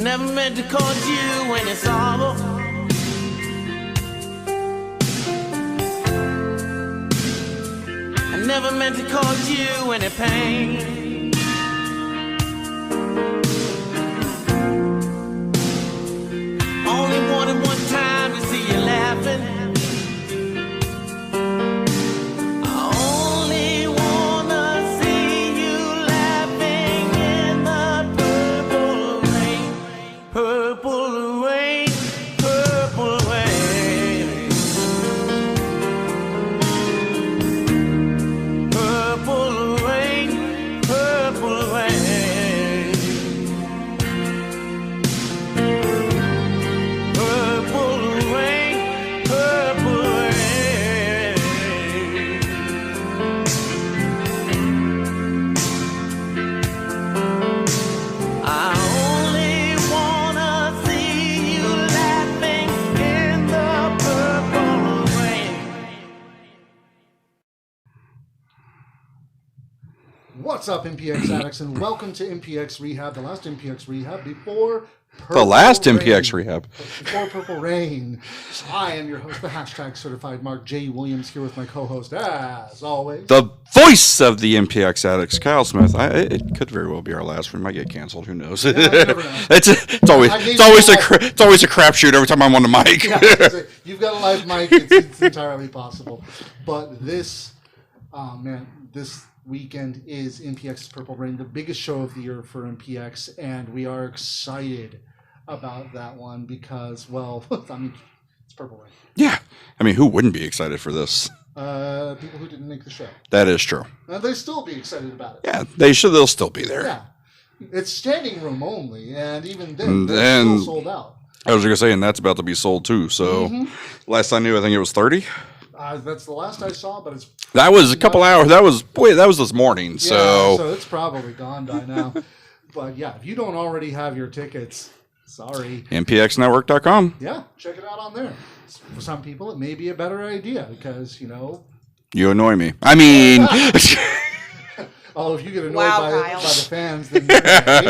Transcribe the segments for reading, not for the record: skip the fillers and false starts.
never meant to cause you any sorrow. I never meant to cause you any pain. Only wanted one time to see you laughing. What's up, MPX addicts, and welcome to MPX Rehab, the last MPX Rehab before MPX Rehab. Before Purple Rain. I am your host, the hashtag certified Mark J. Williams, here with my co-host, as always, the voice of the MPX addicts, Kyle Smith. It could very well be our last. We might get canceled. Who knows? Yeah, never know. It's always a crapshoot every time I'm on the mic. Yeah, you've got a live mic. It's entirely possible. But this weekend is MPX's Purple Rain, the biggest show of the year for MPX, and we are excited about that one because, well, I mean, it's Purple Rain. Yeah. I mean, who wouldn't be excited for this? People who didn't make the show. That is true. They'd still be excited about it. Yeah, they'll still be there. Yeah. It's standing room only, and even then, they're still sold out. I was going to say, and that's about to be sold too. So, last I knew, I think it was 30. That's the last I saw, but it's... That was a couple hours. That was this morning. Yeah, so it's probably gone by now. But yeah, if you don't already have your tickets, sorry. MPXnetwork.com. Yeah, check it out on there. For some people, it may be a better idea because, You annoy me. I mean... Oh, if you get annoyed by the fans, then you're going to hate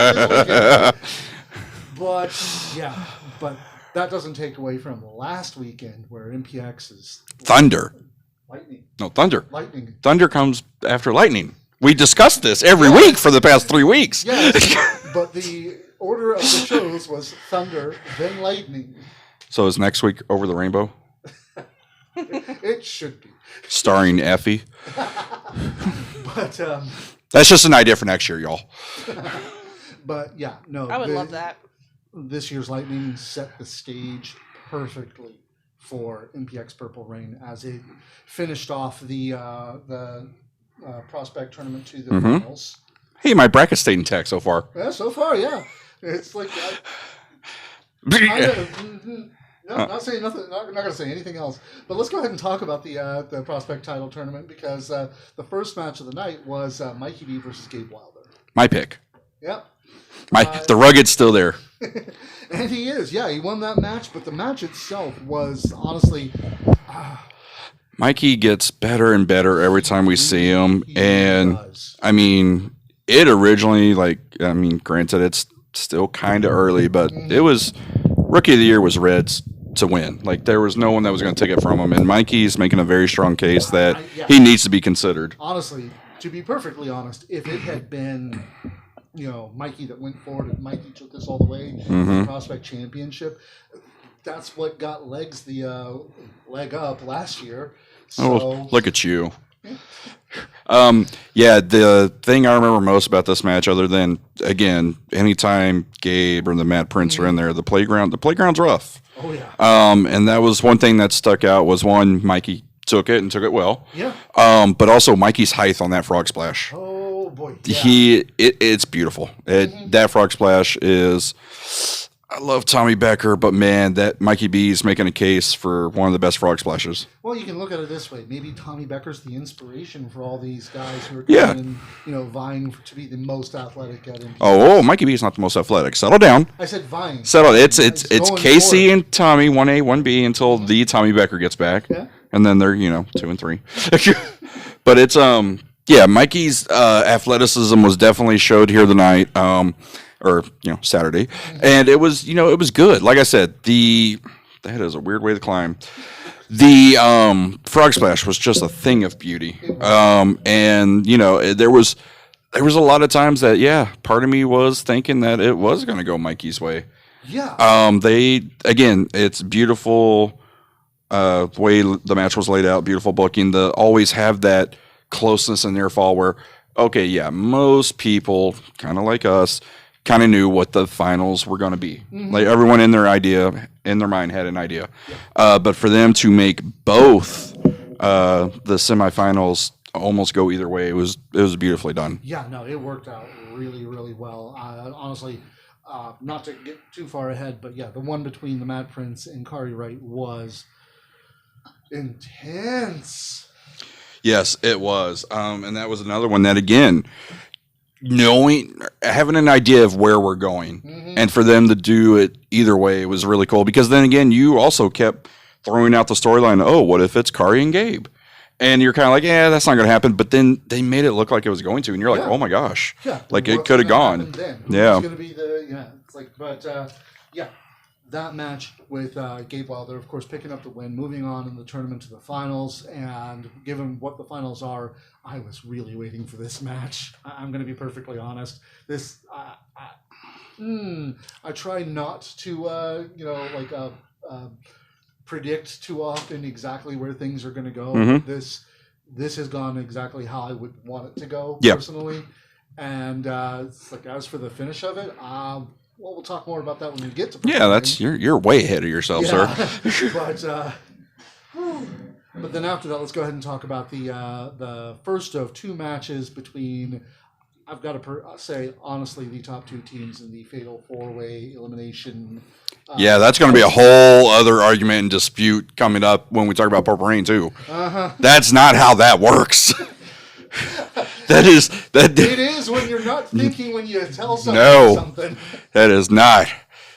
this weekend. But that doesn't take away from last weekend where MPX is... Thunder. Lightning. No, thunder. Lightning. Thunder comes after lightning. We discussed this every week for the past 3 weeks. Yes, but the order of the shows was Thunder, then Lightning. So is next week Over the Rainbow? It should be. Starring Effie. But that's just an idea for next year, y'all. But yeah, no. I would love that. This year's Lightning set the stage perfectly for MPX Purple Rain as it finished off the prospect tournament to the finals. Hey, my bracket stayed intact so far. Yeah, so far, yeah. It's like not saying nothing. Not going to say anything else. But let's go ahead and talk about the prospect title tournament because the first match of the night was Mikey B versus Gabe Wilder. My pick. Yep. The rugged's still there. And he is, yeah. He won that match, but the match itself was honestly... Mikey gets better and better every time we see him. And, does. I mean, it originally, granted, it's still kind of early, but it was... Rookie of the Year was Reds to win. Like, there was no one that was going to take it from him. And Mikey's making a very strong case that he needs to be considered. Honestly, to be perfectly honest, if it had been... Mikey that went forward and Mikey took this all the way to the Prospect Championship. That's what got leg up last year. So, oh, look at you. The thing I remember most about this match, other than, again, anytime Gabe or the Mad Prince are in there, the playground's rough. Oh, yeah. And that was one thing that stuck out was, one, Mikey took it and took it well. Yeah. But also Mikey's height on that frog splash. Oh, boy. Yeah. It's beautiful. That frog splash is... I love Tommy Becker, but man, that Mikey B's making a case for one of the best frog splashes. Well, you can look at it this way. Maybe Tommy Becker's the inspiration for all these guys who are coming in, vying to be the most athletic at MPX. Oh, Mikey B's not the most athletic. Settle down. I said vying. Settle. It's Casey and Tommy, 1A, 1B, until the Tommy Becker gets back. Yeah. And then they're, 2 and 3. But it's, Mikey's athleticism was definitely showed here tonight. or Saturday, and it was it was good. Like I said, that is a weird way to climb. The frog splash was just a thing of beauty, and there was a lot of times that part of me was thinking that it was going to go Mikey's way. Yeah. It's beautiful. The way the match was laid out, beautiful booking. The always have that closeness in near fall where, most people, kind of like us, kind of knew what the finals were going to be. Mm-hmm. Like everyone in their mind had an idea. But for them to make both the semifinals almost go either way, it was beautifully done. Yeah, no, it worked out really, really well. Honestly, not to get too far ahead, but the one between the Mad Prince and Kari Wright was intense. Yes, it was. And that was another one that, again, having an idea of where we're going, and for them to do it either way was really cool. Because then again, you also kept throwing out the storyline, oh, what if it's Kari and Gabe? And you're kind of like, yeah, that's not going to happen. But then they made it look like it was going to. And you're like, oh my gosh. Yeah. Like it could have gone. Yeah. It's going to be it's like, but that match with Gabe Wilder, of course, picking up the win, moving on in the tournament to the finals. And given what the finals are, I was really waiting for this match. I'm going to be perfectly honest. This, I try not to, predict too often exactly where things are going to go. Mm-hmm. This has gone exactly how I would want it to go personally. And it's like, as for the finish of it, we'll talk more about that when we get to. Yeah, that's you're way ahead of yourself, sir. But then after that, let's go ahead and talk about the first of two matches between. I've got to say, honestly, the top two teams in the Fatal 4-Way Elimination. That's going to be a whole other argument and dispute coming up when we talk about Purple Rain, too. That's not how that works. It is when you're not thinking when you tell someone something. That is not.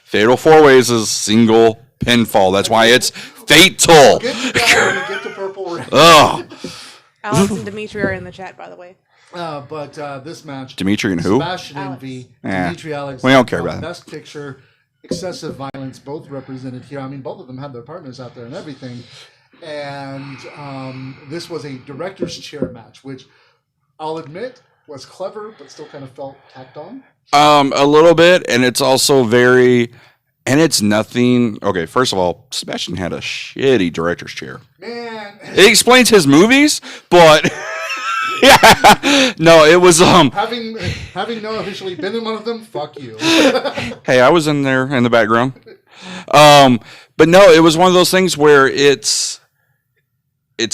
Fatal 4-Ways is single pinfall. That's why it's fatal. We'll get to that when we get to Purple Rain. Oh. Alex and Dimitri are in the chat, by the way. But this match, Dimitri and who? Sebastian Envy, Dimitri Alex. We don't care about that. Best Picture, excessive violence, both represented here. I mean, both of them had their partners out there and everything. And this was a director's chair match, which I'll admit was clever, but still kind of felt tacked on. A little bit, and it's also very. And it's nothing. Okay, first of all, Sebastian had a shitty director's chair. Man, it explains his movies, but. Yeah, no, it was having not officially been in one of them. Fuck you. Hey, I was in there in the background. But no, it was one of those things where it's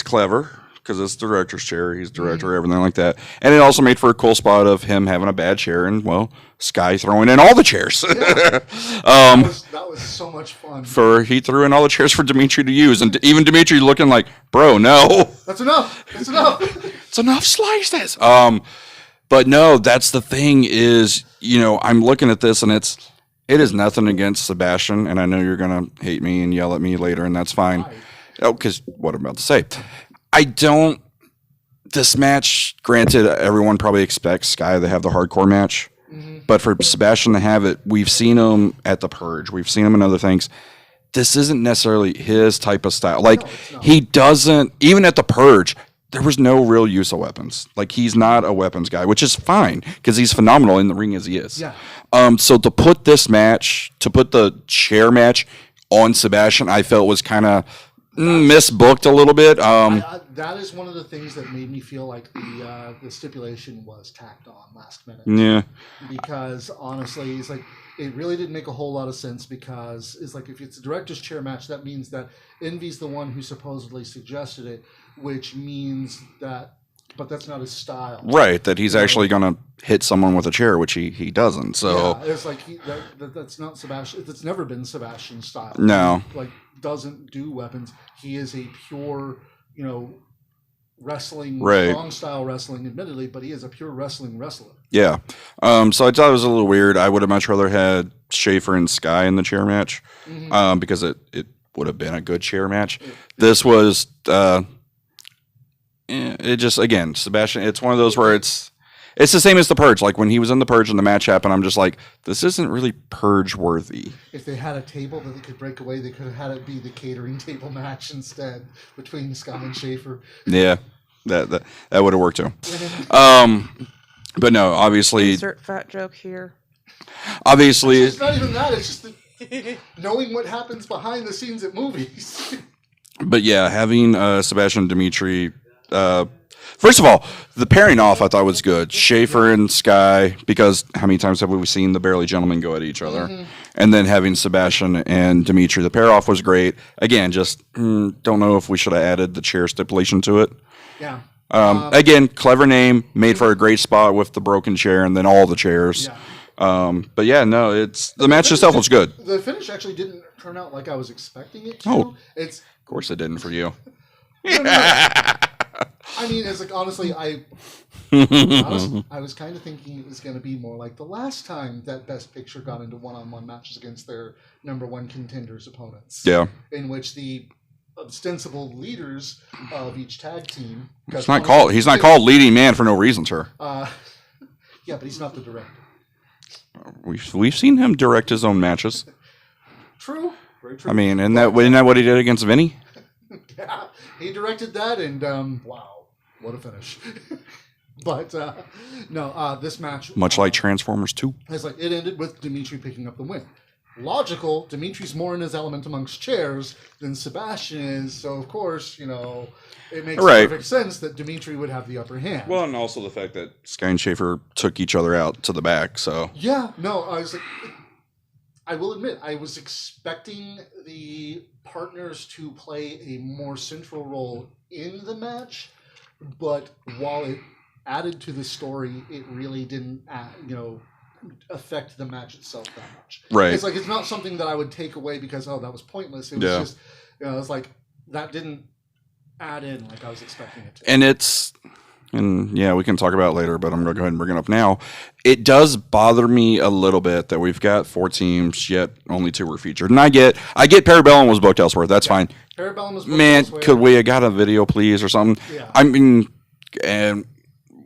clever because it's the director's chair. He's director, everything like that, and it also made for a cool spot of him having a bad chair and Sky throwing in all the chairs. Yeah. That was so much fun. He threw in all the chairs for Dimitri to use, and even Dimitri looking like, bro, no. That's enough. It's enough. It's enough. Slice this. But no, that's the thing is, I'm looking at this and it is nothing against Sebastian, and I know you're gonna hate me and yell at me later, and that's fine. Right. Oh, because what I'm about to say. This match, granted, everyone probably expects Sky to have the hardcore match. But for Sebastian to have it, we've seen him at The Purge. We've seen him in other things. This isn't necessarily his type of style. Like, he doesn't, even at The Purge, there was no real use of weapons. Like, he's not a weapons guy, which is fine, because he's phenomenal in the ring as he is. Yeah. So to put the chair match on Sebastian, I felt was kind of misbooked a little bit. That is one of the things that made me feel like the stipulation was tacked on last minute. Yeah. Because honestly, it's like it really didn't make a whole lot of sense because it's like if it's a director's chair match, that means that Envy's the one who supposedly suggested it, which means that, but that's not his style. Right, that he's actually going to hit someone with a chair, which he doesn't. So yeah, it's like that's not Sebastian. It's never been Sebastian's style. No. He, doesn't do weapons. He is a pure, wrestling, strong style wrestling, admittedly, but he is a pure wrestling wrestler. Yeah. So I thought it was a little weird. I would have much rather had Schaefer and Sky in the chair match because it would have been a good chair match. This was, it just, again, Sebastian, it's one of those where It's the same as the Purge. Like when he was in the Purge and the match happened, I'm just like, this isn't really Purge worthy. If they had a table that they could break away, they could have had it be the catering table match instead between Sky and Schaefer. Yeah, that would have worked too. But no, obviously, Insert fat joke here. obviously, It's not even that. It's just knowing what happens behind the scenes at movies. but yeah, having Sebastian and Dimitri. First of all, the pairing off I thought was good. Schaefer and Sky, because how many times have we seen the Barely Gentlemen go at each other? Mm-hmm. And then having Sebastian and Dimitri, the pair off was great. Again, just don't know if we should have added the chair stipulation to it. Yeah. Again, clever name, made for a great spot with the broken chair and then all the chairs. Yeah. But yeah, no, it's the match itself was good. The finish actually didn't turn out like I was expecting it to. Oh. It's Of course it didn't for you. I mean, it's like honestly, I was kind of thinking it was going to be more like the last time that Best Picture got into one-on-one matches against their number one contenders' opponents. Yeah. In which the ostensible leaders of each tag team. He's not called leading man for no reason, sir. Yeah, but he's not the director. We've seen him direct his own matches. True. Very true. I mean, isn't that what he did against Vinny? Yeah, he directed that, and wow, what a finish! But no, this match, Much like Transformers 2. it's like it ended with Dimitri picking up the win. Logical, Dimitri's more in his element amongst chairs than Sebastian is, so of course, it makes perfect sense that Dimitri would have the upper hand. Well, and also the fact that Sky and Schaefer took each other out to the back, so. Yeah, no, I was like, I will admit, I was expecting the partners to play a more central role in the match, but while it added to the story, it really didn't, affect the match itself that much. Right. It's like, it's not something that I would take away because, that was pointless. It was just, it's like, that didn't add in like I was expecting it to. And yeah, we can talk about it later, but I'm going to go ahead and bring it up now. It does bother me a little bit that we've got 4 teams, yet only 2 were featured. And I get Parabellum was booked elsewhere. That's fine. Parabellum was booked Man, elsewhere. could we have got a video, please, or something? Yeah. I mean, and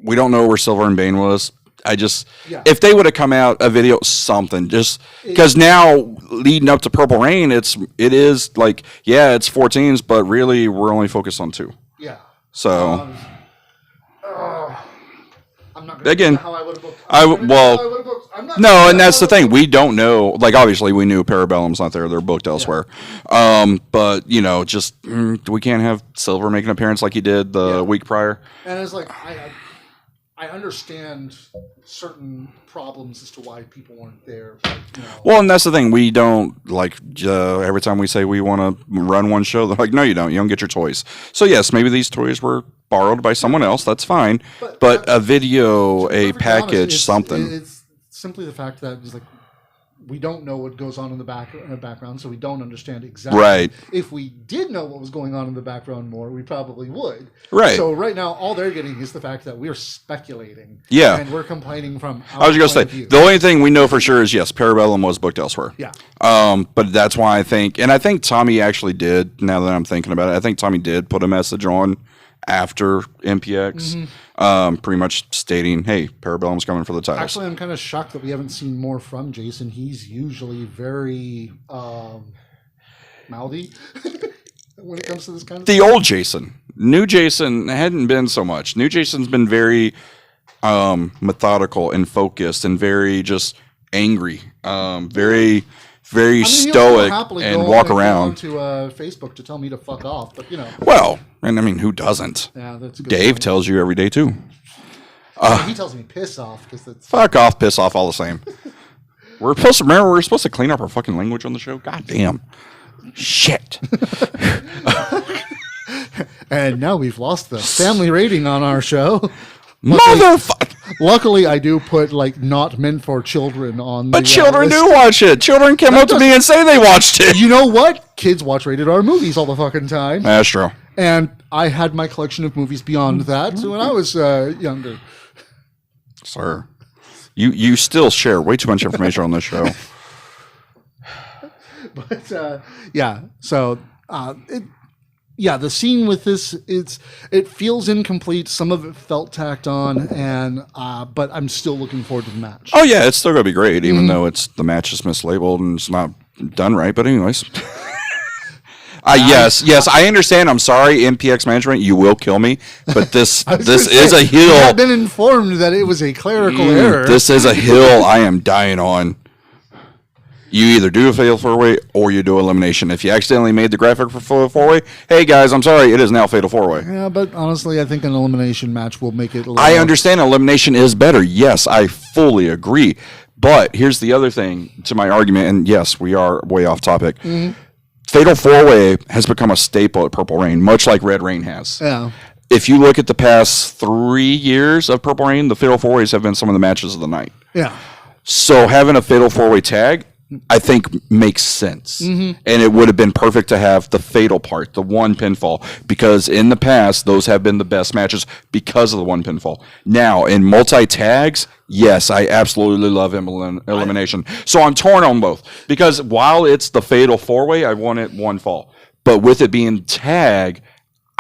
we don't know where Silver and Bane was. If they would have come out a video, something, just because now leading up to Purple Rain, it is like, yeah, it's 4 teams, but really we're only focused on 2. Yeah. So. I'm not gonna Again, how I would have booked. and that's the thing. We don't know. Like, obviously, we knew Parabellum's not there. They're booked elsewhere. But, just we can't have Silver make an appearance like he did the week prior. And it's like, I understand certain problems as to why people weren't there. But, Well, and that's the thing. We don't, every time we say we want to run one show, they're like, no, you don't. You don't get your toys. So, yes, maybe these toys were borrowed by someone else. That's fine. But a video, a package, something. It's simply the fact that it's like, we don't know what goes on in the background, so we don't understand exactly. Right. If we did know what was going on in the background more, we probably would. Right. So right now, all they're getting is the fact that we're speculating. Yeah. And we're complaining from our I was going to point say, of view. the only thing we know for sure is, yes, Parabellum was booked elsewhere. Yeah. But that's why I think Tommy actually did, now that I'm thinking about it, I think Tommy did put a message on after MPX, pretty much stating, hey, Parabellum's coming for the titles. Actually, I'm kind of shocked that we haven't seen more from Jason. He's usually very mouthy when it comes to this kind of the stuff. old Jason. New Jason hadn't been so much. New Jason's been very methodical and focused and very just angry, very stoic and walk around. To Facebook to tell me to fuck off, but Well, and I mean, who doesn't? Yeah, that's a good Dave point. tells you every day too. He tells me piss off because that's Fuck off, piss off, all the same. We're supposed to clean up our fucking language on the show. God damn. Shit. And now we've lost the family rating on our show. Motherfucker. Luckily, I do put not meant for children on. But the, children list. do watch it. Children come up to me and say they watched it. You know what? Kids watch rated R movies all the fucking time. That's true. And I had my collection of movies beyond that when I was younger. Sir, you still share way too much information on this show. But yeah, so it yeah, the scene with this, it feels incomplete. Some of it felt tacked on, and but I'm still looking forward to the match. Oh yeah, it's still gonna be great, even though the match is mislabeled and it's not done right. But anyways, yes, I understand. I'm sorry, MPX management, you will kill me, but this is a hill. I've been informed that it was a clerical error. This is a hill I am dying on. You either do a fatal 4-way or you do elimination. If you accidentally made the graphic for fatal 4-way, hey guys, I'm sorry, it is now fatal 4-way. Yeah, but honestly, I think an elimination match will make it a little I understand elimination is better. Yes, I fully agree. But here's the other thing to my argument, and yes, we are way off topic. Fatal 4-way has become a staple at Purple Rain, much like Red Rain has. Yeah. If you look at the past 3 years of Purple Rain, the fatal 4-ways have been some of the matches of the night. Yeah. So having a fatal 4-way tag, I think makes sense. And it would have been perfect to have the fatal part, the one pinfall, because in the past, those have been the best matches because of the one pinfall. Now, in multi-tags, yes, I absolutely love elimination. So I'm torn on both, because while it's the fatal 4-way, I want it one fall. But with it being tag,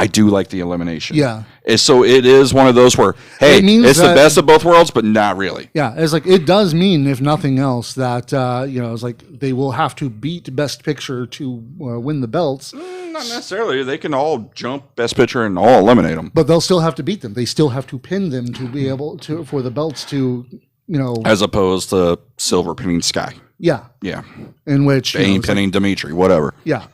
I do like the elimination. Yeah. And so it is one of those where, hey, it's the best of both worlds, but not really. Yeah, it's like it does mean, if nothing else, that it's like they will have to beat Best Picture to win the belts. Not necessarily. They can all jump Best Picture and all eliminate them. But they'll still have to beat them. They still have to pin them to be able to for the belts to, as opposed to Silver pinning Sky. Yeah. Yeah. In which Bane pinning Dimitri, whatever. Yeah.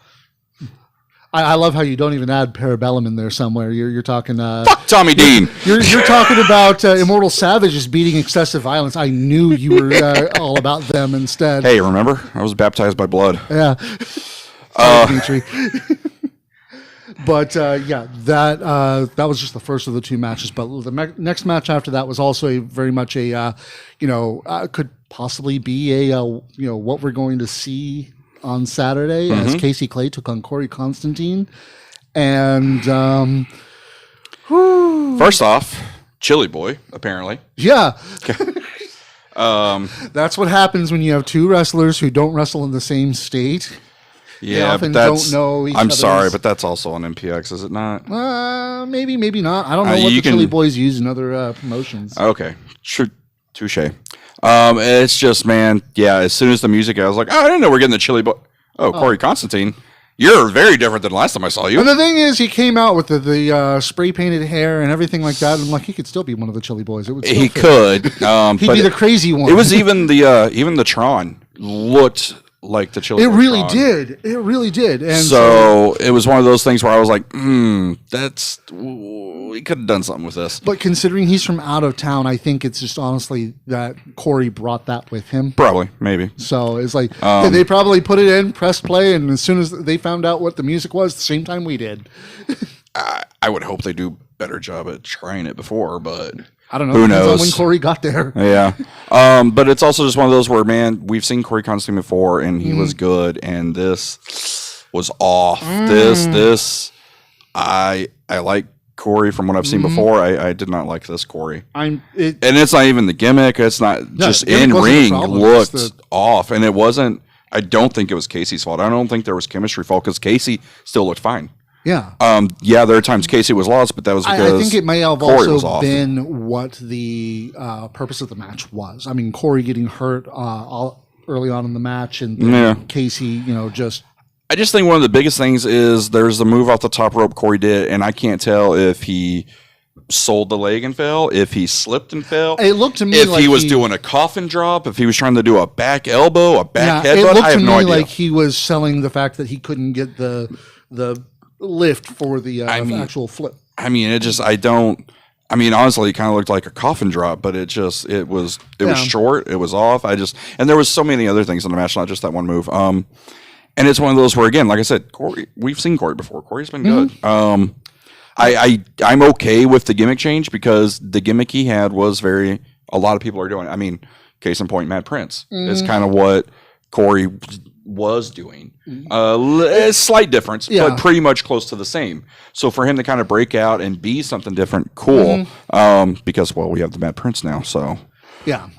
I love how you don't even add Parabellum in there somewhere. You're talking. Fuck Tommy Dean. You're talking about Immortal Savages beating excessive violence. I knew you were all about them instead. Hey, remember? I was baptized by blood. Yeah. Sorry, Dimitri. But that was just the first of the two matches. But the next match after that was also very much a, could possibly be a, what we're going to see on Saturday as Casey Clay took on Corey Constantine. And first off, Chili Boy, apparently. Yeah. That's what happens when you have two wrestlers who don't wrestle in the same state. Yeah, they often but that's, don't know each I'm other's. Sorry, but that's also on MPX, is it not? Maybe not. I don't know what the Chili Boys use in other promotions. Okay. Touche. It's just, man, yeah, as soon as the music, I was like, I didn't know we're getting the Chili Boy. Oh, Corey Constantine. You're very different than last time I saw you. And the thing is, he came out with the spray painted hair and everything like that. And I'm like, he could still be one of the Chili Boys. It would. He could. He'd be the crazy one. It was even the Tron looked like the Chili Boy. It really Tron. did. It really did. And so it was one of those things where I was like, we could have done something with this. But considering he's from out of town, I think it's just honestly that Corey brought that with him. Probably, maybe. So it's like they probably put it in, pressed play, and as soon as they found out what the music was, the same time we did. I would hope they do a better job at trying it before, but I don't know. Who knows? When Corey got there. Yeah. But it's also just one of those where, man, we've seen Corey Constantine before, and he was good, and this was off. This, I like Corey from what I've seen before. I did not like this Corey. And it's not even the gimmick. It's not just in ring looked off, and it wasn't. I don't think it was Casey's fault. I don't think there was chemistry fault because Casey still looked fine. Yeah. There are times Casey was lost, but that was because I think it may have Corey also been what the purpose of the match was. I mean, Corey getting hurt early on in the match, and Casey, just. I just think one of the biggest things is there's the move off the top rope Corey did, and I can't tell if he sold the leg and fell, if he slipped and fell. It looked to me if like he was doing a coffin drop, if he was trying to do a back elbow, a back headbutt. It looked I have to no me idea. like he was selling the fact that he couldn't get the lift for the actual flip. I mean, honestly, it kind of looked like a coffin drop, but it was short, it was off. And there was so many other things in the match, not just that one move. And it's one of those where, again, like I said, Corey, we've seen Corey before. Corey's been good. I'm okay with the gimmick change because the gimmick he had was a lot of people are doing. I mean, case in point, Matt Prince is kind of what Corey was doing. A slight difference, but pretty much close to the same. So for him to kind of break out and be something different, cool. Because, we have the Matt Prince now, so. Yeah.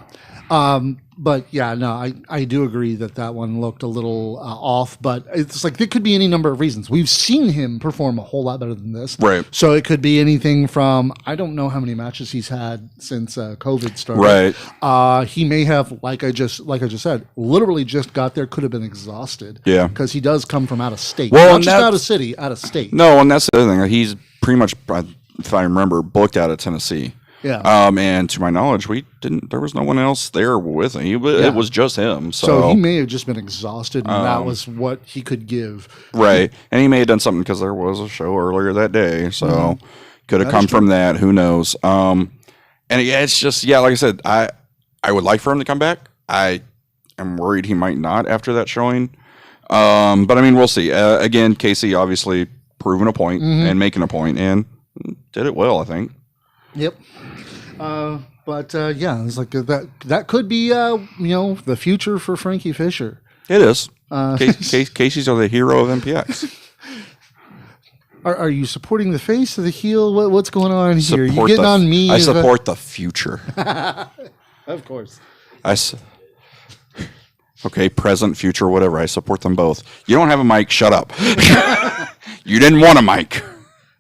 But yeah, no, I do agree that one looked a little off, but it's like it could be any number of reasons. We've seen him perform a whole lot better than this. Right. So it could be anything from, I don't know how many matches he's had since COVID started. Right. He may have, like I just said, literally just got there, could have been exhausted. Yeah. Because he does come from out of state. Well, Not just out of city, out of state. No, and that's the other thing. He's pretty much, if I remember, booked out of Tennessee. Yeah. And to my knowledge, there was no one else there with him. It was just him. So he may have just been exhausted, and that was what he could give. Right. And he may have done something because there was a show earlier that day. So could have come from that. Who knows? And yeah, it's just, like I said, I would like for him to come back. I am worried he might not after that showing. But I mean, we'll see. Again, Casey obviously proving a point and making a point and did it well, I think. Yep. But it's like that could be the future for Frankie Fisher. It is. Casey's the hero of MPX. Are you supporting the face or the heel? What's going on here? You getting on me? I support the future. Of course. Okay, present, future, whatever. I support them both. You don't have a mic. Shut up. You didn't want a mic.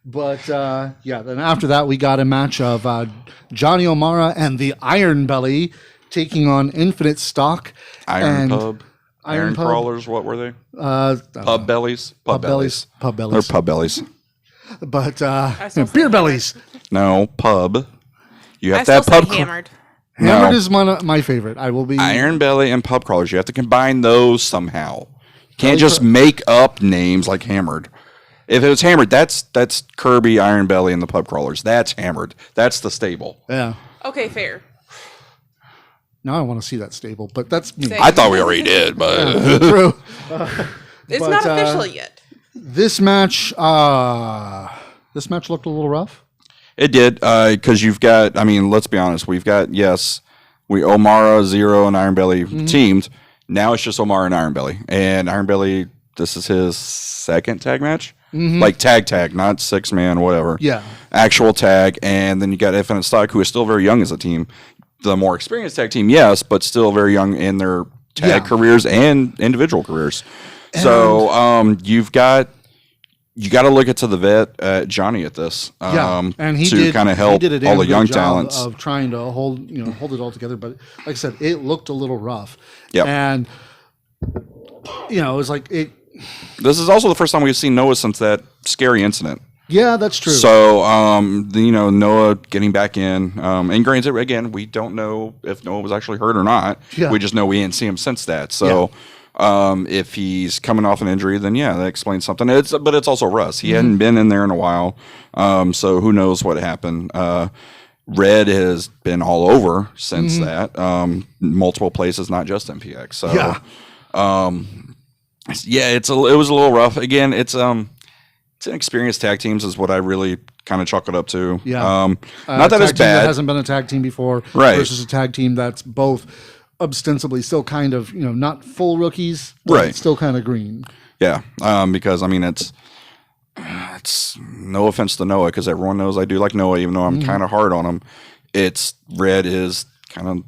But, then after that, we got a match of Johnny O'Mara and the Iron Belly taking on Infinite Stock. Iron Pub. Crawlers, what were they? Pub bellies? Pub bellies. They're pub bellies. But, beer bellies. No, pub. You have I to have still pub. say hammered. Hammered is my favorite. I will be. Iron Belly and pub crawlers. You have to combine those somehow. You can't just make up names like hammered. If it was hammered, that's Kirby, Iron Belly, and the pub crawlers. That's hammered. That's the stable. Yeah. Okay, fair. Now I want to see that stable, but that's me. Same. I thought we already did, but True. It's not official yet. This match looked a little rough. it did because you've got. I mean, let's be honest. We've got Omara, Zero, and Iron Belly teamed. Now it's just Omara and Iron Belly, and Iron Belly. This is his second tag match. Like tag, not 6-man, whatever. Yeah. Actual tag. And then you got Infinite Stock, who is still very young as a team. The more experienced tag team, yes, but still very young in their tag careers and individual careers. And so you got to look at to the vet Johnny at this. And he to kind of help all the young talents of trying to hold it all together. But like I said, it looked a little rough. Yep. And it was like it. This is also the first time we've seen Noah since that scary incident. Yeah, that's true. So, Noah getting back in. And granted, again, we don't know if Noah was actually hurt or not. Yeah. We just know we didn't see him since that. So, if he's coming off an injury, then that explains something. But it's also Russ. He hadn't been in there in a while. So who knows what happened. Red has been all over since that. Multiple places, not just MPX. So, it was a little rough. Again, it's inexperienced tag teams is what I really kind of chalk it up to. Yeah. Not that it's bad. That hasn't been a tag team before, right? Versus a tag team that's both ostensibly still kind of not full rookies, but still kind of green. Yeah. Because I mean it's no offense to Noah because everyone knows I do like Noah even though I'm kind of hard on him. It's Red is kind of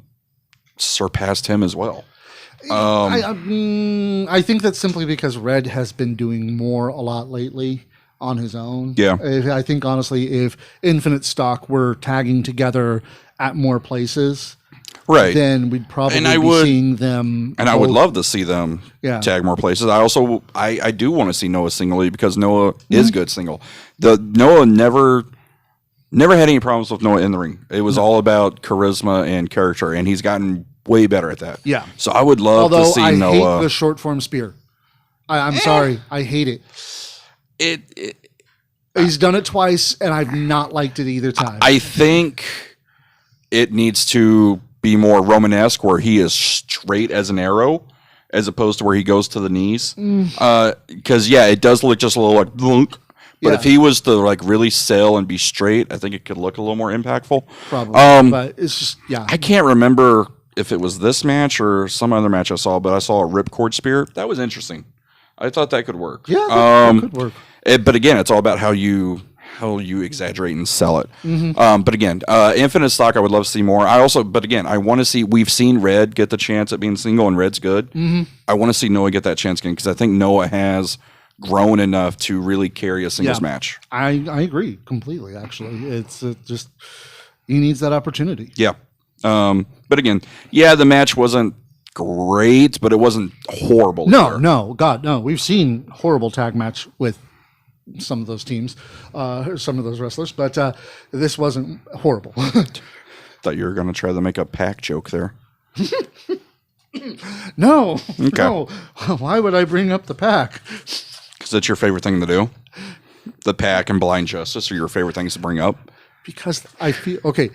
surpassed him as well. I think that's simply because Red has been doing more a lot lately on his own. Yeah. I think, honestly, if Infinite Stock were tagging together at more places, then we'd probably be seeing them. And I would love to see them tag more places. I also, I do want to see Noah singly because Noah is good single. Noah never had any problems with Noah in the ring. It was all about charisma and character, and he's gotten way better at that. Yeah. So I would love to see Noah. Although I hate the short form spear. I'm sorry. I hate it. He's done it twice, and I've not liked it either time. I think it needs to be more Romanesque, where he is straight as an arrow, as opposed to where he goes to the knees. Because it does look just a little like blunk. But if he was to really sell and be straight, I think it could look a little more impactful. Probably. But it's just I can't remember if it was this match or some other match I saw, but I saw a ripcord spear. That was interesting. I thought that could work. Yeah, that could work. But again, it's all about how you how you exaggerate and sell it. But again, Infinite Stock, I would love to see more. But again, I want to see. We've seen Red get the chance at being single, and Red's good. I want to see Noah get that chance again because I think Noah has grown enough to really carry a singles match. I agree completely. Actually, it's just he needs that opportunity. Yeah. But again, the match wasn't great, but it wasn't horrible. No, God, no. We've seen horrible tag match with some of those teams, some of those wrestlers, but this wasn't horrible. Thought you were going to try to make a pack joke there. No. Okay. No. Why would I bring up the pack? Because it's your favorite thing to do. The pack and Blind Justice are your favorite things to bring up. Because I feel okay.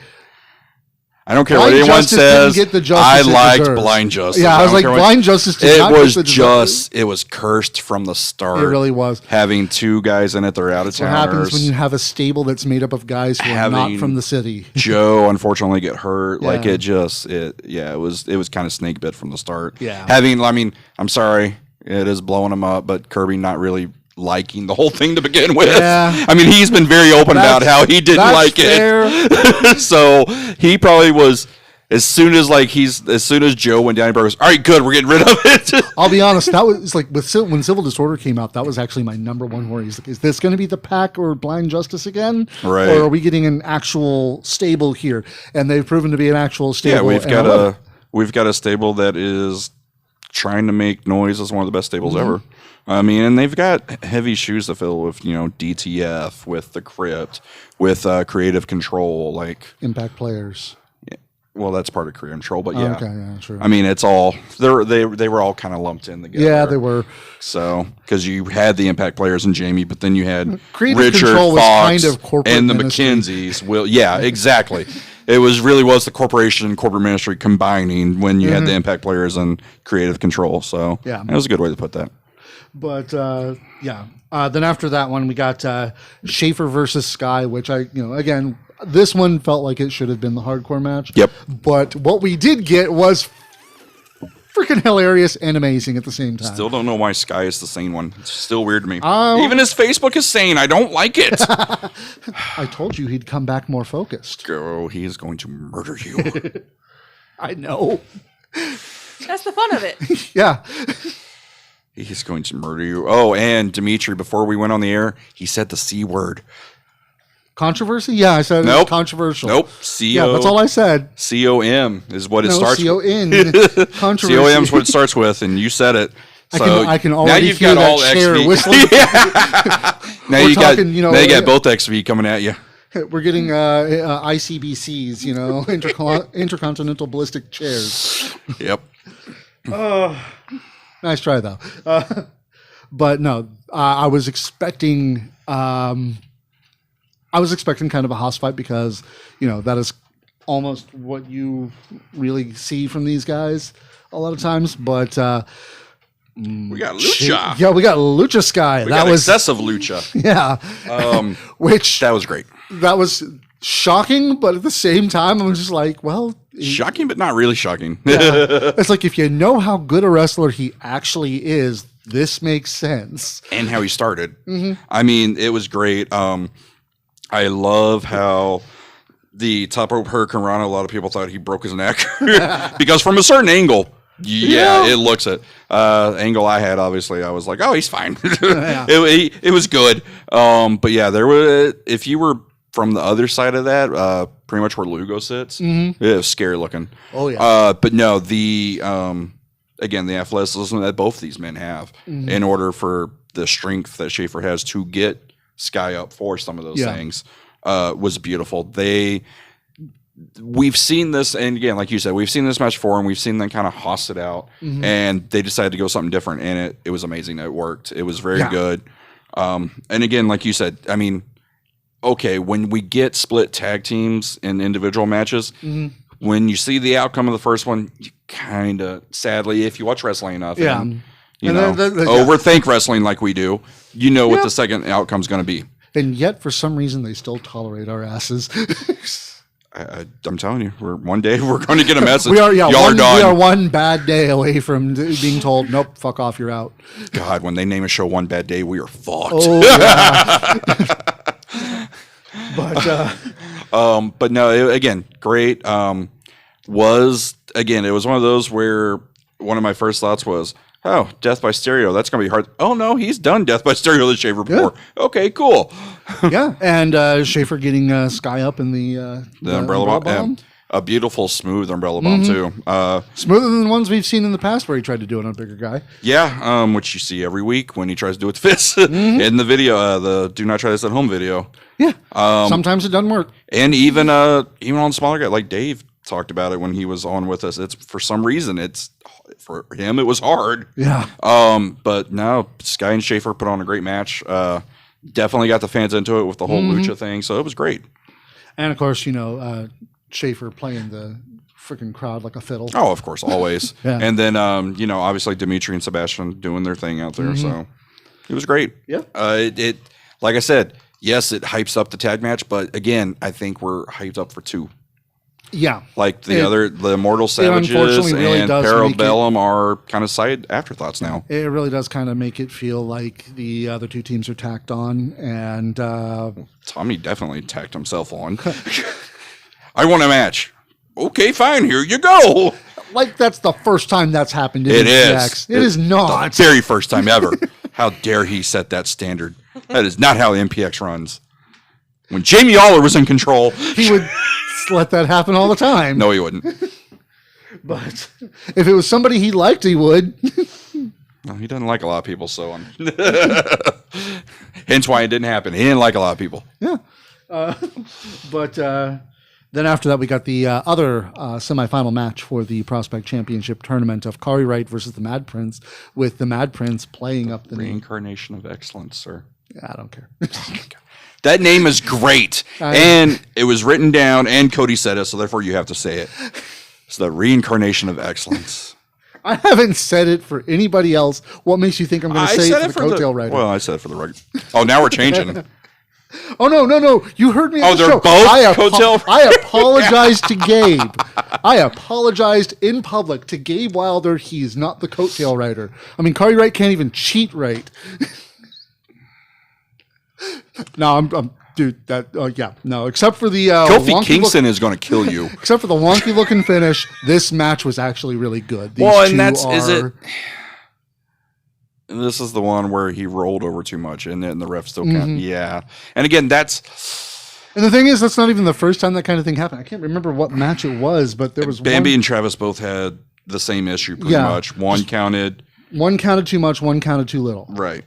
I don't care Blind what anyone Justice says. didn't get the justice I it liked deserves. Blind Justice. Yeah, I was like, Blind Justice did not get the justice. It was cursed from the start. It really was. Having two guys in it, they're out of towners. What happens when you have a stable that's made up of guys who are not from the city? Joe unfortunately get hurt. Yeah. Like it was kind of snake bit from the start. Yeah. I'm sorry, it is blowing him up, but Kirby not really liking the whole thing to begin with. Yeah. I mean, he's been very open about how he didn't like it. So he probably was. As soon as Joe went down, he goes, all right, good, we're getting rid of it. I'll be honest, that was like when Civil Disorder came out, that was actually my number one worry. Like, is this going to be the Pack or Blind Justice again? Right. Or are we getting an actual stable here? And they've proven to be an actual stable. Yeah, we've got a stable that is trying to make noise as one of the best stables ever. I mean, and they've got heavy shoes to fill with, DTF, with the Crypt, with Creative Control, like Impact Players. Well, that's part of Creative Control, but yeah. Okay, yeah, sure. I mean, it's all they were all kind of lumped in together. Yeah, they were. So because you had the Impact Players and Jamie, but then you had Creative Richard, Control was Fox, kind of corporate and the ministry. McKenzies. Yeah, exactly. It was the corporation and corporate ministry combining when you had the Impact Players and Creative Control. So Yeah. that was a good way to put that. But then after that one, we got Schaefer versus Sky, which again, this one felt like it should have been the hardcore match. Yep. But what we did get was freaking hilarious and amazing at the same time. Still don't know why Sky is the sane one. It's still weird to me. Even his Facebook is sane. I don't like it. I told you he'd come back more focused. Girl, he is going to murder you. I know. That's the fun of it. Yeah. He's going to murder you. Oh, and Dimitri, before we went on the air, he said the C word. Controversy? Yeah, I said it was controversial. Nope. Yeah, that's all I said. C-O-M is what it starts with. C-O-N. Controversy. C-O-M is what it starts with, and you said it. So I can already hear that chair XV. whistling. Now you got both XV coming at you. We're getting ICBCs, intercontinental ballistic chairs. Yep. Nice try though. But no, I was expecting kind of a house fight because that is almost what you really see from these guys a lot of times. But we got Lucha. Yeah, we got Lucha Sky. That was excessive Lucha. Yeah. Which that was great. That was shocking, but at the same time, I'm just like, well, shocking, but not really shocking. Yeah. It's like if you know how good a wrestler he actually is, this makes sense. And how he started. Mm-hmm. I mean, it was great. I love how the top rope Hurricane Rana, a lot of people thought he broke his neck because from a certain angle, it looks it. Angle I had, obviously, I was like, oh, he's fine. It was good. But yeah, there was, if you were from the other side of that, pretty much where Lugo sits, it was scary looking. Oh yeah. But no, the athleticism that both these men have in order for the strength that Schaefer has to get Sky up for some of those things was beautiful. We've seen this, and again, like you said, we've seen this match before, and we've seen them kind of hoss it out, and they decided to go something different, and it was amazing. It worked. It was very good. And again, like you said, I mean, okay, when we get split tag teams in individual matches, when you see the outcome of the first one, you kind of, sadly, if you watch wrestling enough, overthink wrestling like we do, what the second outcome's going to be. And yet, for some reason, they still tolerate our asses. I'm telling you, one day we're going to get a message. Y'all are done. We are one bad day away from being told, nope, fuck off, you're out. God, when they name a show One Bad Day, we are fucked. Oh, yeah. But no, again, great. It was one of those where one of my first thoughts was, oh, Death by Stereo, that's going to be hard. Oh, no, he's done Death by Stereo with Schaefer before. Yeah. Okay, cool. Yeah, and Schaefer getting Sky up in the umbrella bomb. A beautiful, smooth umbrella bomb, too. Smoother than the ones we've seen in the past where he tried to do it on a bigger guy. Yeah, which you see every week when he tries to do it with fists in the video, the Do Not Try This at Home video. Yeah, sometimes it doesn't work. And even on smaller guys, like Dave talked about it when he was on with us. It's for some reason for him it was hard. Yeah. But no, Sky and Schaefer put on a great match. Definitely got the fans into it with the whole lucha thing, so it was great. And of course, Schaefer playing the freaking crowd like a fiddle. Oh, of course, always. Yeah. And then obviously Dimitri and Sebastian doing their thing out there, so it was great. Yeah. It like I said, yes, it hypes up the tag match, but again, I think we're hyped up for 2. Yeah. Like the Immortal Savages really and Parabellum are kind of side afterthoughts now. It really does kind of make it feel like the other 2 teams are tacked on. And Tommy definitely tacked himself on. I want a match. Okay, fine. Here you go. Like that's the first time that's happened in it MPX. It is not. The very first time ever. How dare he set that standard? That is not how MPX runs. When Jamie Aller was in control, he would let that happen all the time. No, he wouldn't. But if it was somebody he liked, he would. No, he doesn't like a lot of people, so hence why it didn't happen. He didn't like a lot of people. Yeah. But then after that, we got the other semifinal match for the Prospect Championship tournament of Kari Wright versus the Mad Prince, with the Mad Prince playing up the Reincarnation of Excellence, sir. Yeah, I don't care. That name is great. And it was written down, and Cody said it, so therefore you have to say it. It's the Reincarnation of Excellence. I haven't said it for anybody else. What makes you think I'm going to say it for the coattail rider? Well, I said it for the record. Oh, now we're changing. Oh, no. You heard me on the they're show. both coattail I apologized to Gabe. I apologized in public to Gabe Wilder. He's not the coattail rider. I mean, Kari Wright can't even cheat right. No, I'm dude. No. Except for the Kofi Kingston is going to kill you. Except for the wonky looking finish, this match was actually really good. This is the one where he rolled over too much, and then the ref still can't. Yeah, and again, that's. And the thing is, that's not even the first time that kind of thing happened. I can't remember what match it was, but there was Bambi and Travis both had the same issue pretty much. One counted too much, one counted too little. Right.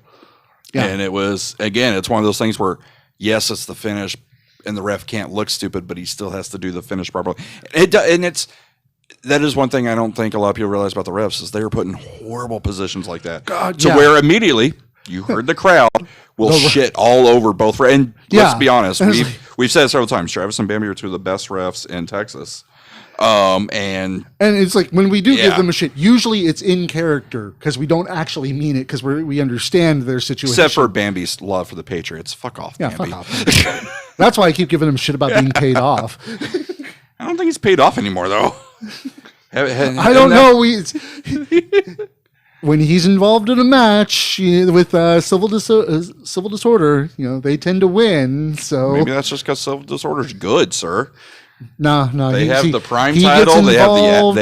Yeah. And it was, again, it's one of those things where, yes, it's the finish, and the ref can't look stupid, but he still has to do the finish properly. That is one thing I don't think a lot of people realize about the refs is they were put in horrible positions like that. Where immediately you heard the crowd will shit all over both. And let's be honest, we've said it several times. Travis and Bambi are 2 of the best refs in Texas. And it's like when we do give them a shit, usually it's in character because we don't actually mean it because we understand their situation. Except for Bambi's love for the Patriots. Fuck off, yeah, Bambi. Fuck off. That's why I keep giving him shit about being paid off. I don't think he's paid off anymore, though. I don't know. When he's involved in a match with civil disorder, they tend to win. So maybe that's just because civil disorder is good, sir. No. They have the Prime title. They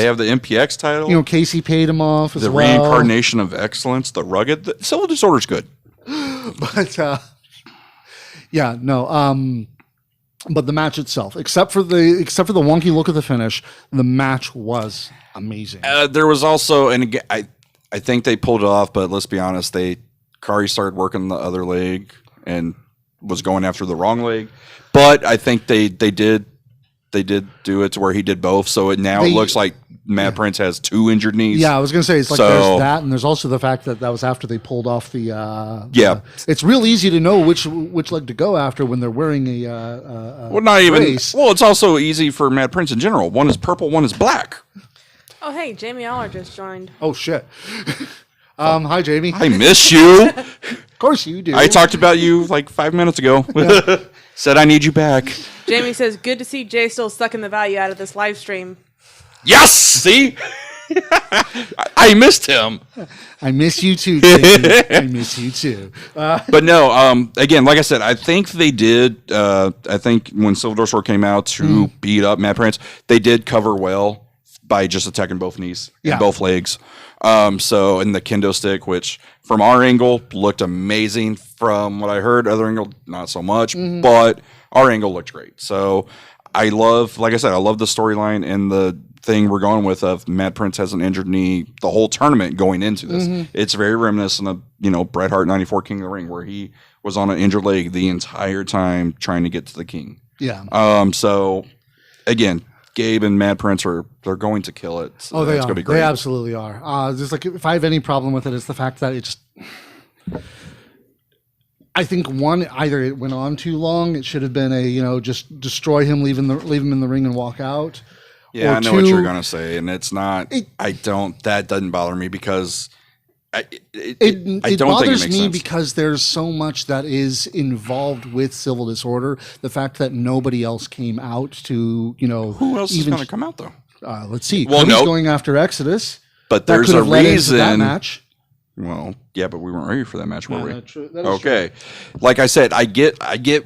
have the MPX title. Casey paid him off as well. The Reincarnation of Excellence. The Rugged. Civil disorder is good. But But the match itself, except for the wonky look of the finish, the match was amazing. There was also, and again, I think they pulled it off, but let's be honest, Kari started working the other leg and was going after the wrong leg. But I think they did do it to where he did both, so it looks like Matt Prince has 2 injured knees. Yeah, I was going to say, it's like there's that, and there's also the fact that was after they pulled off it's real easy to know which leg to go after when they're wearing a brace. Well, it's also easy for Matt Prince in general. One is purple, one is black. Oh, hey, Jamie Aller just joined. Oh, shit. Hi, Jamie. I miss you. Of course you do. I talked about you like 5 minutes ago. Yeah. Said I need you back. Jamie says, good to see Jay still sucking the value out of this live stream. Yes! See? I missed him. I miss you too, Jamie. I miss you too. But no, again, like I said, I think they did. I think when Silver Door Sword came out to beat up Matt Prince, they did cover well by just attacking both knees and both legs. So in the kendo stick, which from our angle looked amazing. From what I heard, other angle not so much, but our angle looked great. So I love, like I said, I love the storyline and the thing we're going with of Matt Prince has an injured knee the whole tournament going into this. It's very reminiscent of Bret Hart 94 King of the Ring, where he was on an injured leg the entire time trying to get to the king. Yeah. So again, Gabe and Matt Prince they're going to kill it. So they it's are. Gonna be great. They absolutely are. Just like if I have any problem with it, it's the fact that it just. I think either it went on too long. It should have been just destroy him, leave him in the ring and walk out. Yeah, I know what you're gonna say, and it's not. That doesn't bother me because I don't think it bothers makes me sense. because there's so much that is involved with civil disorder. The fact that nobody else came out to Who else is gonna come out though? Let's see. Well, Cody's no. going after Exodus, But that there's could a have led into that reason. match. Well, yeah, but we weren't ready for that match, were we? That is Okay. Like I said, I get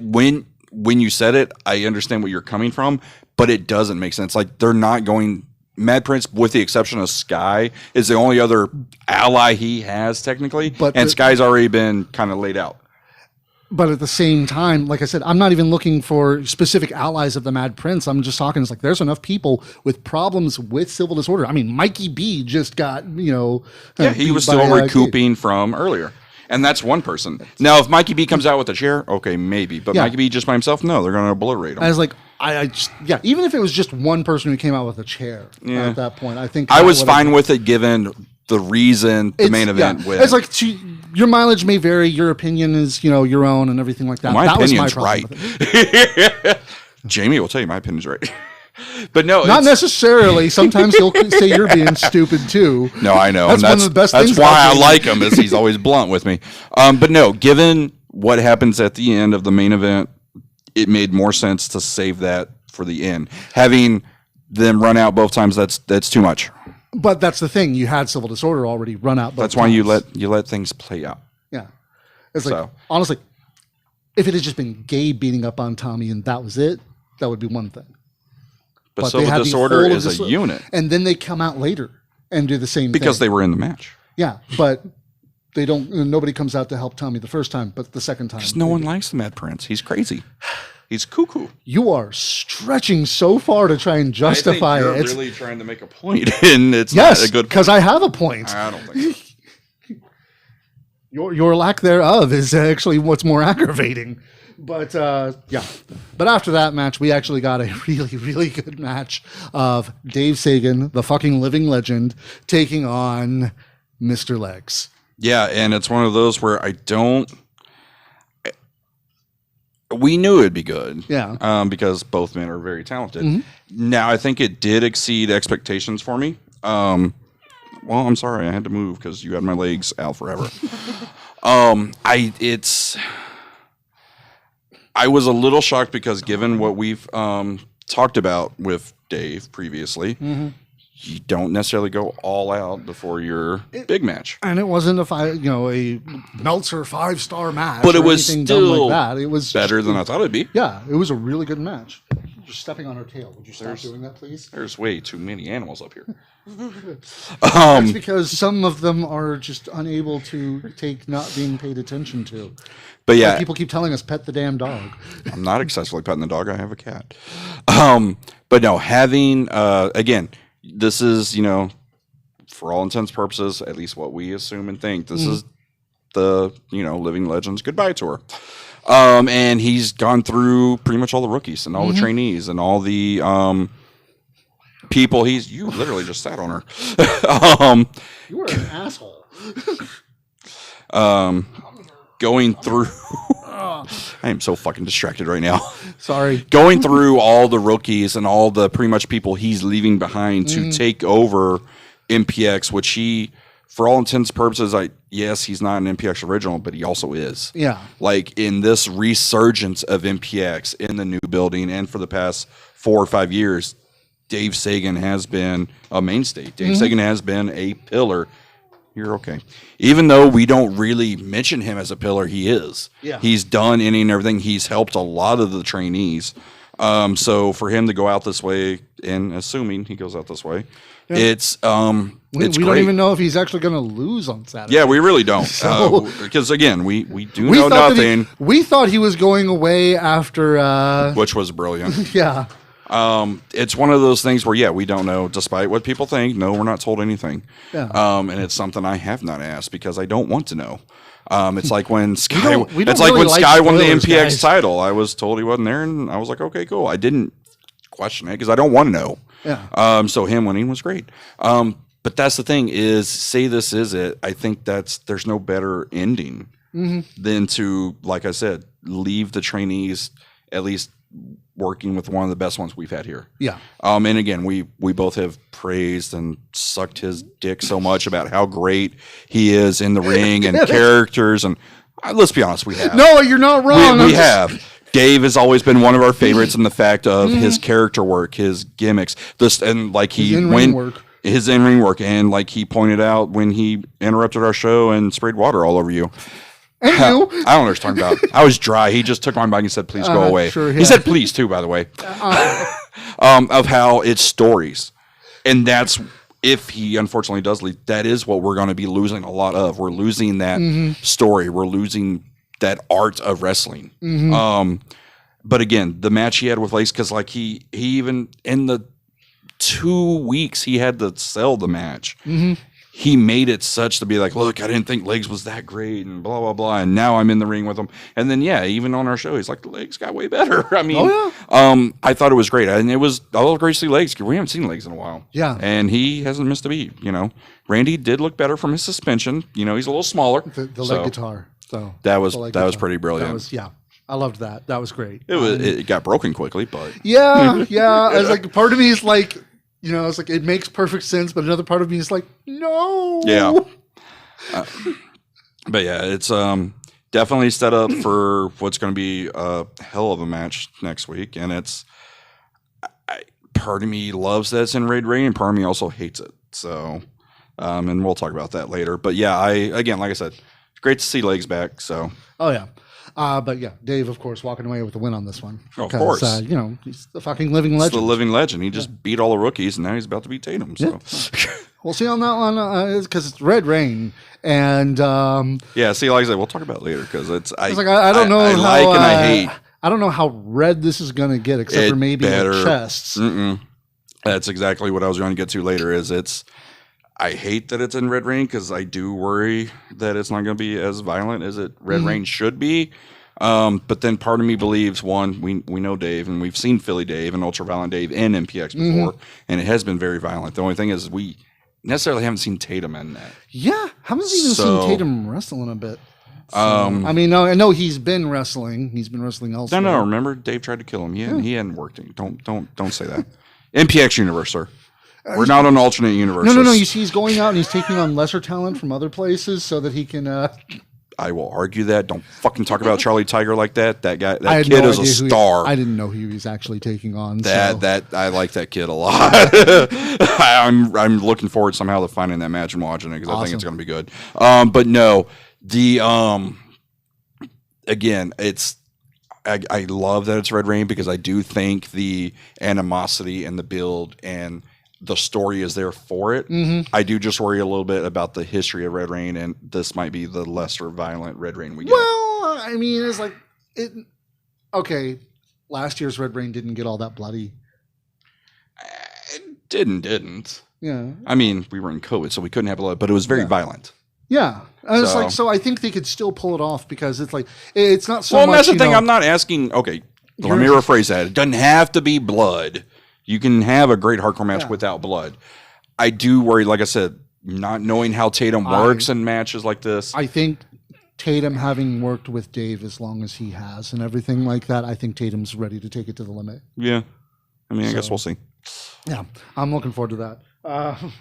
when you said it, I understand where you're coming from, but it doesn't make sense. Like they're not going. Mad Prince, with the exception of Sky, is the only other ally he has technically, and Sky's already been kind of laid out. But at the same time, like I said, I'm not even looking for specific allies of the Mad Prince. I'm just talking. It's like there's enough people with problems with civil disorder. I mean, Mikey B just got he was still recouping from earlier. And that's one person. Now, if Mikey B comes out with a chair, okay, maybe. But Mikey B just by himself, no, they're going to obliterate him. I was like, even if it was just one person who came out with a chair at that point, I think I was fine with it given the reason the main event wins. It's like your mileage may vary, your opinion is your own and everything like that. Well, my that opinion's was my problem right. with it. Jamie will tell you my opinion's right. But no, not necessarily. Sometimes he'll say you're being stupid too. No, I know. That's one of the best things. That's why I like him, is he's always blunt with me. But no, given what happens at the end of the main event, it made more sense to save that for the end. Having them run out both times, that's too much. But that's the thing. You had civil disorder already run out both That's times. why you let things play out. Yeah. It's like, honestly, if it had just been Gabe beating up on Tommy and that was it, that would be one thing. But civil disorder is a unit. And then they come out later and do the same thing. Because they were in the match. Yeah, but they don't. Nobody comes out to help Tommy the first time, but the second time. Because no one likes the Mad Prince. He's crazy. He's cuckoo. You are stretching so far to try and justify you're it. really trying to make a point, and it's not a good point. Because I have a point. I don't think so. Your lack thereof is actually what's more aggravating. But but after that match, we actually got a really, really good match of Dave Sagan, the fucking living legend, taking on Mr. Legs. Yeah, and it's one of those where we knew it'd be good. Yeah. Because both men are very talented. Now, I think it did exceed expectations for me. Well, I'm sorry, I had to move because you had my legs out forever. I was a little shocked because given what we've talked about with Dave previously, you don't necessarily go all out before your big match. And it wasn't a Meltzer 5-star match, but it was still like that. It was better than I thought it'd be. Yeah, it was a really good match. You're stepping on her tail. Would you stop doing that, please? There's way too many animals up here. That's because some of them are just unable to take not being paid attention to. But yeah, like people keep telling us pet the damn dog. I'm not excessively petting the dog. I have a cat. But no, having again, this is for all intents and purposes, at least what we assume and think, this is the Living Legends goodbye tour. And he's gone through pretty much all the rookies and all the trainees and all the people. You literally just sat on her. You were an asshole. Going through I am so fucking distracted right now. Sorry. Going through all the rookies and all the pretty much people he's leaving behind to take over MPX, which he, for all intents and purposes, yes, he's not an MPX original, but he also is. Yeah. Like in this resurgence of MPX in the new building and for the past 4 or 5 years, Dave Sagan has been a mainstay. Dave Sagan has been a pillar. You're okay. Even though we don't really mention him as a pillar, he is. Yeah. He's done any and everything. He's helped a lot of the trainees. So for him to go out this way, and assuming he goes out this way, it's we great. don't even know if he's actually going to lose on Saturday. Yeah, we really don't. Because again, we know nothing. We thought he was going away after, which was brilliant. yeah. It's one of those things where, we don't know, despite what people think. No, we're not told anything. Yeah. And it's something I have not asked because I don't want to know. It's like when Sky, we don't it's like really when Sky won the spoilers, MPX guys. title. I was told he wasn't there, and I was like, okay, cool. I didn't question it because I don't want to know. Yeah. So him winning was great. But that's the thing is, say this is it. I think there's no better ending than to, like I said, leave the trainees at least working with one of the best ones we've had here. Yeah. And again, we both have praised and sucked his dick so much about how great he is in the ring and characters. And let's be honest, we have. No, you're not wrong. We have. Dave has always been one of our favorites in the fact of his character work, his gimmicks, and like His in-ring work. His in-ring work, and like he pointed out when he interrupted our show and sprayed water all over you. And you. I don't know what he's talking about. I was dry. He just took my mic and said, please go away. Sure, He said please too, by the way. Of how it's stories. And that's, if he unfortunately does leave, that is what we're going to be losing a lot of. We're losing that story. We're losing that art of wrestling. But again, the match he had with Legs, because like he even in the 2 weeks he had to sell the match. He made it such to be like, look, I didn't think Legs was that great and blah, blah, blah. And now I'm in the ring with him. And then, even on our show, he's like, the Legs got way better. I mean, I thought it was great. And it was all great to see Legs because we haven't seen Legs in a while. Yeah. And he hasn't missed a beat, Randy did look better from his suspension. He's a little smaller. The leg guitar. So that was pretty brilliant. I loved that. That was great. It got broken quickly, but. Yeah. It's like, part of me is like, it's like, it makes perfect sense, but another part of me is like, no. Yeah. But it's definitely set up for what's going to be a hell of a match next week. And part of me loves that it's in Red Rain, and part of me also hates it. So, and we'll talk about that later. But again, like I said, it's great to see Legs back. So. Oh, yeah. But Dave, of course, walking away with the win on this one. Of course. He's the fucking living legend. He's the living legend. He just beat all the rookies, and now he's about to beat Tatum. So. We'll see on that one because it's Red Rain. And see, like I said, we'll talk about it later because I don't know I how, like and I hate. I don't know how red this is going to get, except for maybe the chests. That's exactly what I was going to get to later. I hate that it's in Red Rain because I do worry that it's not going to be as violent as Red Rain should be. But then part of me believes, one, we know Dave, and we've seen Philly Dave and Ultraviolent Dave in MPX before, and it has been very violent. The only thing is we necessarily haven't seen Tatum in that. Yeah, haven't even seen Tatum wrestle in a bit. So, I mean, no, I know he's been wrestling. He's been wrestling elsewhere. No, remember Dave tried to kill him. He hadn't worked. Don't say that. MPX universe, sir. We're not an alternate universe. No. You see, he's going out and he's taking on lesser talent from other places so that he can. I will argue that. Don't fucking talk about Charlie Tiger like that. That guy, that kid is a star. I didn't know who he was actually taking on. That I like that kid a lot. I'm looking forward somehow to finding that match and watching it because I think it's going to be good. But no, again, it's. I love that it's Red Rain because I do think the animosity and the build and the story is there for it. I do just worry a little bit about the history of Red Rain, and this might be the lesser violent Red Rain we get. Well, I mean, it's like okay, last year's Red Rain didn't get all that bloody. It didn't. Yeah. I mean, we were in COVID, so we couldn't have blood, but it was very violent. Yeah. And it's like, so I think they could still pull it off because it's like, it's not so much. Well, that's the thing. I'm not asking. Okay, let me rephrase that. It doesn't have to be blood. You can have a great hardcore match without blood. I do worry, like I said, not knowing how Tatum works in matches like this. I think Tatum, having worked with Dave as long as he has and everything like that, I think Tatum's ready to take it to the limit. Yeah. I mean, I guess we'll see. Yeah. I'm looking forward to that.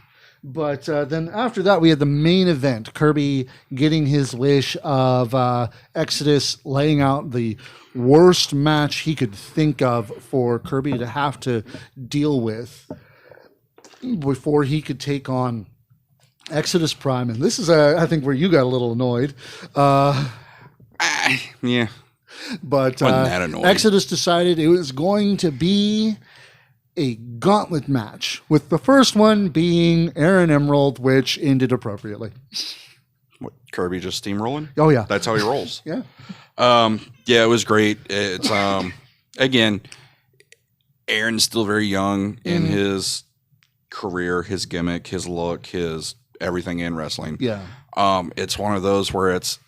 But then after that, we had the main event. Kirby getting his wish of Exodus laying out the worst match he could think of for Kirby to have to deal with before he could take on Exodus Prime. And this is, I think, where you got a little annoyed. Yeah. But Wasn't that annoying. Exodus decided it was going to be a gauntlet match, with the first one being Aaron Emerald, which ended appropriately. What, Kirby just steamrolling? Oh, yeah. That's how he rolls. Yeah. Yeah, it was great. It's again, Aaron's still very young in his career, his gimmick, his look, his everything in wrestling. Yeah. It's one of those where it's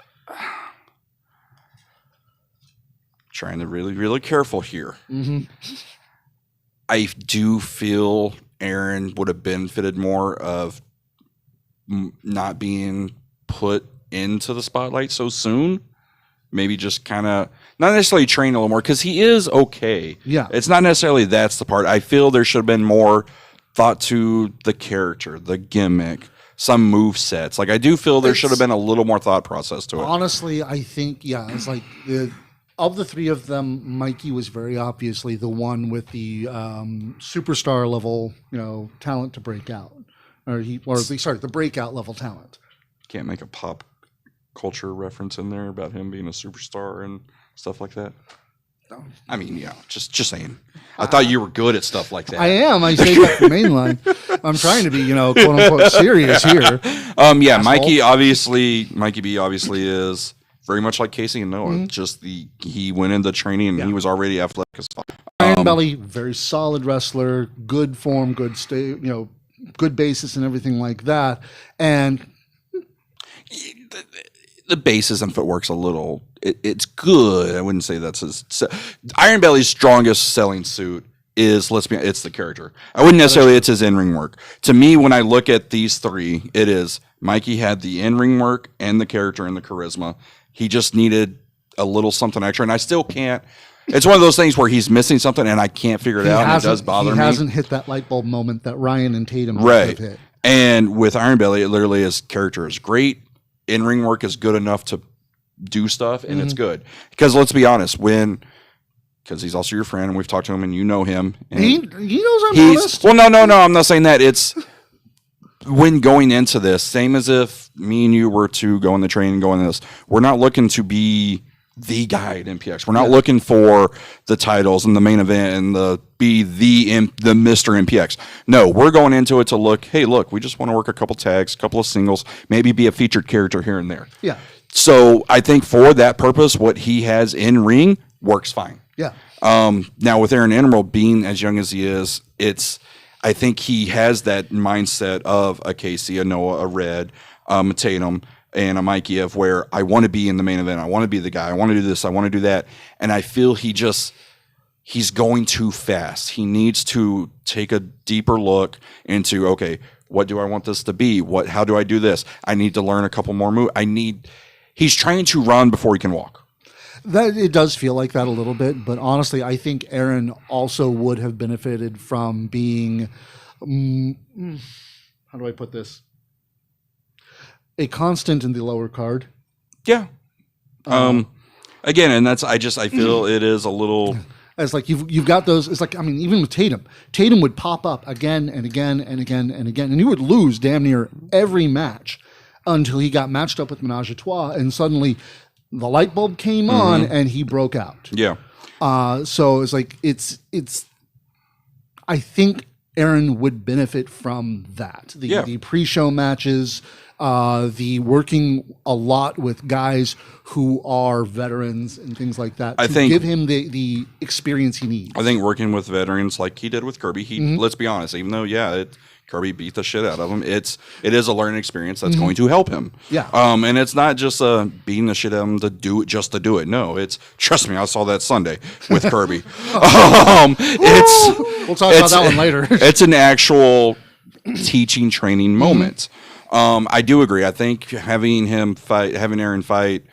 trying to really, really careful here. Mm-hmm. I do feel Aaron would have benefited more of not being put into the spotlight so soon. Maybe just kind of not necessarily train a little more, because he is okay. Yeah. It's not necessarily that's the part. I feel there should have been more thought to the character, the gimmick, some move sets. Like, I do feel there should have been a little more thought process to it. Honestly, I think, it's like of the three of them, Mikey was very obviously the one with the superstar level, talent to break out, the breakout level talent. Can't make a pop culture reference in there about him being a superstar and stuff like that. No. I mean, just saying. I thought you were good at stuff like that. I am. I say that for mainline. I'm trying to be, quote unquote, serious here. Yeah, Asshole. Mikey B obviously is very much like Casey and Noah. Mm-hmm. Just he went into training and he was already athletic as fuck. Iron Belly, very solid wrestler, good form, good good basis and everything like that. And the basis and footwork's a little. It's good. I wouldn't say that's his. Iron Belly's strongest selling suit is, it's the character. I wouldn't necessarily. It's his in-ring work. To me, when I look at these three, it is Mikey had the in-ring work and the character and the charisma. He just needed a little something extra, and I still can't. It's one of those things where he's missing something, and I can't figure it out. And it does bother me. He hasn't hit that light bulb moment that Ryan and Tatum have hit. And with Iron Belly, it literally his character is great. In-ring work is good enough to do stuff, and it's good. Because let's be honest, because he's also your friend, and we've talked to him, and you know him. And he knows I'm honest. Well, no, I'm not saying that. It's when going into this, same as if me and you were to go in the train and go into this, we're not looking to be the guy at MPX. We're not looking for the titles and the main event and be the Mr. MPX. No, we're going into it to look, hey, look, we just want to work a couple tags, a couple of singles, maybe be a featured character here and there. Yeah. So I think for that purpose, what he has in ring works fine. Yeah. Now with Aaron Emerald being as young as he is, I think he has that mindset of a Casey, a Noah, a Red, a Tatum, and a Mikey of where I want to be in the main event. I want to be the guy. I want to do this. I want to do that. And I feel he's going too fast. He needs to take a deeper look into, okay, what do I want this to be? How do I do this? I need to learn a couple more moves. He's trying to run before he can walk. That it does feel like that a little bit, but honestly, I think Aaron also would have benefited from being, how do I put this? A constant in the lower card. Yeah. Again, and I feel it is a little. As like you've got those. It's like, I mean, even with Tatum would pop up again and again and again and again, and he would lose damn near every match until he got matched up with Menage a Trois, and suddenly the light bulb came on and he broke out. Yeah. So it's like it's. I think Aaron would benefit from that. The pre-show matches, the working a lot with guys who are veterans and things like that. I think give him the experience he needs. I think working with veterans like he did with Kirby, let's be honest, even though Kirby beat the shit out of him, it is a learning experience that's going to help him. Yeah. And it's not just beating the shit out of him to do it just to do it. No, trust me, I saw that Sunday with Kirby. We'll talk about that one later. It's an actual teaching training moment. I do agree. I think having Aaron fight,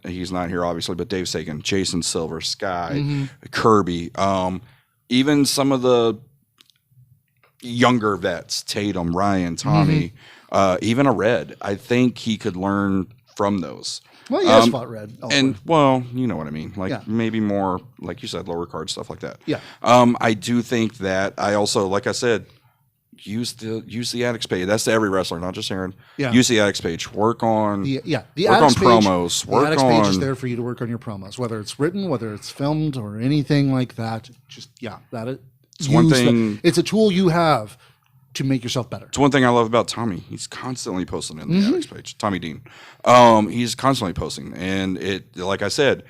he's not here obviously, but Dave Sagan, Jason Silver, Sky, Kirby, even some of the younger vets, Tatum, Ryan, Tommy, even a Red. I think he could learn from those. Well, he has fought Red. And, well, you know what I mean. Like, maybe more, like you said, lower card stuff like that. Yeah. I do think that I also, like I said, use the addicts page. That's to every wrestler, not just Aaron. Yeah. Use the addicts page. Work on the work addicts on promos. The Work addicts on page is there for you to work on your promos, whether it's written, whether it's filmed, or anything like that. Just It's one thing. It's a tool you have to make yourself better. It's one thing I love about Tommy. He's constantly posting in the addicts page. Tommy Dean. He's constantly posting, and it, like I said,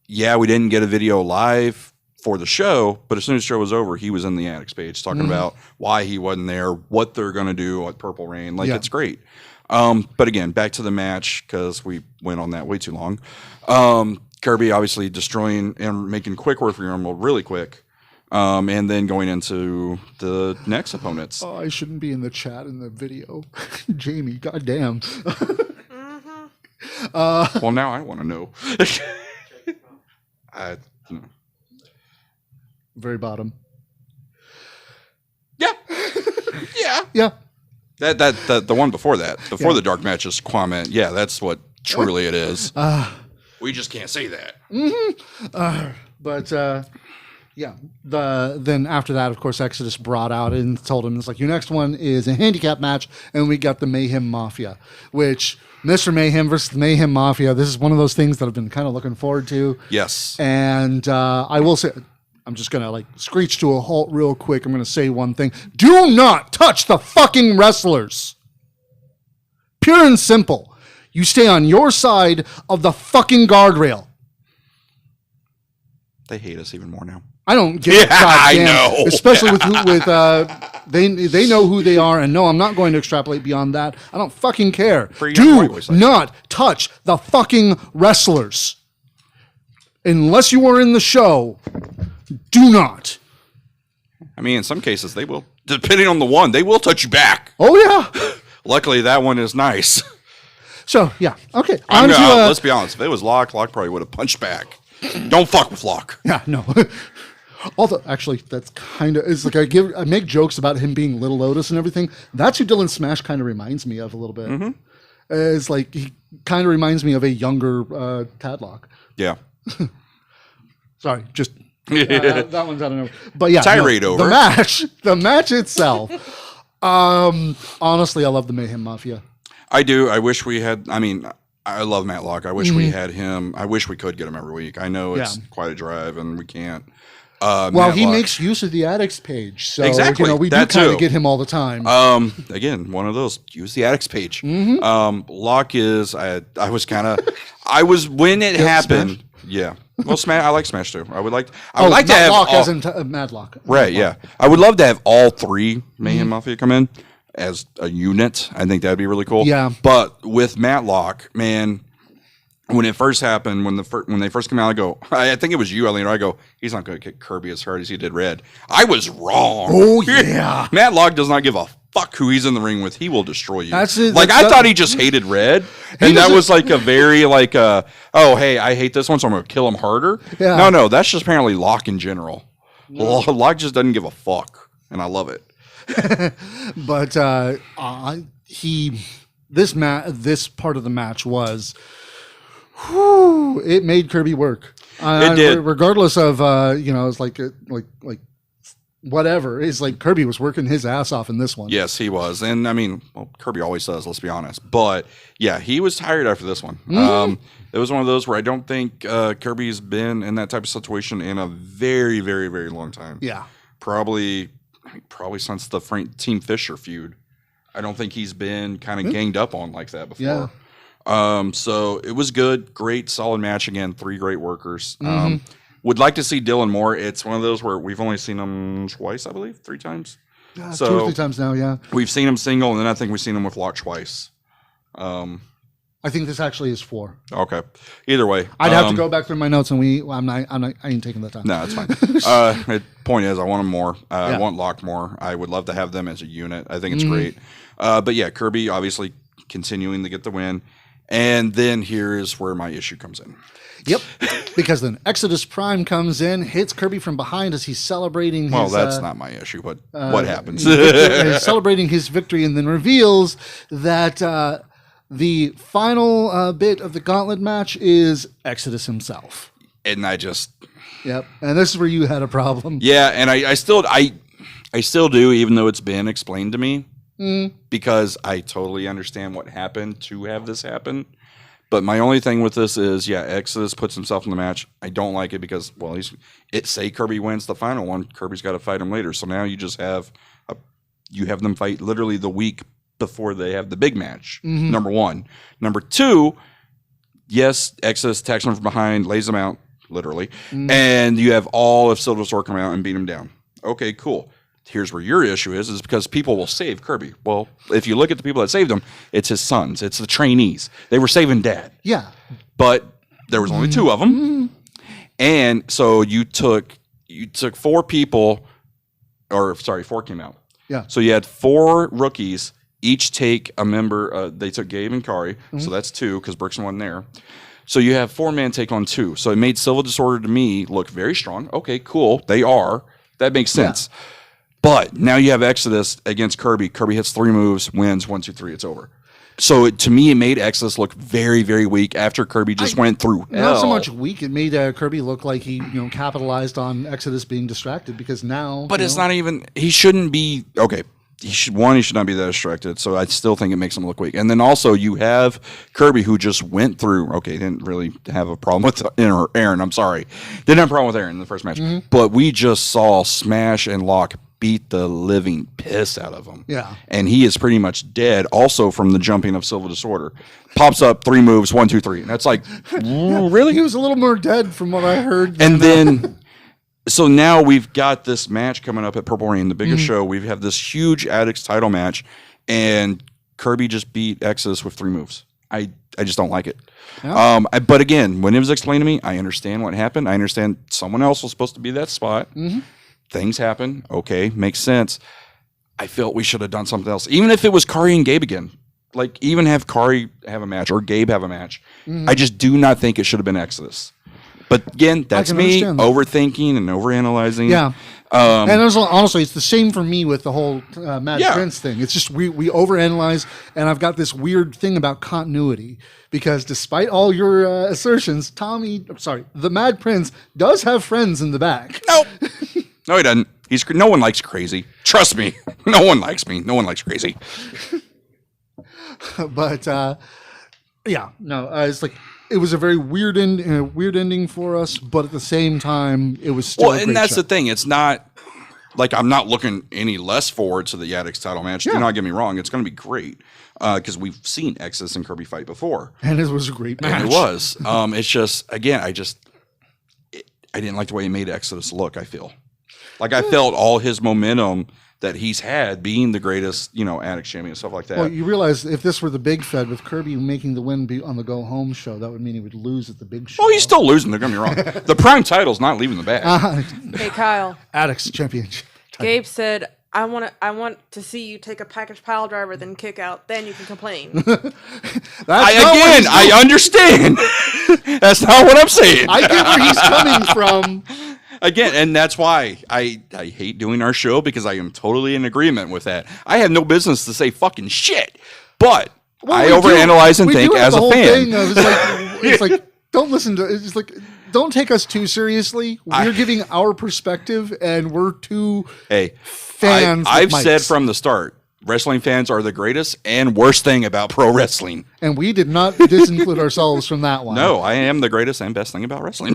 yeah, we didn't get a video live for the show, but as soon as the show was over, he was in the addicts page talking about why he wasn't there, what they're going to do at Purple Rain. Like, it's great. But again, back to the match, because we went on that way too long. Kirby obviously destroying and making quick work for Rumble really quick. And then going into the next opponents. Oh, I shouldn't be in the chat in the video. Jamie, goddamn. Well, now I want to know. Very bottom. Yeah. Yeah. Yeah. That the one before that, before the dark matches, Kwame. Yeah, that's what truly it is. We just can't say that. But yeah, then after that, of course, Exodus brought out and told him, it's like, your next one is a handicap match, and we got the Mayhem Mafia, which Mr. Mayhem versus the Mayhem Mafia, this is one of those things that I've been kind of looking forward to. Yes. And I will say, I'm just going to like screech to a halt real quick. I'm going to say one thing. Do not touch the fucking wrestlers. Pure and simple. You stay on your side of the fucking guardrail. They hate us even more now. I don't get it. I know. Especially with they know who they are, and no, I'm not going to extrapolate beyond that. I don't fucking care. Do not touch the fucking wrestlers. Unless you are in the show, do not. I mean, in some cases, they will. Depending on the one, they will touch you back. Oh, yeah. Luckily, that one is nice. So, yeah. Okay. Let's be honest. If it was Locke probably would have punched back. Don't fuck with Locke. Yeah, no. Although, actually, that's kind of, it's like I make jokes about him being Little Lotus and everything. That's who Dylan Smash kind of reminds me of a little bit. It's like, he kind of reminds me of a younger Tadlock. Yeah. Sorry, just that one's out of nowhere. But yeah, tirade over the match itself. Honestly, I love the Mayhem Mafia. I do. I wish we had. I mean, I love Matt Locke. I wish we had him. I wish we could get him every week. I know it's quite a drive, and we can't. Well, he makes use of the addicts page, so exactly. we do kind of get him all the time. Again, one of those. Use the addicts page. Locke is. I was kind of. I was when it happened. Smash? Yeah. Well, Smash. I like Smash too. I would like to have Locke as in Mad Locke. Right. Yeah. I would love to have all three Mayhem Mafia come in as a unit. I think that'd be really cool. Yeah. But with Matlock, man, when it first happened, when they first came out, I go, I think it was you, Eileen. I go, he's not going to kick Kirby as hard as he did Red. I was wrong. Oh yeah. Matlock does not give a fuck who he's in the ring with. He will destroy you. That's it. Like I thought he just hated Red, and that was like a very like oh hey, I hate this one, so I'm going to kill him harder. Yeah. No, that's just apparently Locke in general. No. Locke just doesn't give a fuck, and I love it. But this part of the match was, it made Kirby work. It did, regardless of it's like whatever. It's like Kirby was working his ass off in this one. Yes, he was, and I mean, well, Kirby always does. Let's be honest, but yeah, he was tired after this one. It was one of those where I don't think Kirby's been in that type of situation in a very, very, very long time. Yeah, probably since the Team Fisher feud. I don't think he's been kind of ganged up on like that before. Yeah. So it was good, great, solid match again. 3 great workers. Would like to see Dylan more. It's one of those where we've only seen him twice, I believe, 3 times. So 2 or 3 times now. Yeah, we've seen him single, and then I think we've seen him with Locke twice. I think this actually is 4. Okay. Either way, I'd have to go back through my notes, and I ain't taking that time. No, it's fine. The point is, I want him more. I want Locke more. I would love to have them as a unit. I think it's great. But yeah, Kirby obviously continuing to get the win. And then here is where my issue comes in. Yep, because then Exodus Prime comes in, hits Kirby from behind as he's celebrating. Well, that's not my issue, but what happens? He's celebrating his victory, and then reveals that the final bit of the gauntlet match is Exodus himself. And I just... Yep, and this is where you had a problem. Yeah, and I still do, even though it's been explained to me, because I totally understand what happened to have this happen. But my only thing with this is, Exodus puts himself in the match. I don't like it because, well, say Kirby wins the final one, Kirby's got to fight him later. So now you just have them fight literally the week before they have the big match. Number one. Number two, yes, Exodus attacks him from behind, lays him out, literally, and you have all of Silver Sword come out and beat him down. Okay, cool. Here's where your issue is because people will save Kirby. Well, if you look at the people that saved him, it's his sons. It's the trainees. They were saving Dad. Yeah. But there was only 2 of them. And so you took 4 people, 4 came out. Yeah. So you had 4 rookies, each take a member. They took Gabe and Kari. So that's 2 because Brooks wasn't there. So you have 4-man take on 2. So it made Civil Disorder to me look very strong. Okay, cool. They are. That makes sense. Yeah. But now you have Exodus against Kirby. Kirby hits 3 moves, wins 1, 2, 3. It's over. So to me, it made Exodus look very, very weak after Kirby just went through hell. Not so much weak. It made Kirby look like he, capitalized on Exodus being distracted because now. But it's not even. He shouldn't be. Okay. He should not be that distracted. So I still think it makes him look weak. And then also you have Kirby who just went through. Okay, didn't really have a problem with Aaron. I'm sorry, didn't have a problem with Aaron in the first match. But we just saw Smash and Lock beat the living piss out of him. Yeah. And he is pretty much dead also from the jumping of Civil Disorder. Pops up 3 moves, 1, 2, 3. And that's like, really? He was a little more dead from what I heard. And then, so now we've got this match coming up at Purple Rain, the biggest show. We have this huge Addicts title match, and Kirby just beat Exodus with 3 moves. I just don't like it. Yeah. But again, when it was explained to me, I understand what happened. I understand someone else was supposed to be that spot. Things happen. Okay, makes sense. I felt we should have done something else. Even if it was Kari and Gabe again. Like, even have Kari have a match or Gabe have a match. I just do not think it should have been Exodus. But again, that's me overthinking and overanalyzing. Yeah. And honestly, it's the same for me with the whole Mad Prince thing. It's just we overanalyze, and I've got this weird thing about continuity. Because despite all your assertions, the Mad Prince does have friends in the back. Nope. No, he doesn't. No one likes crazy. Trust me. No one likes me. No one likes crazy. But it's like it was a very weird ending for us. But at the same time, it was still. Well, and that's the thing. It's not like I'm not looking any less forward to the Addicts title match. Yeah. Do not get me wrong. It's going to be great because we've seen Exodus and Kirby fight before, and it was a great match. And it was. It's just again, I didn't like the way he made Exodus look. I feel. Like I felt all his momentum that he's had being the greatest, Addicts champion and stuff like that. Well, you realize if this were the big Fed with Kirby making the win be on the go home show, that would mean he would lose at the big show. Well, he's still losing. Don't get me wrong. The Prime title's not leaving the bag. Hey, Kyle. Addicts championship. Gabe said, I want to see you take a package pile driver, then kick out, then you can complain. I understand. That's not what I'm saying. I get where he's coming from. Again, and that's why I hate doing our show because I am totally in agreement with that. I have no business to say fucking shit, but I overanalyze and think as a fan. It's like don't listen to. It's like don't take us too seriously. We're giving our perspective, and we're two fans. I've said from the start, wrestling fans are the greatest and worst thing about pro wrestling, and we did not disinclude ourselves from that one. No, I am the greatest and best thing about wrestling.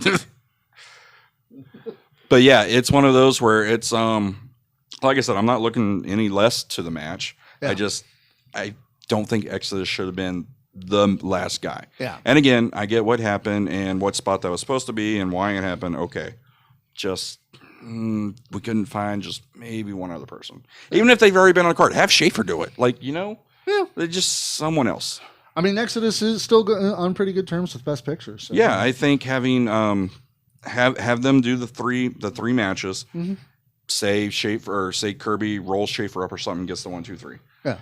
But yeah, it's one of those where it's like I said, I'm not looking any less to the match. Yeah. I don't think Exodus should have been the last guy. Yeah. And again, I get what happened and what spot that was supposed to be and why it happened. Okay. Just we couldn't find just maybe one other person. Even if they've already been on the card, have Schaefer do it. Like, just someone else. I mean, Exodus is still on pretty good terms with Best Pictures. So. Yeah, I think having have them do the three matches. Say Schaefer or say Kirby rolls Schaefer up or something, gets the 1, 2, 3. Yeah.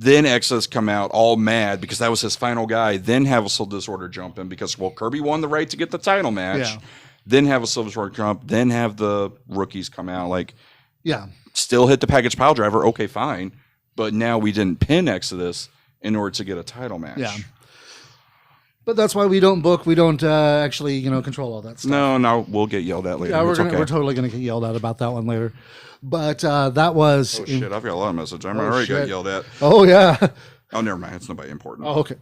Then Exodus come out all mad because that was his final guy. Then have a Soul Disorder jump in because, well, Kirby won the right to get the title match. Yeah. Then have a Soul Disorder jump. Then have the rookies come out. Like, Yeah. still hit the package pile driver. Okay, fine. But now we didn't pin Exodus in order to get a title match. Yeah. But that's why we don't book. We don't actually, control all that stuff. No, we'll get yelled at later. Yeah, It's okay. we're totally gonna get yelled at about that one later. But that was. Oh, shit. I've got a lot of messages. I'm Oh, already got shit. yelled at. Oh yeah. Oh, never mind. It's nobody important. Oh, okay.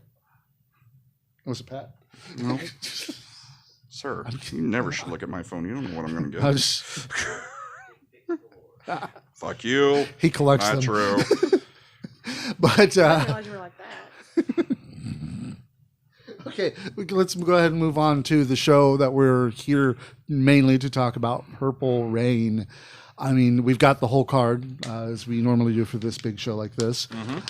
Was it Pat? No. Sir, you never should look at my phone. You don't know what I'm going to get. I just, Fuck you. he collects Not them. true. But I didn't realize you were like that. okay, let's go ahead and move on to the show that we're here mainly to talk about, Purple Rain. I mean, we've got the whole card, as we normally do for this big show like this.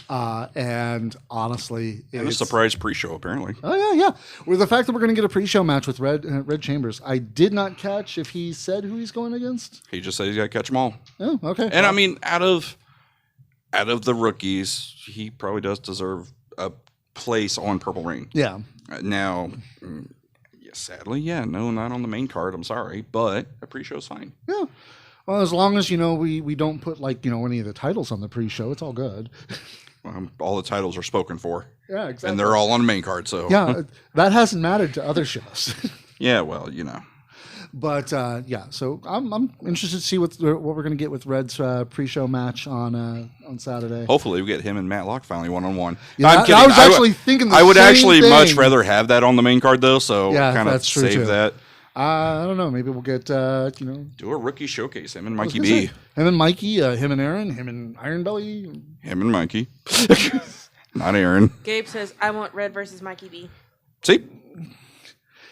And honestly, And a it's... surprise pre-show, apparently. Oh, yeah. With the fact that we're going to get a pre-show match with Red Chambers. I did not catch if he said who he's going against. He just said he's got to catch them all. Oh, okay. And I mean, out of the rookies, he probably does deserve a place on Purple Rain. Yeah. Now, sadly, no, not on the main card. I'm sorry, but a pre-show is fine. Yeah. Well, as long as, we don't put, any of the titles on the pre-show, it's all good. All the titles are spoken for. Yeah, exactly. And they're all on the main card, so. Yeah, that hasn't mattered to other shows. Yeah, well, But, so I'm interested to see what we're going to get with Red's pre-show match on Saturday. Hopefully we get him and Matt Locke finally one-on-one. Yeah, I'm kidding. I was actually thinking the I would same actually thing. much rather have that on the main card, though, so Yeah, kind of that's true, save too. that. I don't know. Maybe we'll get, Do a rookie showcase, him and Mikey him B. and Mikey, him and Aaron, him and Iron Belly. Him and Mikey. Not Aaron. Gabe says, I want Red versus Mikey B. See?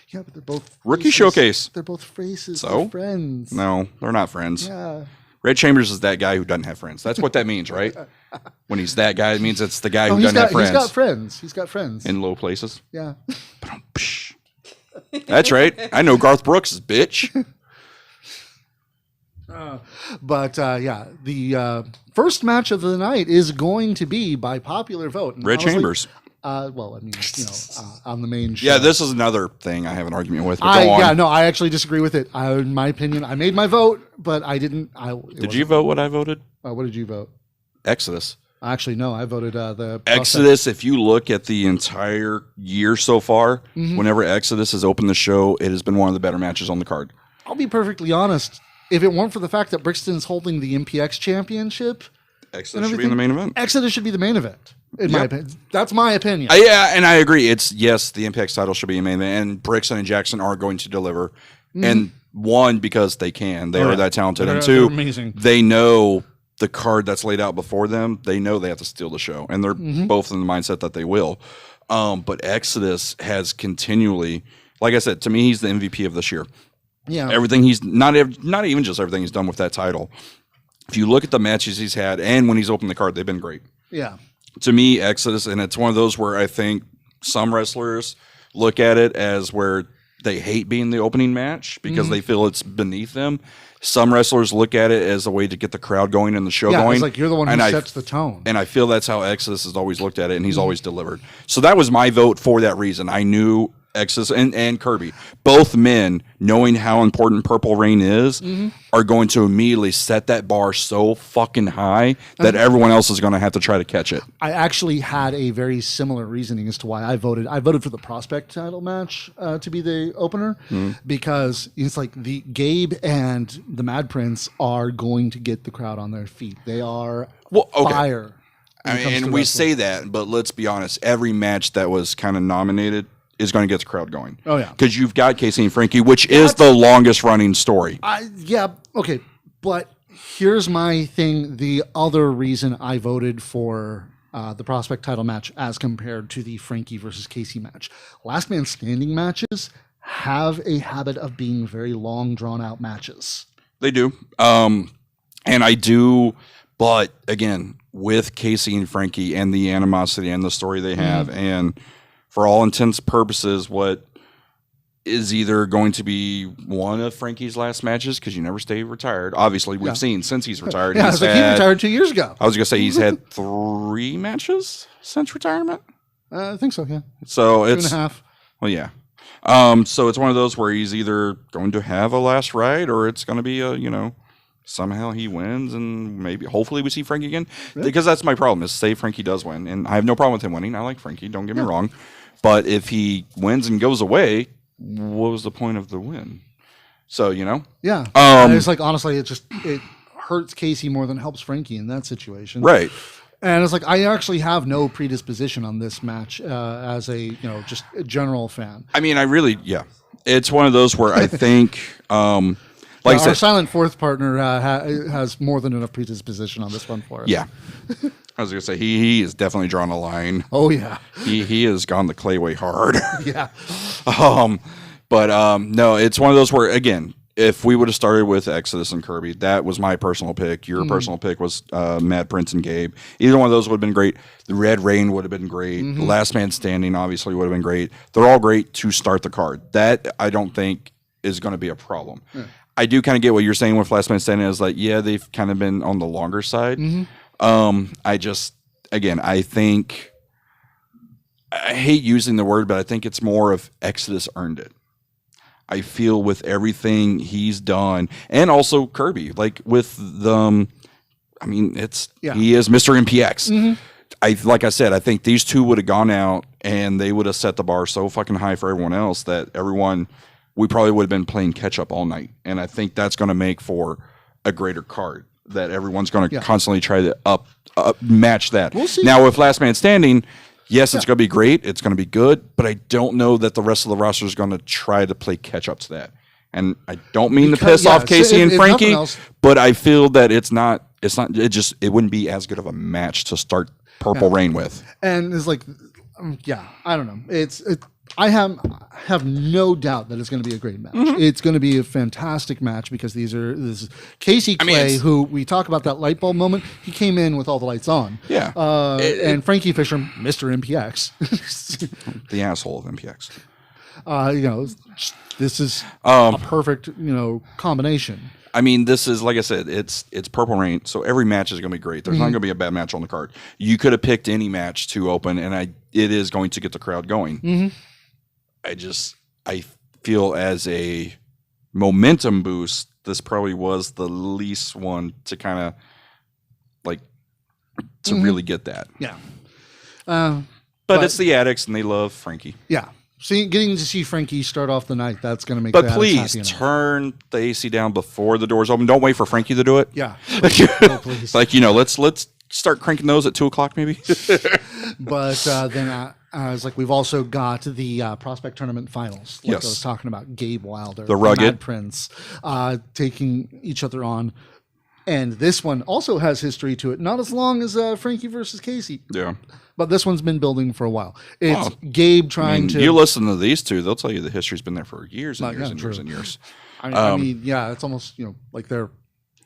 Yeah, but they're both Rookie faces. showcase. They're both faces. So? They're friends. No, they're not friends. Yeah. Red Chambers is that guy who doesn't have friends. That's what that means, right? When he's that guy, it means it's the guy who doesn't have friends. He's got friends. He's got friends. In low places. Yeah. That's right. I know Garth Brooks, bitch. But the first match of the night is going to be by popular vote. And Red honestly, Chambers. On the main show. Yeah, this is another thing I have an argument with. But go on. Yeah, no, I actually disagree with it. In my opinion, I made my vote, but I didn't. Did you vote what I voted? What did you vote? Exodus. Actually, no, I voted the Exodus, if you look at the entire year so far, whenever Exodus has opened the show, it has been one of the better matches on the card. I'll be perfectly honest. If it weren't for the fact that Brixton is holding the MPX championship, Exodus should be in the main event. Exodus should be the main event. In my opinion, that's my opinion. Yeah, and I agree. Yes, the Impact title should be in main event, and Brixton and Jackson are going to deliver. And one, because they can, they are that talented, and two, they're amazing. They know the card that's laid out before them. They know they have to steal the show, and they're both in the mindset that they will. But Exodus has continually, like I said, to me, he's the MVP of this year. Yeah, Everything he's not even just everything he's done with that title. If you look at the matches he's had, and when he's opened the card, they've been great. Yeah. To me, Exodus, and it's one of those where I think some wrestlers look at it as where they hate being the opening match because they feel it's beneath them. Some wrestlers look at it as a way to get the crowd going and the show going. It's like you're the one who sets the tone. And I feel that's how Exodus has always looked at it, and he's always delivered. So that was my vote for that reason. I knew Exodus and Kirby, both men, knowing how important Purple Rain is, are going to immediately set that bar so fucking high that everyone else is going to have to try to catch it. I actually had a very similar reasoning as to why I voted. I voted for the Prospect title match to be the opener because it's like the Gabe and the Mad Prince are going to get the crowd on their feet. They are fire. And we say that, but let's be honest. Every match that was kind of nominated is going to get the crowd going. Oh, yeah. Because you've got Casey and Frankie, which is the longest running story. Okay. But here's my thing. The other reason I voted for the Prospect title match as compared to the Frankie versus Casey match. Last man standing matches have a habit of being very long, drawn out matches. They do. And I do, but again, with Casey and Frankie and the animosity and the story they have, and for all intents and purposes, what is either going to be one of Frankie's last matches, because you never stay retired. Obviously, we've seen since he's retired. Yeah, he retired 2 years ago. I was going to say he's had 3 matches since retirement. I think so, yeah. So it's 2.5. Well, yeah. So it's one of those where he's either going to have a last ride, or it's going to be somehow he wins, and maybe hopefully we see Frankie again. Because that's my problem, is say Frankie does win, and I have no problem with him winning. I like Frankie, don't get me wrong. But if he wins and goes away, what was the point of the win? So, Yeah. And it's like, honestly, it hurts Casey more than helps Frankie in that situation. Right. And it's like, I actually have no predisposition on this match as a, just a general fan. I mean, it's one of those where I think, like I said, our silent fourth partner has more than enough predisposition on this one for us. Yeah. I was going to say, he is definitely drawn a line. Oh, yeah. He has gone the clay way hard. Yeah. No, it's one of those where, again, if we would have started with Exodus and Kirby, that was my personal pick. Your personal pick was Mad Prince and Gabe. Either one of those would have been great. The Red Rain would have been great. The Last Man Standing obviously would have been great. They're all great to start the card. That I don't think is going to be a problem. Yeah. I do kind of get what you're saying with Last Man Standing is like, yeah, they've kind of been on the longer side. I think, I hate using the word, but I think it's more of Exodus earned it. I feel with everything he's done, and also Kirby, like with the, he is Mr. MPX. Like I said, I think these two would have gone out and they would have set the bar so fucking high for everyone else that we probably would have been playing catch up all night. And I think that's going to make for a greater card that everyone's going to constantly try to up match that. We'll see. Now with Last Man Standing, yes, it's going to be great. It's going to be good, but I don't know that the rest of the roster is going to try to play catch up to that. And I don't mean to piss off Casey and Frankie, but I feel that it wouldn't be as good of a match to start Purple Rain with. And it's like, I don't know. I have no doubt that it's going to be a great match. It's going to be a fantastic match because this is Casey Clay, who we talk about that light bulb moment. He came in with all the lights on. Yeah. And Frankie Fisher, Mr. MPX. The asshole of MPX. This is a perfect, combination. I mean, this is, like I said, it's Purple Rain, so every match is going to be great. There's not going to be a bad match on the card. You could have picked any match to open, and it is going to get the crowd going. I feel as a momentum boost, this probably was the least one to kind of really get that. Yeah. But it's the Addicts, and they love Frankie. Yeah. Getting to see Frankie start off the night, that's going to make. But please turn the AC down before the doors open. Don't wait for Frankie to do it. Yeah. Please. Let's start cranking those at 2:00 maybe. But then it's like we've also got the Prospect Tournament Finals. Like I was talking about, Gabe Wilder, the Rugged Mad Prince, taking each other on. And this one also has history to it. Not as long as Frankie versus Casey. Yeah. But this one's been building for a while. It's Gabe trying to... You listen to these two, they'll tell you the history's been there for years and years and years and years. I mean, it's almost, like they're...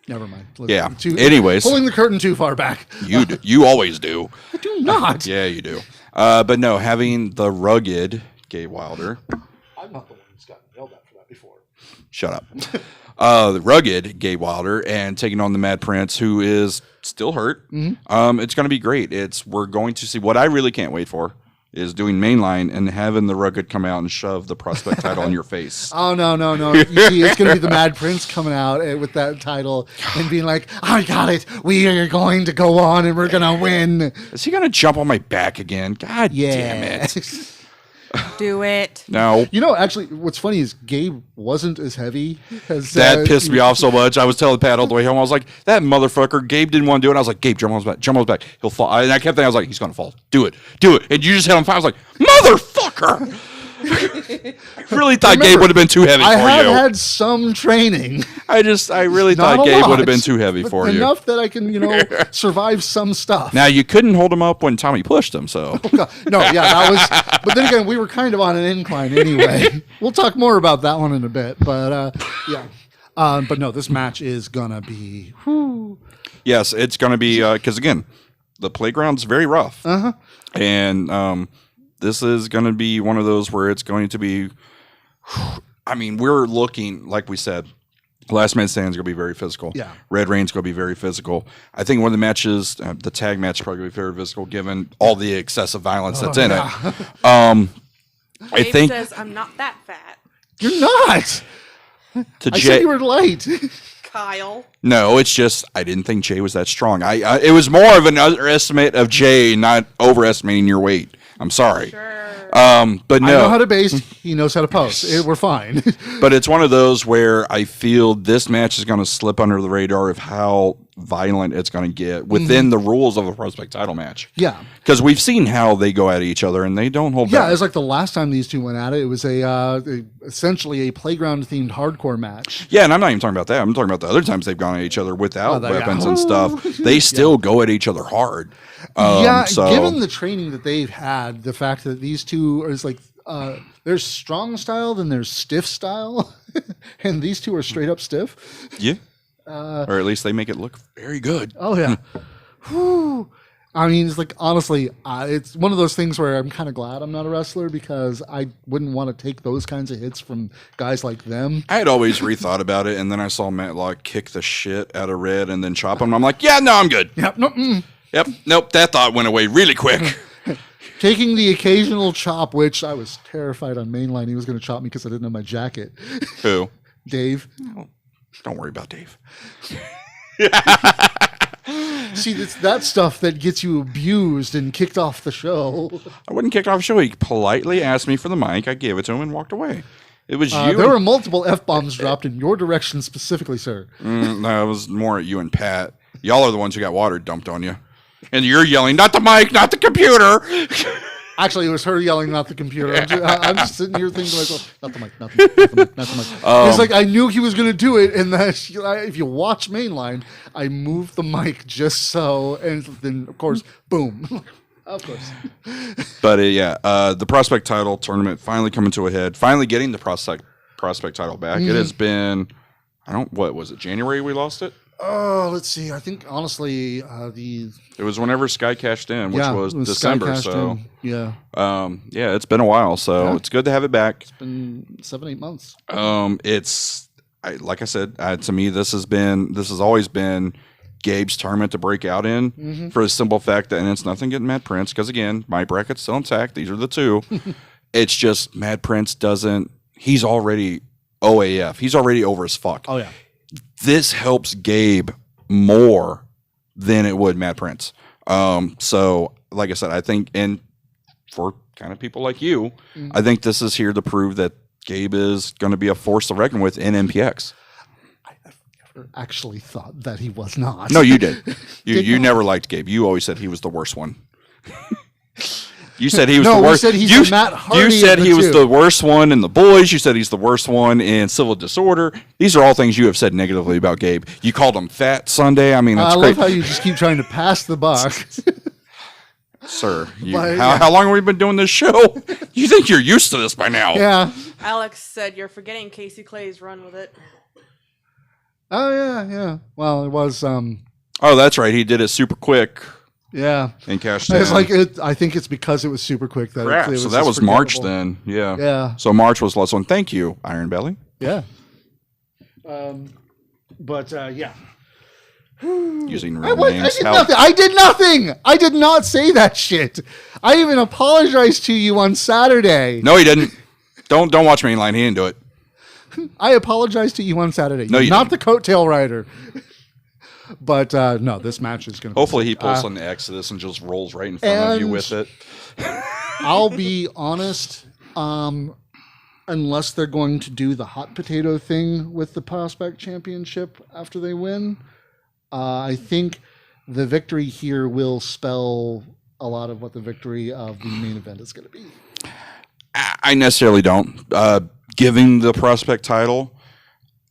Never mind. Anyways. Pulling the curtain too far back. You always do. I do not. Yeah, you do. But no, having the Rugged Gabe Wilder... I'm not the one who's gotten yelled at for that before. Shut up. The Rugged Gabe Wilder and taking on the Mad Prince, who is still hurt. It's going to be great. We're going to see what I really can't wait for is doing mainline and having the Rugged come out and shove the Prospect title in your face. Oh, no. You see, it's going to be the Mad Prince coming out with that title and being like, I got it. We are going to go on and we're going to win. Is he going to jump on my back again? God damn it. Do it. No. Actually, what's funny is Gabe wasn't as heavy as... That pissed me off so much. I was telling Pat all the way home, I was like, that motherfucker, Gabe didn't want to do it. I was like, Gabe, jump on his back. He'll fall. And I kept thinking, I was like, he's going to fall. Do it. And you just hit him fire. I was like, motherfucker. I really thought Gabe would have been too heavy for you. I have had some training. I really thought Gabe would have been too heavy for you. Enough that I can, survive some stuff. Now, you couldn't hold him up when Tommy pushed him, so. No, that was... But then again, we were kind of on an incline anyway. We'll talk more about that one in a bit. But, but no, this match is going to be... Whew. Yes, it's going to be... Because, again, the playground's very rough. And... this is going to be one of those where it's going to be I mean, we're looking, like we said, last man standing is going to be very physical. Yeah. Red Rain's going to be very physical. I think one of the matches, the tag match, is probably going to be very physical given all the excessive violence that's in it. I Dave think says I'm not that fat. You're not. to I Jay, said you were light. Kyle. no, it's just I didn't think Jay was that strong. It was more of an underestimate of Jay, not overestimating your weight. I'm sorry. Sure. But I know how no, to base. He knows how to post. We're fine. but it's one of those where I feel this match is going to slip under the radar of how violent it's going to get within the rules of a prospect title match. Yeah. Because we've seen how they go at each other and they don't hold Yeah, back. it's like the last time these two went at it. It was essentially a playground themed hardcore match. Yeah, and I'm not even talking about that. I'm talking about the other times they've gone at each other without weapons and stuff. They still go at each other hard. Given the training that they've had, the fact that these two is like there's strong style, then there's stiff style, and these two are straight up stiff. Yeah. Or at least they make it look very good. Oh yeah. Whew. I mean, it's like honestly, it's one of those things where I'm kind of glad I'm not a wrestler because I wouldn't want to take those kinds of hits from guys like them. I had always rethought about it, and then I saw Matlock kick the shit out of Red and then chop him. I'm like, yeah, no, I'm good. Yep. No. Yep. Nope. That thought went away really quick. Taking the occasional chop, which I was terrified on mainline he was going to chop me because I didn't have my jacket. Who? Dave. Don't worry about Dave. See, it's that stuff that gets you abused and kicked off the show. I wasn't kicked off the show. He politely asked me for the mic. I gave it to him and walked away. It was you. There were multiple F-bombs dropped in your direction specifically, sir. No, it was more at you and Pat. Y'all are the ones who got water dumped on you. And you're yelling, not the mic, not the computer. Actually, it was her yelling, not the computer. I'm just sitting here thinking, like, well, not the mic, not the mic, not the mic, not the mic. It's like I knew he was going to do it, and that if you watch Mainline, I moved the mic just so, and then of course, boom. Of course. But the prospect title tournament finally coming to a head. Finally getting the prospect title back. It has been, what was it? January we lost it. Oh, let's see. I think honestly, it was whenever Sky cashed in, which was it was December. Sky So in. Yeah, it's been a while. So it's good to have it back. It's been 7-8 months. Like I said, to me, this has always been Gabe's tournament to break out in for the simple fact that, and it's nothing getting Mad Prince because again, my bracket's still intact. These are the two. It's just Mad Prince he's already OAF. He's already over as fuck. Oh yeah. This helps Gabe more than it would Mad Prince. So like I said, I think, and for kind of people like you, I think this is here to prove that Gabe is going to be a force to reckon with in MPX. Actually thought that he was not. No, you did. You never liked Gabe. You always said he was the worst one. You said he was the worst. We said he's the Matt Hardy. You said of the he was two. the worst one in the boys. You said he's the worst one in civil disorder. These are all things you have said negatively about Gabe. You called him fat Sunday. I mean, that's I great. love how you just keep trying to pass the buck. Sir, But, how long have we been doing this show? You think you're used to this by now? Yeah. Alex said you're forgetting Casey Clay's run with it. Oh yeah. Well, it was. Oh, that's right. He did it super quick Yeah. and cashed in. It's like I think it's because it was super quick that Crap, it was so that just was March forgettable. then. Yeah. Yeah. So March was the last one. Thank you, Iron Belly. Yeah. But yeah. Using I real names. did nothing. I did nothing. I did not say that shit. I even apologized to you on Saturday. No, he didn't. Don't watch Mainline. He didn't do it. I apologized to you on Saturday. No, you not didn't. the coattail rider. But no, this match is going to. Hopefully he pulls on the Exodus and just rolls right in front of you and- with it. I'll be honest. Unless they're going to do the hot potato thing with the Prospect Championship after they win, I think the victory here will spell a lot of what the victory of the main event is going to be. I necessarily don't. Giving the Prospect title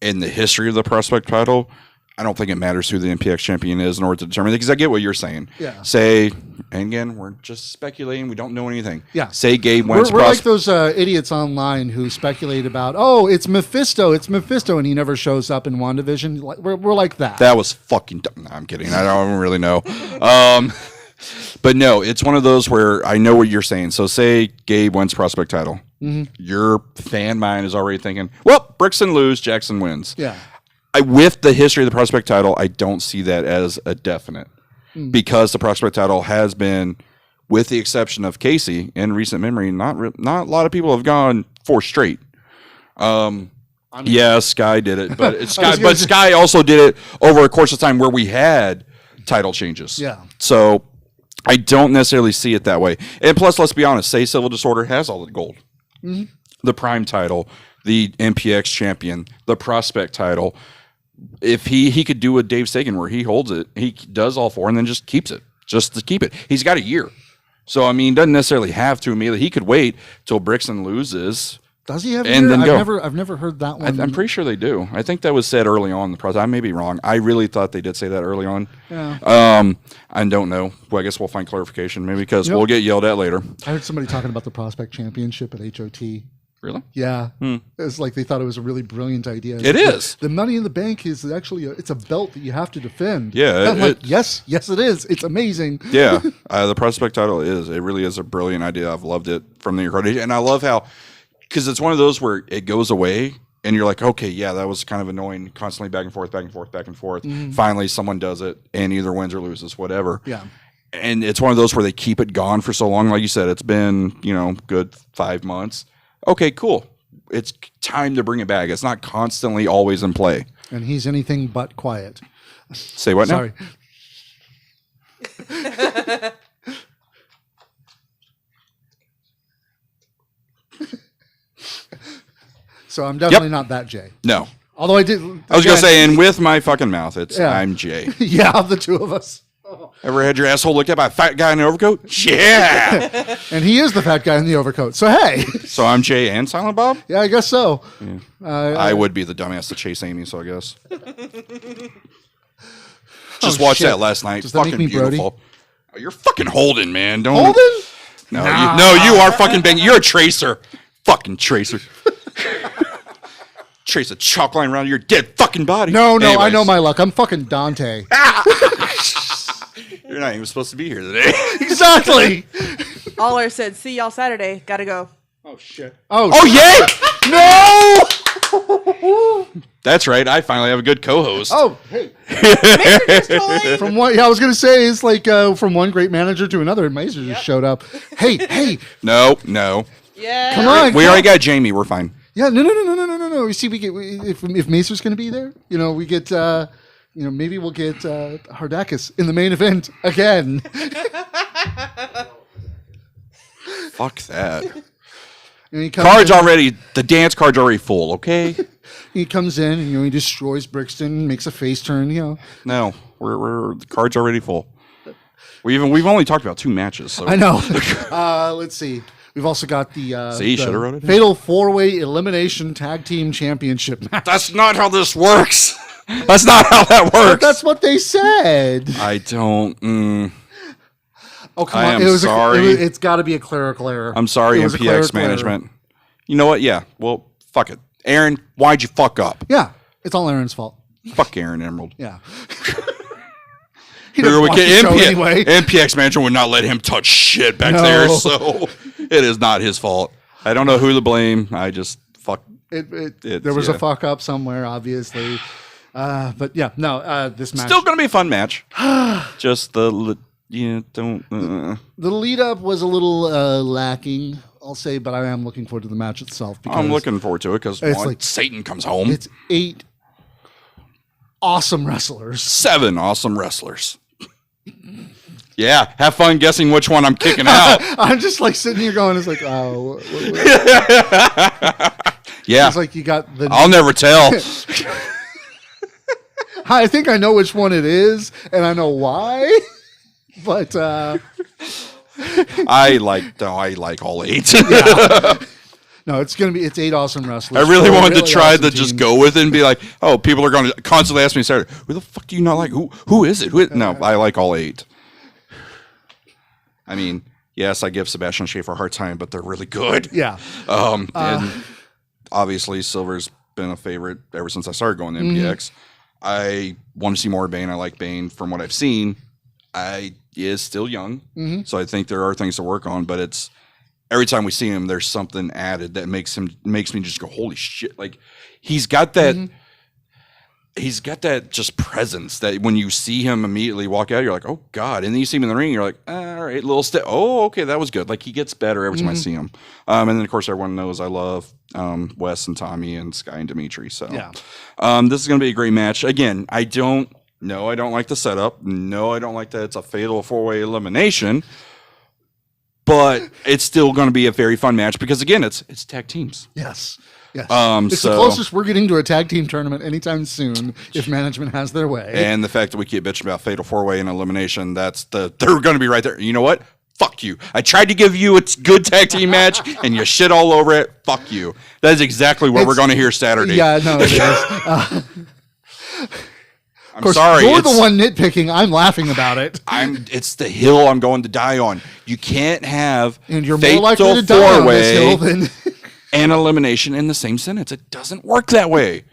and the history of the Prospect title, I don't think it matters who the MPX champion is in order to determine it, because I get what you're saying. Yeah. Say, and again, we're just speculating. We don't know anything. Yeah. Say Gabe wins. We're like those idiots online who speculate about, it's Mephisto, and he never shows up in WandaVision. We're like that. That was fucking dumb. No, I'm kidding. I don't really know. But no, it's one of those where I know what you're saying. So say Gabe wins Prospect title. your fan mind is already thinking, well, Brixton lose, Jackson wins. Yeah. With the history of the prospect title, I don't see that as a definite because the prospect title has been, with the exception of Casey in recent memory, not a lot of people have gone 4 straight. Yeah, Sky did it, but Sky also did it over a course of time where we had title changes. Yeah. So I don't necessarily see it that way. And plus, let's be honest, Say Civil Disorder has all the gold. The Prime title, the MPX champion, the Prospect title. If he could do what Dave Sagan, where he holds it, he does all 4 and then just keeps it, just to keep it. He's got a year. So, I mean, doesn't necessarily have to immediately. He could wait till Brixton loses. Does he have and a year? then go. I've never heard that one. I'm pretty sure they do. I think that was said early on in the process. I may be wrong. I really thought they did say that early on. Yeah. I don't know. Well, I guess we'll find clarification maybe because we'll get yelled at later. I heard somebody talking about the Prospect Championship at HOT. Really? Yeah. It's like they thought it was a really brilliant idea. It is. The Money in the Bank is actually it's a belt that you have to defend. Yeah. I'm like, yes, it is. It's amazing. Yeah. The Prospect title it really is a brilliant idea. I've loved it from the incarnation. And I love how, because it's one of those where it goes away and you're like, okay, yeah, that was kind of annoying, constantly back and forth, back and forth, back and forth. Finally, someone does it and either wins or loses, whatever. Yeah. And it's one of those where they keep it gone for so long. Like you said, it's been, good 5 months. Okay, cool. It's time to bring it back. It's not constantly always in play. And he's anything but quiet. Say what now? Sorry. So I'm definitely not that Jay. No. Although I did. I was going to say, and with my fucking mouth, I'm Jay. Yeah, of the two of us. Ever had your asshole looked at by a fat guy in an overcoat? Yeah. And he is the fat guy in the overcoat. So, hey. So I'm Jay and Silent Bob? Yeah, I guess so. Yeah. I would be the dumbass to chase Amy, so I guess. Just watched that last night. Does that fucking make me beautiful. Brody? Oh, you're fucking Holden, man. Don't. Holden? No, you are fucking Ben. You're a tracer. Fucking tracer. Trace a chalk line around your dead fucking body. No, Anyways. I know my luck. I'm fucking Dante. You're not even supposed to be here today. Exactly. Aller said, "See y'all Saturday. Gotta go." Oh shit. Oh yeah. No. That's right. I finally have a good co-host. Oh, hey. Mason From what? Yeah, I was gonna say it's like from one great manager to another. And Mason just showed up. Hey. No. Yeah. Come on. We already got Jamie. We're fine. Yeah. No. You see, we get if Macer's gonna be there, we get. Maybe we'll get Hardakis in the main event again. Fuck that. And The dance card's already full, okay? He comes in and he destroys Brixton, makes a face turn. No, the card's already full. We've only talked about 2 matches. So. I know. Let's see. We've also got the should've wrote it. Fatal 4-Way Elimination Tag Team Championship match. That's not how this works. That's not how that works. But that's what they said. I don't. Oh, come I on. am sorry. It's got to be a clerical error. I'm sorry, It was a MPX clerical management. error. You know what? Yeah. Well, fuck it. Aaron, why'd you fuck up? Yeah. It's all Aaron's fault. Fuck Aaron Emerald. Yeah. He doesn't watch the show anyway. MPX management would not let him touch shit back there, so it is not his fault. I don't know who to blame. I just fuck. There was a fuck up somewhere, obviously. But yeah, no, this match. Still going to be a fun match. Just the lead up was a little lacking, I'll say, but I am looking forward to the match itself. I'm looking forward to it because Satan comes home. It's 8 awesome wrestlers. 7 awesome wrestlers. Yeah, have fun guessing which one I'm kicking out. I'm just like sitting here going, it's like, oh. Yeah. It's like you got the. I'll never tell. I think I know which one it is, and I know why. But I like all 8. Yeah. No, it's 8 awesome wrestlers. I really wanted to try awesome to just go with it and be like, oh, people are going to constantly ask me Saturday, who the fuck do you not like? Who is it? No, I like all 8. I mean, yes, I give Sebastian Schaefer a hard time, but they're really good. Yeah. And obviously Silver's been a favorite ever since I started going to MPX. I want to see more of Bane. I like Bane from what I've seen. He is still young, so I think there are things to work on, but every time we see him, there's something added that makes me just go, holy shit! Like he's got that. Mm-hmm. He's got that just presence that when you see him immediately walk out, you're like, oh God. And then you see him in the ring, you're like, all right, little step. Oh, okay, that was good. Like he gets better every time I see him. And then of course everyone knows I love Wes and Tommy and Sky and Dimitri. So this is gonna be a great match. Again, I don't like the setup. No, I don't like that it's a fatal 4-way elimination. But it's still gonna be a very fun match because again, it's tag teams. Yes. Yes. It's the closest we're getting to a tag team tournament anytime soon if management has their way. And the fact that we keep bitching about fatal 4-way and elimination, they're going to be right there. You know what? Fuck you. I tried to give you a good tag team match and you shit all over it. Fuck you. That is exactly what we're going to hear Saturday. Yeah, no, it is. I'm sorry. You're the one nitpicking. I'm laughing about it. It's the hill I'm going to die on. You can't have and you're more likely to die on this hill than and elimination in the same sentence. It doesn't work that way.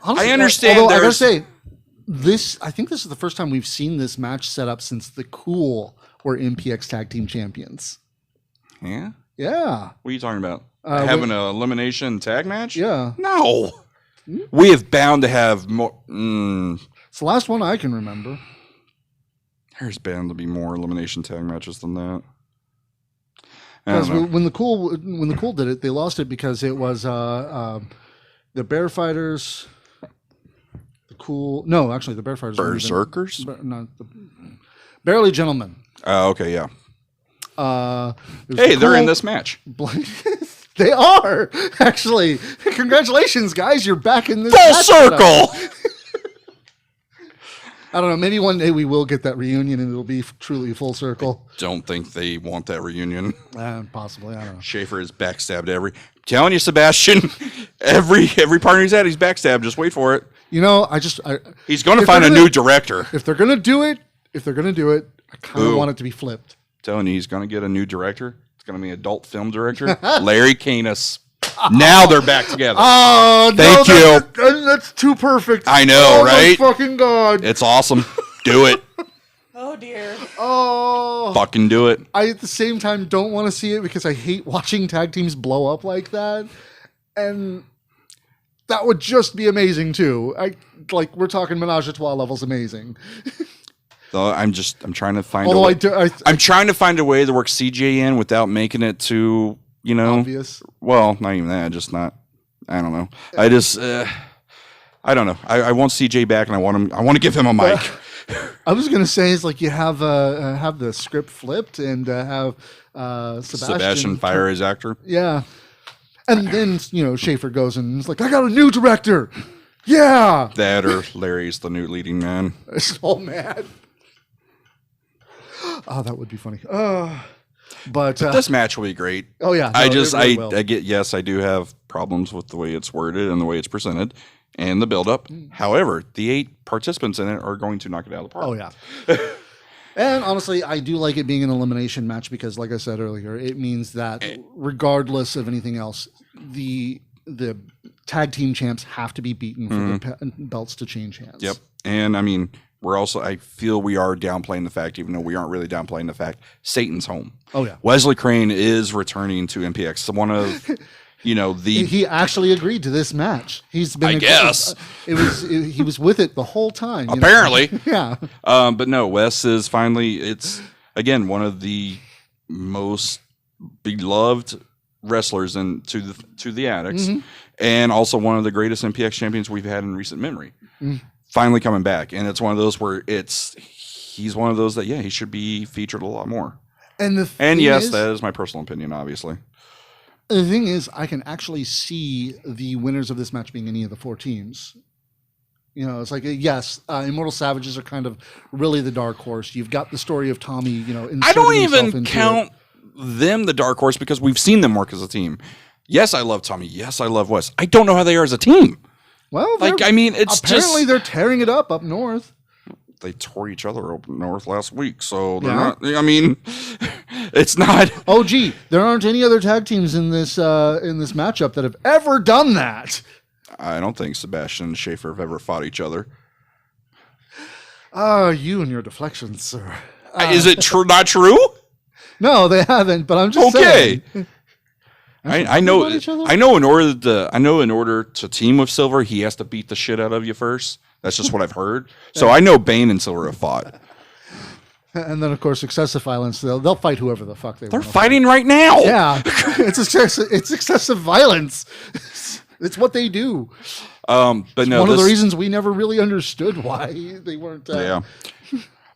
Honestly, I understand. Although I gotta say, I think this is the first time we've seen this match set up since the Cool were MPX Tag Team Champions. Yeah? Yeah. What are you talking about? Having an elimination tag match? Yeah. No. We have bound to have more. It's the last one I can remember. There's bound to be more elimination tag matches than that. Because when the Cool did it, they lost it because it was the Bear Fighters, the Cool. No, actually, the Bear Fighters. Berserkers. Not the Barely Gentlemen. Oh, okay, yeah. Hey, they're in this match. They are actually. Congratulations, guys! You're back in this full circle. I don't know. Maybe one day we will get that reunion, and it'll be truly full circle. I don't think they want that reunion. Possibly, I don't know. Schaefer is backstabbed I'm telling you, Sebastian. every partner he's had, he's backstabbed. Just wait for it. You know, he's going to find a new director. If they're going to do it, I kind of want it to be flipped. I'm telling you, he's going to get a new director. It's going to be adult film director, Larry Canis. Now they're back together. Oh, thank you. That's too perfect. I know, right? My fucking God. It's awesome. Do it. Oh, dear. Oh. Fucking do it. I, at the same time, don't want to see it because I hate watching tag teams blow up like that. And that would just be amazing, too. We're talking Menage a Trois levels amazing. I'm trying to find I'm trying to find a way to work CJ in without making it too... obvious. Well, not even that. Just not. I don't know. I just. I don't know. I want CJ back, and I want to give him a mic. I was gonna say it's like you have the script flipped and have Sebastian fire his actor. Yeah, and then Schaefer goes and is like, I got a new director. Yeah, that or Larry's the new leading man. It's all mad. Oh, that would be funny. But this match will be great. Oh yeah, I get. Yes, I do have problems with the way it's worded and the way it's presented and the build-up. However, the 8 participants in it are going to knock it out of the park. Oh yeah. And honestly, I do like it being an elimination match because, like I said earlier, it means that regardless of anything else, the tag team champs have to be beaten for the belts to change hands. Yep, and I mean. I feel we are downplaying the fact, even though we aren't really downplaying the fact, Satan's home. Oh, yeah. Wesley Crane is returning to MPX. So one of, He actually agreed to this match. He's been. I guess. He was with it the whole time. Apparently. Yeah. But no, Wes is finally, it's, again, one of the most beloved wrestlers to the Addicts, and also one of the greatest MPX champions we've had in recent memory. Finally coming back, and it's one of those where he's one of those that he should be featured a lot more. And yes, that is my personal opinion, obviously. The thing is, I can actually see the winners of this match being any of the 4 teams. It's like yes, Immortal Savages are kind of really the dark horse. You've got the story of Tommy. I don't even count them the dark horse because we've seen them work as a team. Yes, I love Tommy. Yes, I love Wes. I don't know how they are as a team. Well, it's apparently they're tearing it up north. They tore each other up north last week, so they're not. I mean, it's not. Oh, gee, there aren't any other tag teams in this matchup that have ever done that. I don't think Sebastian and Schaefer have ever fought each other. You and your deflections, sir. Is it not true? No, they haven't. But I'm just saying. I know. I know. In order to team with Silver, he has to beat the shit out of you first. That's just what I've heard. So I know Bane and Silver have fought. And then, of course, excessive violence. They'll fight whoever the fuck they want. They're fighting right now. Yeah, it's excessive violence. It's what they do. But no, one of the reasons we never really understood why they weren't. Yeah.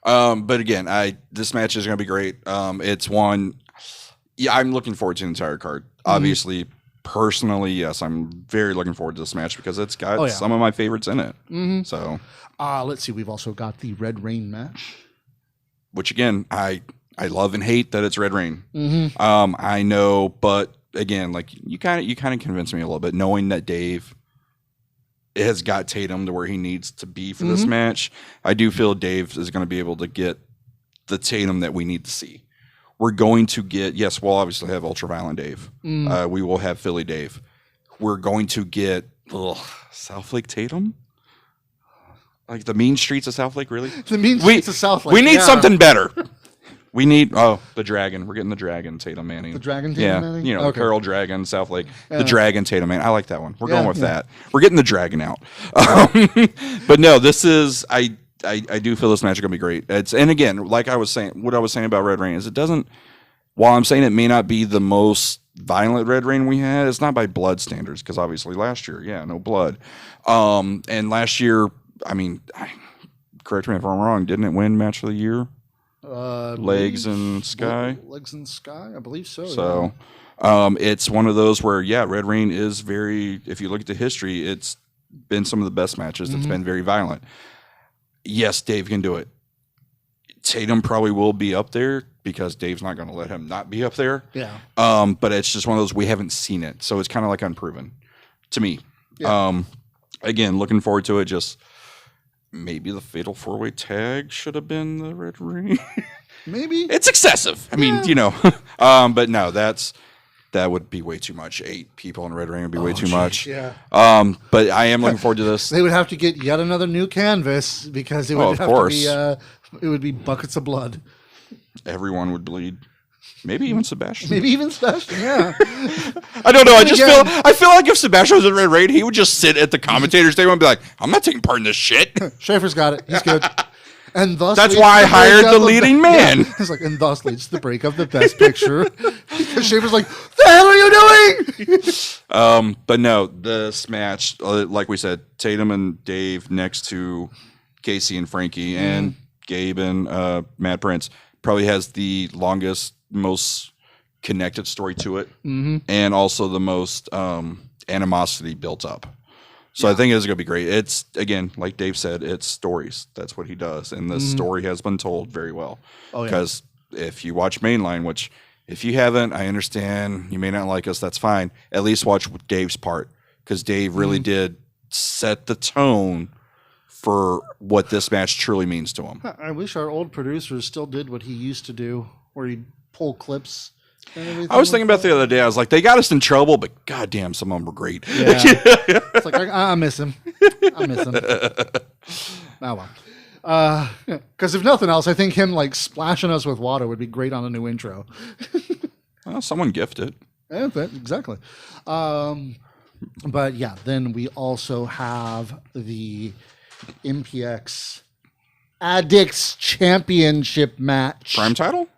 But again, this match is going to be great. It's one. Yeah, I'm looking forward to the entire card. Obviously, personally, yes, I'm very looking forward to this match because it's got some of my favorites in it. So, let's see. We've also got the Red Rain match, which again, I love and hate that it's Red Rain. I know, but again, like you kind of convinced me a little bit, knowing that Dave has got Tatum to where he needs to be for this match. I do feel Dave is going to be able to get the Tatum that we need to see. We're going to get, yes, we'll obviously have Ultraviolent Dave. We will have Philly Dave. We're going to get South Lake Tatum? Like the mean streets of South Lake, really? The mean streets of South Lake. We need something better. We need, the Dragon. We're getting the Dragon Tatum Manning. The Dragon Tatum Manning? The Carol Dragon, South Lake. The Dragon Tatum Manning. I like that one. We're going with that. We're getting the Dragon out. But no, this is, I do feel this match is going to be great. And again, like I was saying, what I was saying about Red Rain is while I'm saying it may not be the most violent Red Rain we had, it's not by blood standards because obviously last year, no blood. And last year, I mean, correct me if I'm wrong, didn't it win match of the year? Legs and Sky? Legs and Sky? I believe so. So it's one of those where, Red Rain is very, if you look at the history, it's been some of the best matches. It's been very violent. Yes, Dave can do it. Tatum probably will be up there because Dave's not going to let him not be up there. Yeah. But it's just one of those, we haven't seen it. So it's kind of like unproven to me. Yeah. Again, looking forward to it. Just maybe the Fatal 4-Way tag should have been the Red Ring. Maybe. It's excessive. I mean, but no, that would be way too much. 8 people in Red Ring would be way too much. Yeah. But I am looking forward to this. They would have to get yet another new canvas because it would have to be it would be buckets of blood. Everyone would bleed. Maybe even Sebastian. Yeah. I don't know. I feel like if Sebastian was in Red Raid, he would just sit at the commentator's table and be like, I'm not taking part in this shit. Schaefer's got it. He's good. And thus that's why I hired the leading man. Yeah. He's like, and thus leads to the break of the best picture. Because Schaefer's like, the hell are you doing? But no, this match, like we said, Tatum and Dave next to Casey and Frankie and Gabe and Matt Prince probably has the longest, most connected story to it, and also the most animosity built up. So I think it's going to be great. It's, again, like Dave said, it's stories. That's what he does. And the story has been told very well. Because if you watch Mainline, which if you haven't, I understand you may not like us, that's fine. At least watch Dave's part. Because Dave really did set the tone for what this match truly means to him. I wish our old producers still did what he used to do, where he'd pull clips. I was thinking about the other day. I was like, they got us in trouble, but goddamn, some of them were great. Yeah. It's like I miss him. Oh well. Because if nothing else, I think him like splashing us with water would be great on a new intro. Well, someone gifted. Yeah, exactly. But yeah, then we also have the MPX Addicts Championship match. Prime title?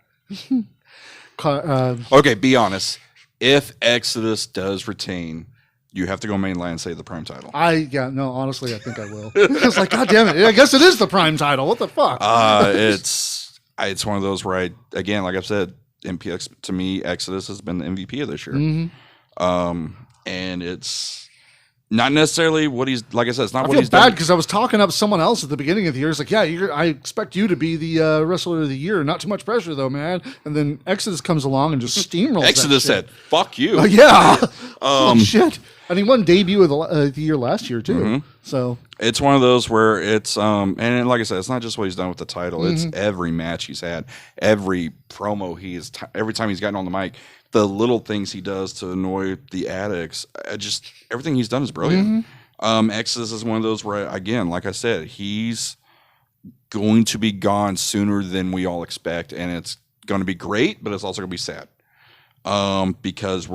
Okay, be honest. If Exodus does retain, you have to go mainline and say the prime title. Honestly, I think I will. It's like, God damn it. I guess it is the prime title. What the fuck? It's one of those where again, like I've said, MPX, to me, Exodus has been the MVP of this year. And it's not necessarily what he's, like I said, it's not what he's done. I feel bad because I was talking up someone else at the beginning of the year. It's like, I expect you to be the wrestler of the year. Not too much pressure, though, man. And then Exodus comes along and just steamrolls Exodus said, fuck you. Yeah. Oh, shit. And he won debut of the year last year, too. So it's one of those where it's, and like I said, it's not just what he's done with the title. It's every match he's had, every promo every time he's gotten on the mic. The little things he does to annoy the addicts, everything he's done is brilliant. Exodus is one of those where, again, like I said, he's going to be gone sooner than we all expect, and it's going to be great, but it's also going to be sad. Because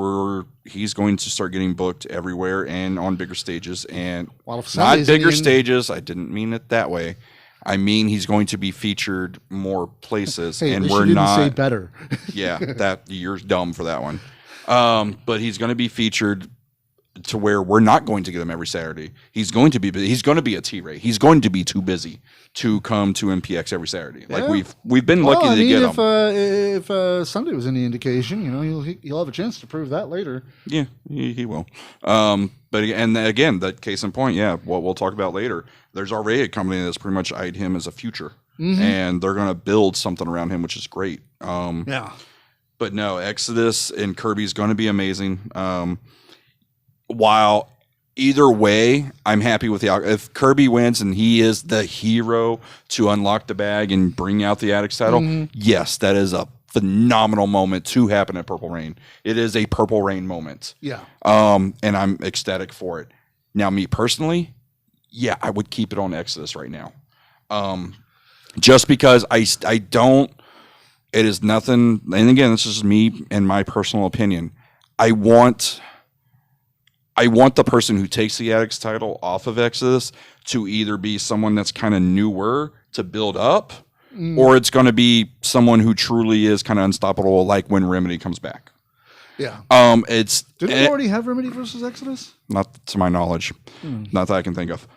he's going to start getting booked everywhere and on bigger stages, and not bigger stages. I didn't mean it that way. I mean he's going to be featured more places, and we're not. Say better. Yeah, that you're dumb for that one. But he's going to be featured to where we're not going to get him every Saturday. He's going to be a T-Ray. He's going to be too busy to come to MPX every Saturday. Like we've been lucky to get him. If Sunday was any indication, he'll have a chance to prove that later. Yeah, he will. But again, that case in point, what we'll talk about later. There's already a company that's pretty much eyed him as a future, and they're going to build something around him, which is great. But no, Exodus and Kirby's going to be amazing. While either way, I'm happy with if Kirby wins and he is the hero to unlock the bag and bring out the Addicts title, yes, that is a phenomenal moment to happen at Purple Rain. It is a Purple Rain moment. Yeah. And I'm ecstatic for it. Now, me personally, I would keep it on Exodus right now. Just because I don't, it is nothing, and again, this is me and my personal opinion. I want the person who takes the Addicts title off of Exodus to either be someone that's kind of newer to build up, or it's going to be someone who truly is kind of unstoppable, like when Remedy comes back. Yeah. Didn't we already have Remedy versus Exodus? Not to my knowledge. Not that I can think of.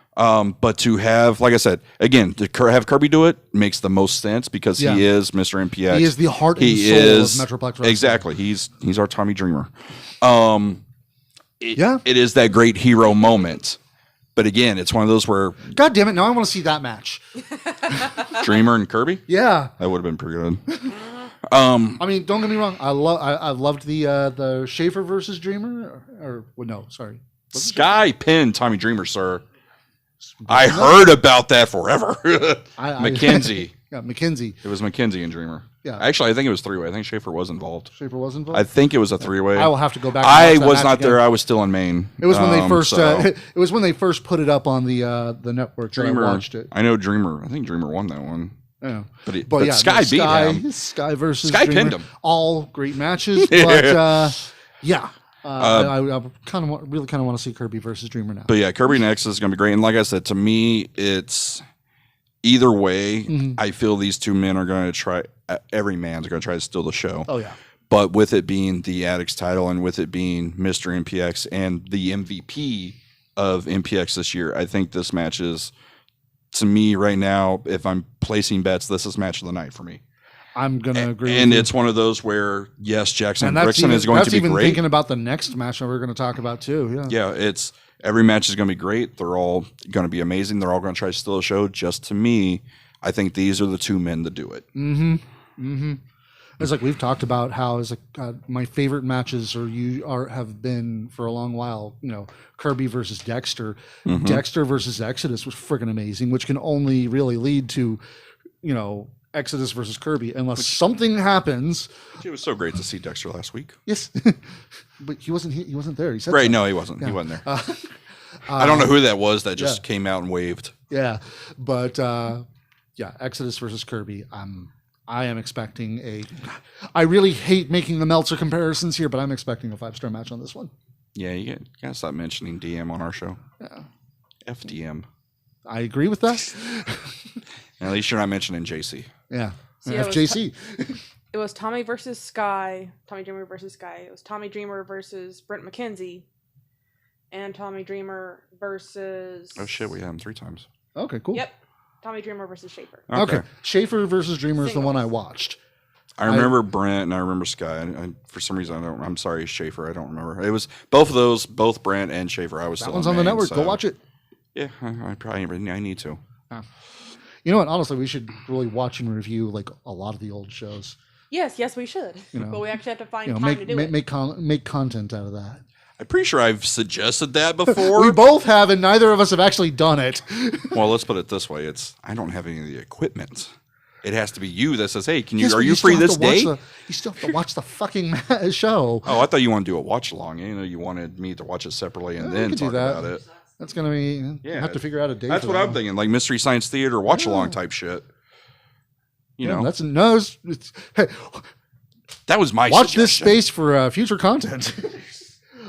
But to have, like I said, again, to have Kirby do it makes the most sense because he is Mr. MPX. He is the heart and soul of Metroplex Wrestling. Exactly. He's our Tommy Dreamer. It is that great hero moment. But again, it's one of those where... God damn it, now I want to see that match. Dreamer and Kirby? Yeah. That would have been pretty good. I mean, don't get me wrong. I loved the Schaefer versus Dreamer. Sky pinned Tommy Dreamer, sir. I heard about that forever. McKenzie. Yeah, McKenzie. It was McKenzie and Dreamer. Yeah. Actually, I think it was three-way. I think Schaefer was involved. I think it was a three-way. I will have to go back. I was not there. I was still in Maine. It was when they first. It was when they first put it up on the network. Dreamer. I watched it. I know Dreamer. I think Dreamer won that one. Yeah. But Sky beat him. Sky versus Sky Dreamer, pinned him. All great matches. But I kind of really want to see Kirby versus Dreamer now. But yeah, Kirby next is going to be great. And like I said, to me, it's either way. I feel these two men are going to try. Every man's going to try to steal the show. Oh yeah. But with it being the Addicts title and with it being Mr. MPX and the MVP of MPX this year, I think this match is, to me right now, if I'm placing bets, this is match of the night for me. I'm going to agree. And it's one of those where, yes, Jackson Brixton is going to be great. That's even thinking about the next match that we're going to talk about too. Yeah. Yeah, every match is going to be great. They're all going to be amazing. They're all going to try to steal a show. Just to me, I think these are the two men to do it. It's like we've talked about how my favorite matches have been for a long while. Kirby versus Dexter, Dexter versus Exodus was freaking amazing, which can only really lead to, Exodus versus Kirby, unless something happens. It was so great to see Dexter last week. Yes, but he wasn't there. He said right. So. No, he wasn't. Yeah. He wasn't there. I don't know who that was that just came out and waved. Yeah, but Exodus versus Kirby. I am expecting I really hate making the Meltzer comparisons here, but I'm expecting a 5-star match on this one. Yeah, you gotta stop mentioning DM on our show. Yeah. FDM. I agree with that. At least you're not mentioning JC. Yeah. FJC. It was Tommy versus Sky. Tommy Dreamer versus Sky. It was Tommy Dreamer versus Brent McKenzie. And Tommy Dreamer versus... Oh, shit. We had him 3 times. Okay, cool. Yep. Tommy Dreamer versus Schaefer. Okay. Schaefer versus Dreamer is the one I watched. I remember Brent and I remember Sky. For some reason, I'm sorry, Schaefer. I don't remember. It was both of those, both Brent and Schaefer. I was that still one's on the network. So. Go watch it. Yeah, I need to. You know what? Honestly, we should really watch and review a lot of the old shows. Yes, we should. But we actually have to find time to do it. Make content out of that. I'm pretty sure I've suggested that before. We both have, and neither of us have actually done it. Well, let's put it this way: I don't have any of the equipment. It has to be you that says, "Hey, are you free this day?" You still have to watch the fucking show. Oh, I thought you wanted to do a watch along. You wanted me to watch it separately and then talk about it. That's gonna be. You have to figure out a date. That's what I'm thinking, like Mystery Science Theater watch along type shit. You know, that's no. Hey, that was my watch this suggestion. space for future content.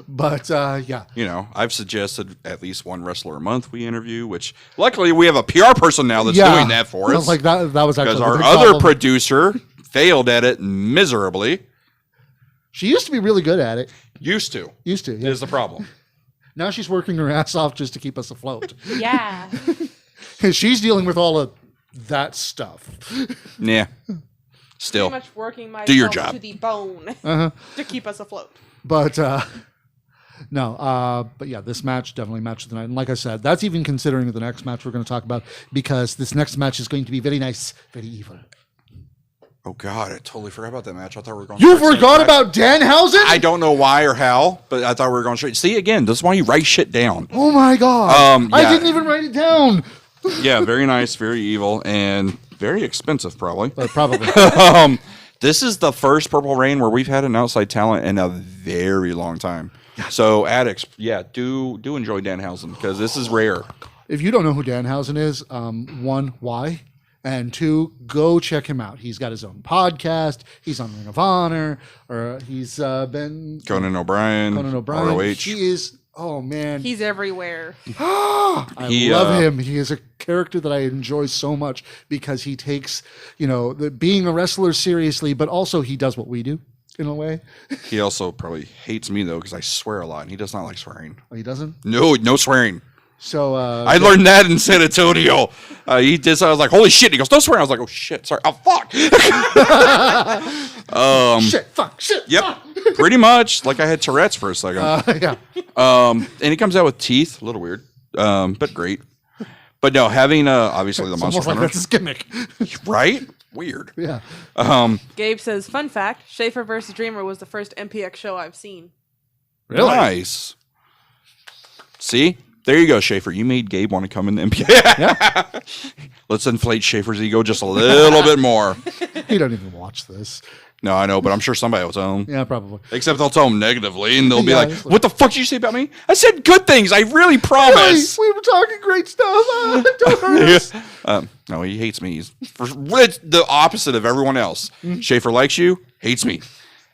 But yeah, You know, I've suggested at least one wrestler a month we interview, which luckily we have a PR person now that's doing that for us. Like that was actually Because the our big other problem. producer failed at it miserably. She used to be really good at it. Used to. Yeah. Is the problem. Now she's working her ass off just to keep us afloat. Yeah. And she's dealing with all of that stuff. Yeah. Still. Pretty much working myself Do your job. to the bone Uh-huh. to keep us afloat. But no, but yeah, this match definitely match of the night. And like I said, that's even considering the next match we're going to talk about, because this next match is going to be very nice, very evil. Oh, God. I totally forgot about that match. I thought we were going You straight forgot back. about Danhausen? I don't know why or how, but I thought we were going straight. See, again, this is why you write shit down. Oh my God. I Yeah. didn't even write it down. Yeah, very nice, very evil, and very expensive, probably. But probably. This is the first Purple Rain where we've had an outside talent in a very long time. So, addicts, do enjoy Danhausen, because this is rare. If you don't know who Danhausen is, one, why? And two, go check him out. He's got his own podcast. He's on Ring of Honor, or he's been Conan O'Brien, ROH. He is. Oh man, He's everywhere. I He, love him. He is a character that I enjoy so much because he takes, being a wrestler seriously, but also he does what we do in a way. He also probably hates me, though, because I swear a lot, and he does not like swearing. Oh, he doesn't. No swearing. So I learned that in San Antonio. He did. So I was like, "Holy shit!" He goes, "No swearing." I was like, "Oh shit, sorry." Oh fuck. shit, fuck, shit. Yep. Fuck. Pretty much like I had Tourette's for a second. Yeah. And he comes out with teeth, a little weird, but great. But no, having obviously the It's Monster almost like Hunter, that's his gimmick. right? Weird. Yeah. Gabe says, fun fact, Schaefer vs. Dreamer was the first MPX show I've seen. Really? Nice. See, there you go, Schaefer. You made Gabe want to come in the NBA. Yeah. Let's inflate Schaefer's ego just a little bit more. He don't even watch this. No, I know, but I'm sure somebody will tell him. Yeah, probably. Except they'll tell him negatively, and they'll be Yeah, like, it's like- "What the fuck did you say about me? I said good things. I really promise." We were talking great stuff. Don't hurt us. No, he hates me. It's the opposite of everyone else. Schaefer likes you, hates me.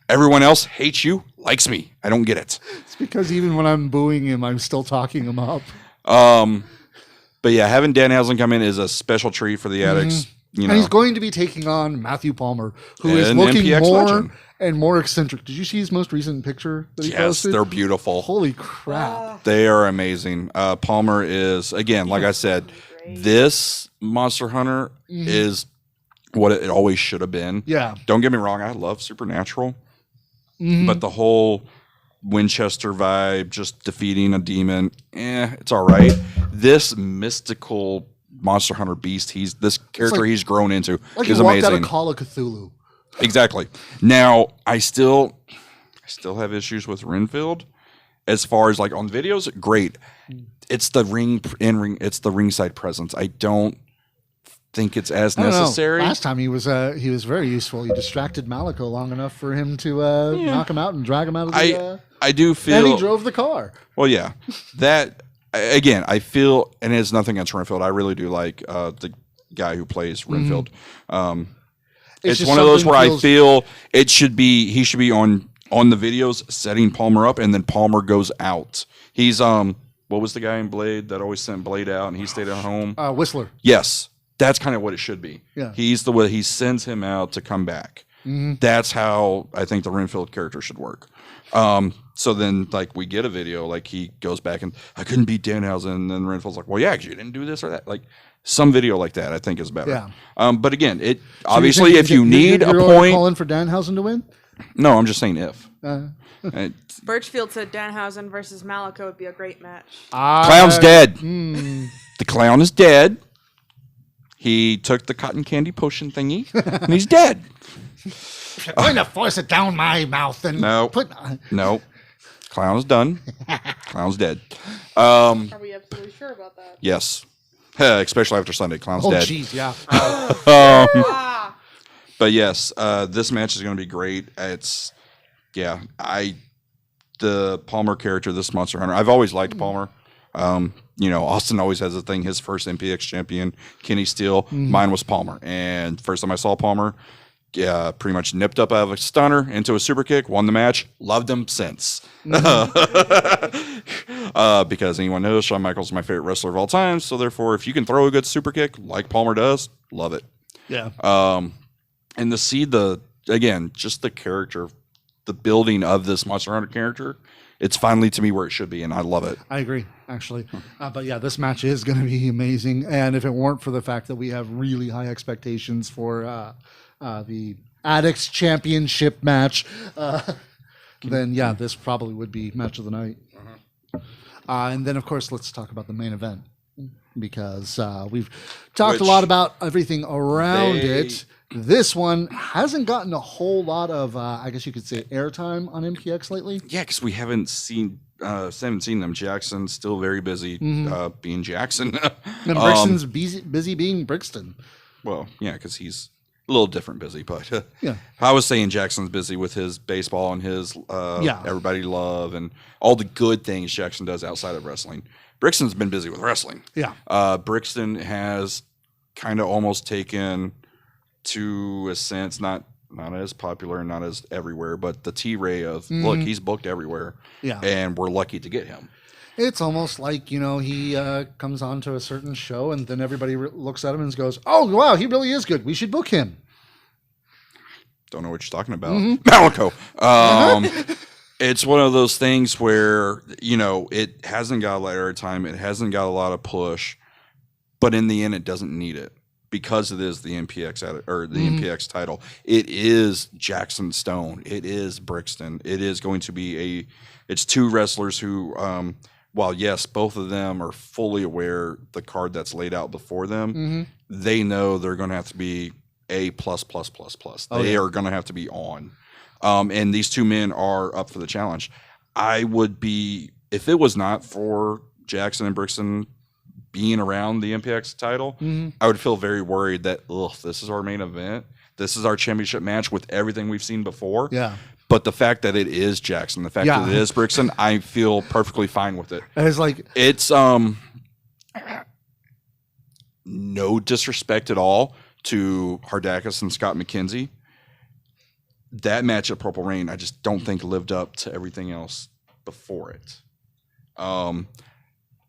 Everyone else hates you, likes me. I don't get it. It's because even when I'm booing him, I'm still talking him up. But yeah, having Danhausen come in is a special treat for the addicts. You know, And he's going to be taking on Matthew Palmer, who is An looking MPX more legend. and more eccentric. Did you see his most recent picture that he yes, posted? they're beautiful. Holy crap. They are amazing. Palmer is, again, like I said, this Monster Hunter is what it always should have been. Yeah. Don't get me wrong, I love Supernatural, but the whole Winchester vibe, just defeating a demon, it's all right. This mystical Monster Hunter beast, this character like- he's grown into Like is he walked amazing. out of Call of Cthulhu. Exactly. Now, I still have issues with Renfield. As far as like on videos, great. It's the it's the ringside presence. I don't think it's as I don't know. necessary. Last time he was very useful. He distracted Malico long enough for him to knock him out and drag him out of the. I do And feel. he drove the car. Well, yeah. That again, I feel, and it's nothing against Renfield. I really do like the guy who plays Renfield. It's just one of those something where I feels- feel he should be on the videos setting Palmer up, and then Palmer goes out. He's what was the guy in Blade that always sent Blade out and he stayed at home? Whistler. Yes, that's kind of what it should be. Yeah. He's the way he sends him out to come back. That's how I think the Renfield character should work. So then, like, we get a video, like, he goes back and, I couldn't beat Danhausen, and then Renfield's like, well, yeah, 'cause you didn't do this or that. Like, some video like that, I think, is better. Yeah. But again, So obviously, if you need a you're point. calling for Danhausen to win? No, I'm just saying if. Birchfield said Danhausen versus Malico would be a great match. Clown's dead. The clown is dead. He took the cotton candy potion thingy, and he's dead. You're going to force it down my mouth and No. put. No. Clown is done. Clown's dead. Are we absolutely sure about that? Yes. Especially after Sunday. Clown's Oh, dead. jeez, yeah. Ah, But yes, this match is going to be great. The Palmer character, this Monster Hunter. I've always liked Palmer. Austin always has a thing. His first MPX champion, Kenny Steele. Mine was Palmer. And first time I saw Palmer, pretty much nipped up out of a stunner into a super kick, won the match, loved him since. Because anyone knows Shawn Michaels is my favorite wrestler of all time. So therefore, if you can throw a good super kick like Palmer does, love it. Yeah. And to see just the character, the building of this Monster Hunter character, it's finally to me where it should be, and I love it. I agree, actually. But yeah, this match is going to be amazing. And if it weren't for the fact that we have really high expectations for the Addicts Championship match, then yeah, this probably would be match of the night. And then, of course, let's talk about the main event, because we've talked a lot about everything around it. This one hasn't gotten a whole lot of, I guess you could say, airtime on MPX lately. Yeah, because we haven't seen them. Jackson's still very busy being Jackson. And Brixton's busy being Brixton. Well, yeah, because he's a little different busy. But yeah, I was saying Jackson's busy with his baseball and his Everybody Love and all the good things Jackson does outside of wrestling. Brixton's been busy with wrestling. Yeah. Brixton has kind of almost taken, to a sense, not as popular and not as everywhere, but the T-Ray of, look, he's booked everywhere. Yeah. And we're lucky to get him. It's almost like, he comes on to a certain show and then everybody looks at him and goes, oh, wow, he really is good. We should book him. Don't know what you're talking about. Malico. It's one of those things where, it hasn't got a lot of airtime. It hasn't got a lot of push. But in the end, it doesn't need it. Because it is the MPX or the MPX title, it is Jackson Stone. It is Brixton. It is going to be it's two wrestlers who, while yes, both of them are fully aware the card that's laid out before them, they know they're going to have to be A+++++. They are going to have to be on. And these two men are up for the challenge. I would be, if it was not for Jackson and Brixton being around the MPX title, I would feel very worried that, this is our main event. This is our championship match with everything we've seen before. Yeah. But the fact that it is Jackson, the fact that it is Brixton, I feel perfectly fine with it. And it's no disrespect at all to Hardakis and Scott McKenzie. That match at Purple Rain, I just don't think lived up to everything else before it.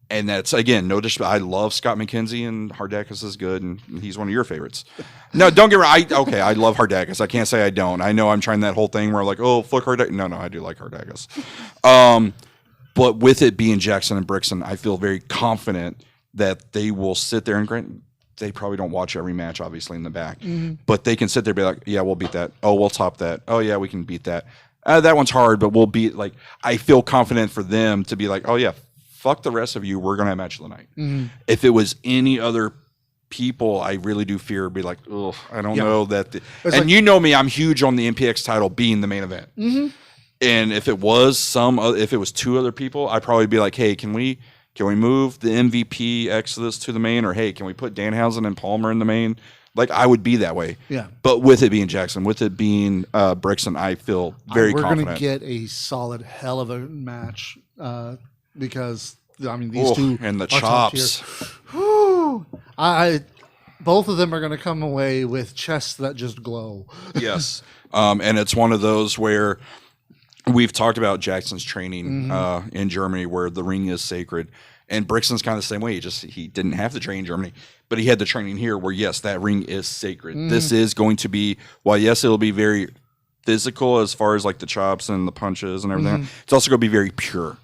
And that's, again, no disrespect. I love Scott McKenzie, and Hardakis is good, and he's one of your favorites. No, don't get me wrong. I love Hardakis. I can't say I don't. I know I'm trying that whole thing where I'm like, oh, fuck Hardakis. No, I do like Hardakis. But with it being Jackson and Brixton, I feel very confident that they will sit there, and grant they probably don't watch every match, obviously, in the back. But they can sit there and be like, yeah, we'll beat that. Oh, we'll top that. Oh, yeah, we can beat that. That one's hard, but we'll beat, I feel confident for them to be like, oh, yeah, fuck the rest of you. We're going to have match of the night. If it was any other people, I really do fear be like, ugh, I don't know that. And you know me, I'm huge on the MPX title being the main event. And if it was if it was two other people, I'd probably be like, hey, can we move the MVP Exodus to the main? Or hey, can we put Danhausen and Palmer in the main? I would be that way. Yeah. But with it being Jackson, with it being Brixton, I feel very confident. We're going to get a solid hell of a match. Because these two and the chops. Both of them are going to come away with chests that just glow. Yes, and it's one of those where we've talked about Jackson's training in Germany, where the ring is sacred, and Brixton's kind of the same way. He didn't have to train in Germany, but he had the training here, where yes, that ring is sacred. This is going to be, while yes, it'll be very physical as far as the chops and the punches and everything. It's also going to be very pure.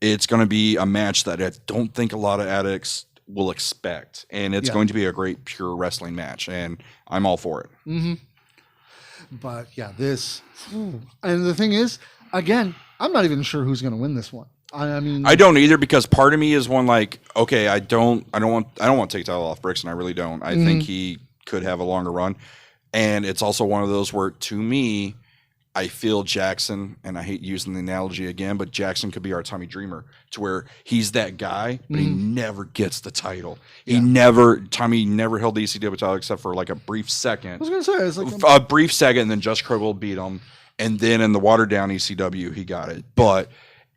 It's going to be a match that I don't think a lot of addicts will expect. And it's going to be a great pure wrestling match. And I'm all for it. But yeah, and the thing is, again, I'm not even sure who's going to win this one. I don't either, because part of me is one okay, I don't want to take the title off Brixton. I really don't. I think he could have a longer run. And it's also one of those where, to me, I feel Jackson, and I hate using the analogy again, but Jackson could be our Tommy Dreamer, to where he's that guy, but he never gets the title. Tommy never held the ECW title except for a brief second. I was going to say, a brief second, and then Just Krogel beat him. And then in the watered down ECW, he got it. But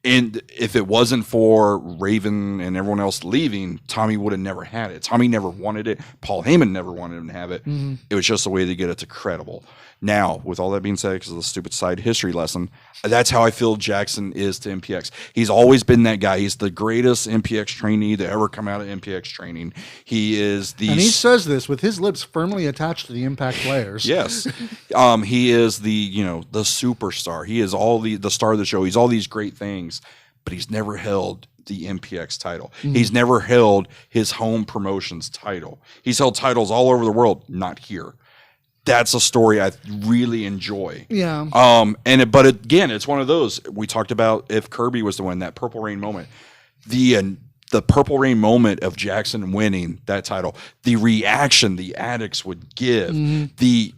And if it wasn't for Raven and everyone else leaving, Tommy would have never had it. Tommy never wanted it. Paul Heyman never wanted him to have it. Mm-hmm. It was just a way to get it to credible. Now, with all that being said, because of the stupid side history lesson, that's how I feel Jackson is to MPX. He's always been that guy. He's the greatest MPX trainee to ever come out of MPX training. He is the... And he says this with his lips firmly attached to the Impact players. Yes. He is the superstar. He is all the star of the show. He's all these great things, but he's never held the MPX title. Mm-hmm. He's never held his home promotions title. He's held titles all over the world, not here. That's a story I really enjoy. Yeah. But again, it's one of those we talked about. If Kirby was to win that Purple Rain moment, the Purple Rain moment of Jackson winning that title, the reaction the addicts would give, the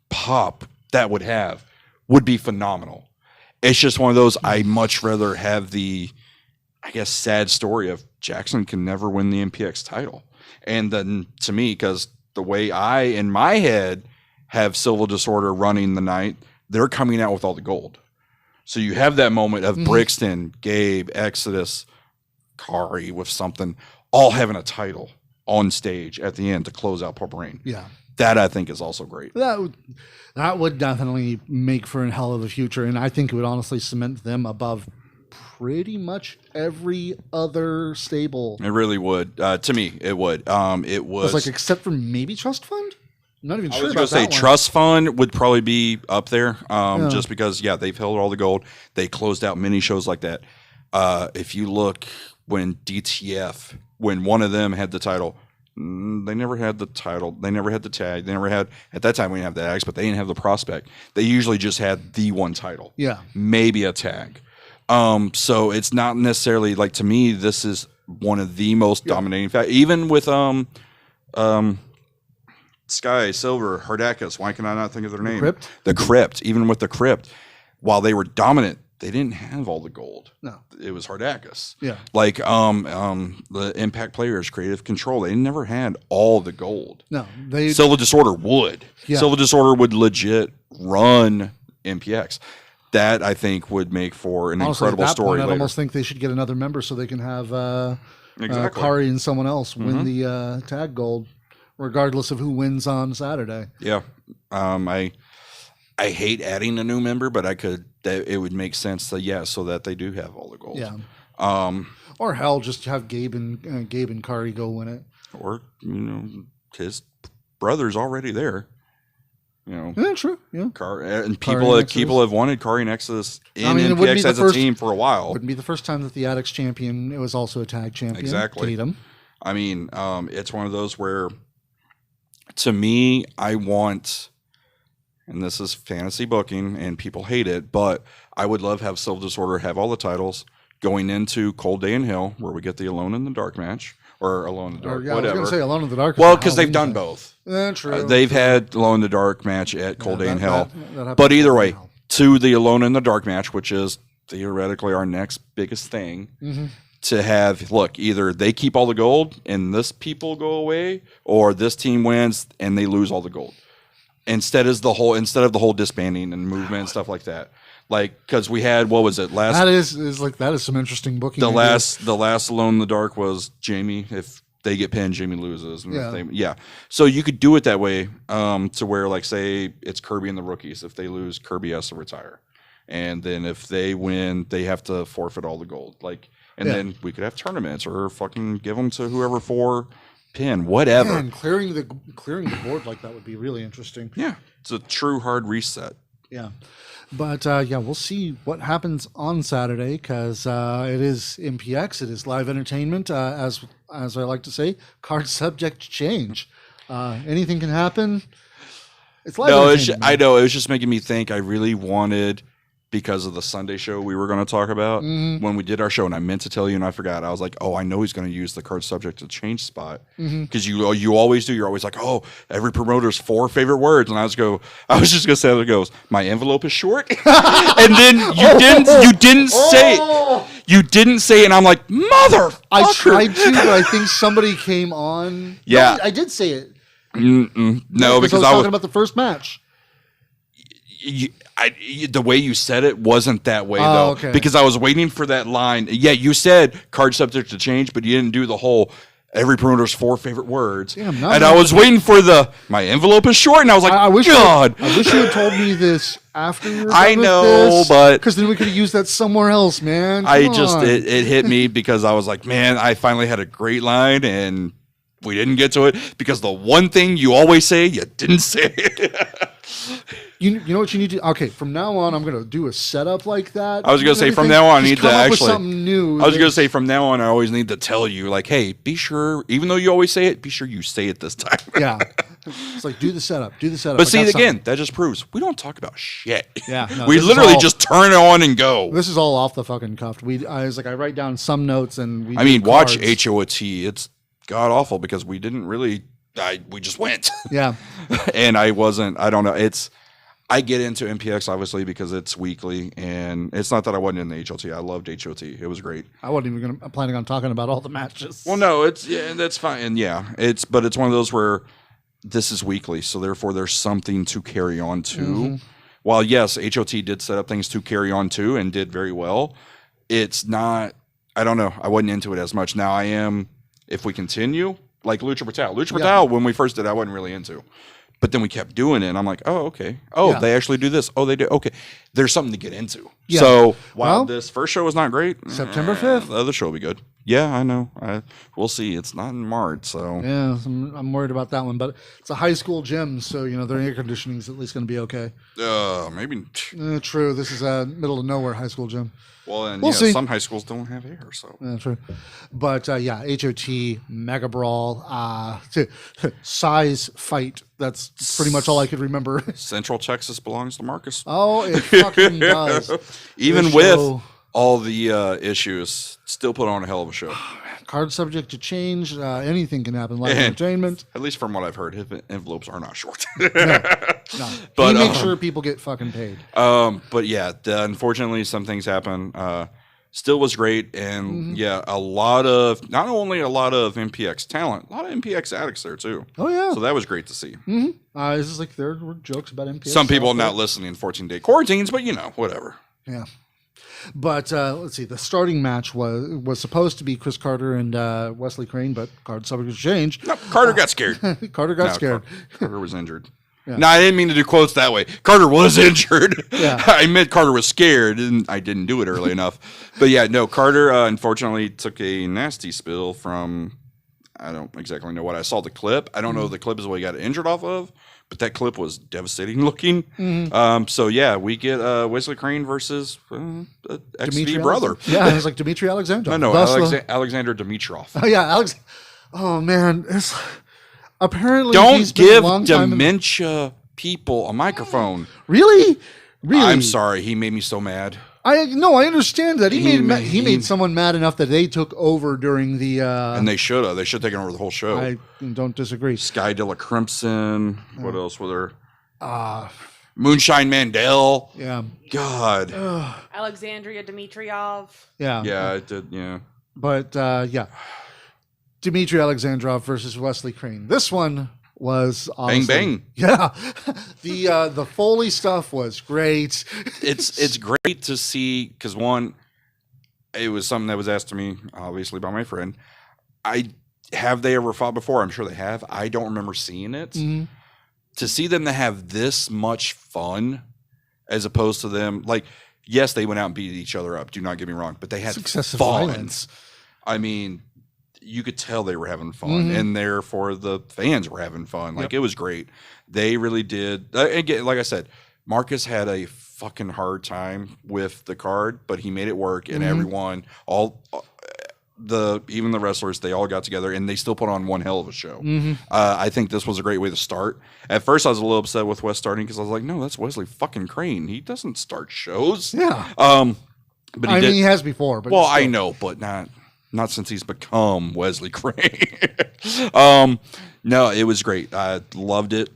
pop that would be phenomenal. It's just one of those. I much rather have the, I guess, sad story of Jackson can never win the MPX title, and then to me, because the way I in my head have Civil Disorder running the night, they're coming out with all the gold. So you have that moment of Brixton, Gabe, Exodus, Kari with something, all having a title on stage at the end to close out Purple Rain. Yeah. That I think is also great. That would definitely make for a hell of a future, and I think it would honestly cement them above pretty much every other stable. It really would. To me, it would. It was like, except for maybe Trust Fund? I'm not even I sure was about going that to say one. Trust Fund would probably be up there, just because, they've held all the gold. They closed out many shows like that. If you look when DTF, when one of them had the title, they never had the title. They never had the tag. They never had, at that time we didn't have the tags, but they didn't have the prospect. They usually just had the one title. Yeah. Maybe a tag. So it's not necessarily, like, to me, this is one of the most dominating factors. Even with Sky, Silver, Hardakis. Why can I not think of their name? Crypt? The Crypt. Even with the Crypt, while they were dominant, they didn't have all the gold. No. It was Hardakis. Yeah. Like the Impact Players, Creative Control, they never had all the gold. No. Silver Disorder would. Yeah. Silver Disorder would legit run MPX. That, I think, would make for an Honestly, incredible at that story point, later. I almost think they should get another member so they can have Exactly. Kari and someone else win the tag gold, regardless of who wins on Saturday. Yeah. I hate adding a new member, but it would make sense that, so that they do have all the gold. Yeah. Or hell, just have Gabe and Kari go win it. Or, his brother's already there. Yeah, true. Yeah. And Kari people have wanted Kari and Exodus in it wouldn't MPX be as the a first- team for a while. Wouldn't be the first time that the Addicts champion, it was also a tag champion. Exactly. Tatum. I mean, it's one of those where, to me, I want, and this is fantasy booking, and people hate it, but I would love to have Silver Disorder have all the titles going into Cold Day in Hell, where we get the Alone in the Dark match, or Alone in the Dark, I was whatever. going to say Alone in the Dark. Well, because they've done both. True. They've had Alone in the Dark match at Cold Day in Hell. that happened But either at way, Hell. to the Alone in the Dark match, which is theoretically our next biggest thing, to have, look, either they keep all the gold and this people go away, or this team wins and they lose all the gold. Instead of the whole disbanding and movement and stuff like that. Like, because we had, what was it, last... That is some interesting booking. The ideas. last Alone in the Dark was Jamie. If they get pinned, Jamie loses. And Yeah. So you could do it that way, to where, like, say it's Kirby and the Rookies. If they lose, Kirby has to retire. And then if they win, they have to forfeit all the gold. Like, and then we could have tournaments or fucking give them to whoever for pin, whatever. Man, clearing the board like that would be really interesting. Yeah. It's a true hard reset. Yeah. But, we'll see what happens on Saturday because it is MPX. It is live entertainment, as I like to say, card subject to change. Anything can happen. It's live entertainment. I know. It was just making me think I really wanted, because of the Sunday show we were going to talk about, when we did our show, and I meant to tell you and I forgot. I was like, I know he's going to use the card subject to change spot. Because you always do. You're always like, every promoter's 4 favorite words. And I was just going to say, it goes, my envelope is short. And then you didn't say it. You didn't say it, and I'm like, motherfucker. I tried to, but I think somebody came on. Yeah. No, I did say it. No, because I was talking about the first match. The way you said it wasn't that way though, okay. because I was waiting for that line. Yeah, you said card subject to change, but you didn't do the whole every promoter's 4 favorite words. Damn, and I was waiting for my envelope is short, and I was like, I wish God. I wish you had told me this after you were I done with know, this, but because then we could have used that somewhere else, man. It hit me because I was like, man, I finally had a great line, and we didn't get to it because the one thing you always say, you didn't say. You know what you need to. Okay, from now on, I'm gonna do a setup like that. I was gonna say from now on, I need to actually. Something new. I was gonna say from now on, I always need to tell you, like, hey, be sure, even though you always say it, be sure you say it this time. Yeah, it's like do the setup. But see, again, that just proves we don't talk about shit. Yeah, no, we literally just turn it on and go. This is all off the fucking cuff. I write down some notes and we. I mean, watch cards. HOT. It's god awful because we didn't really. We just went. Yeah, and I don't know. I get into MPX obviously because it's weekly, and it's not that I wasn't in the HOT. I loved HOT. It was great. I wasn't even planning on talking about all the matches. Well, no, that's fine, and it's one of those where this is weekly, so therefore there's something to carry on to. Mm-hmm. While yes, HOT did set up things to carry on to and did very well, it's not. I don't know. I wasn't into it as much. Now I am. If we continue, like Lucha Brutal, when we first did, I wasn't really into. But then we kept doing it, and I'm like, oh, okay. Oh, they actually do this. Oh, they do. Okay. There's something to get into. Yeah. So while this first show was not great, September 5th. The other show will be good. Yeah, I know. We'll see. It's not in March, so. Yeah, I'm worried about that one. But it's a high school gym, so, their air conditioning is at least going to be okay. Maybe. True. This is a middle of nowhere high school gym. Well, and we'll see. Some high schools don't have air, so. Yeah, true. But, HOT, Mega Brawl, size fight. That's pretty much all I could remember. Central Texas belongs to Marcus. Oh, it fucking does. Even with all the issues, still put on a hell of a show. Card subject to change. Anything can happen. Live entertainment. At least from what I've heard, his envelopes are not short. No. But he makes sure people get fucking paid. But yeah, unfortunately, some things happen. Still was great, and not only a lot of MPX talent, a lot of MPX addicts there too. Oh yeah, so that was great to see. This is like there were jokes about MPX. Some people not listening 14-day quarantines, but whatever. Yeah. But let's see. The starting match was supposed to be Chris Carter and Wesley Crane, but card subject changed. No, Carter got scared. Carter got scared. Carter was injured. Yeah. No, I didn't mean to do quotes that way. Carter was injured. Yeah. I meant Carter was scared, and I didn't do it early enough. But yeah, no, Carter unfortunately took a nasty spill from. I don't exactly know what I saw the clip. I don't know if the clip is what he got injured off of. But that clip was devastating looking. So yeah, we get Wesley Crane versus XD brother. Yeah, it was like Dmitry Alexandrov. No, Alexander Dimitrov. Oh yeah, Alex. Oh man, it's apparently don't give dementia people a microphone. Really? I'm sorry, he made me so mad. I understand that he made someone mad enough that they took over during the. And they should have. They should have taken over the whole show. I don't disagree. Sky Dilla Crimson. What else were there? Moonshine Mandel. Yeah. God. Alexandria Dimitriov. Yeah. Yeah, it did. Yeah. But Dmitry Alexandrov versus Wesley Crane. This one was honestly, bang bang. Yeah, the Foley stuff was great. It's great to see because one, it was something that was asked to me obviously by my friend. Have they ever fought before? I'm sure they have. I don't remember seeing it. To see them to have this much fun, as opposed to them like yes, they went out and beat each other up. Do not get me wrong, but they had excessive fun. Violence. I mean. You could tell they were having fun, and therefore the fans were having fun. Like, it was great. They really did. Again, like I said, Marcus had a fucking hard time with the card, but he made it work, and everyone, even the wrestlers, they all got together, and they still put on one hell of a show. I think this was a great way to start. At first, I was a little upset with Wes starting because I was like, no, that's Wesley fucking Crane. He doesn't start shows. Yeah. But he has before. But well, I know, but not since he's become Wesley Crane. No, it was great. I loved it.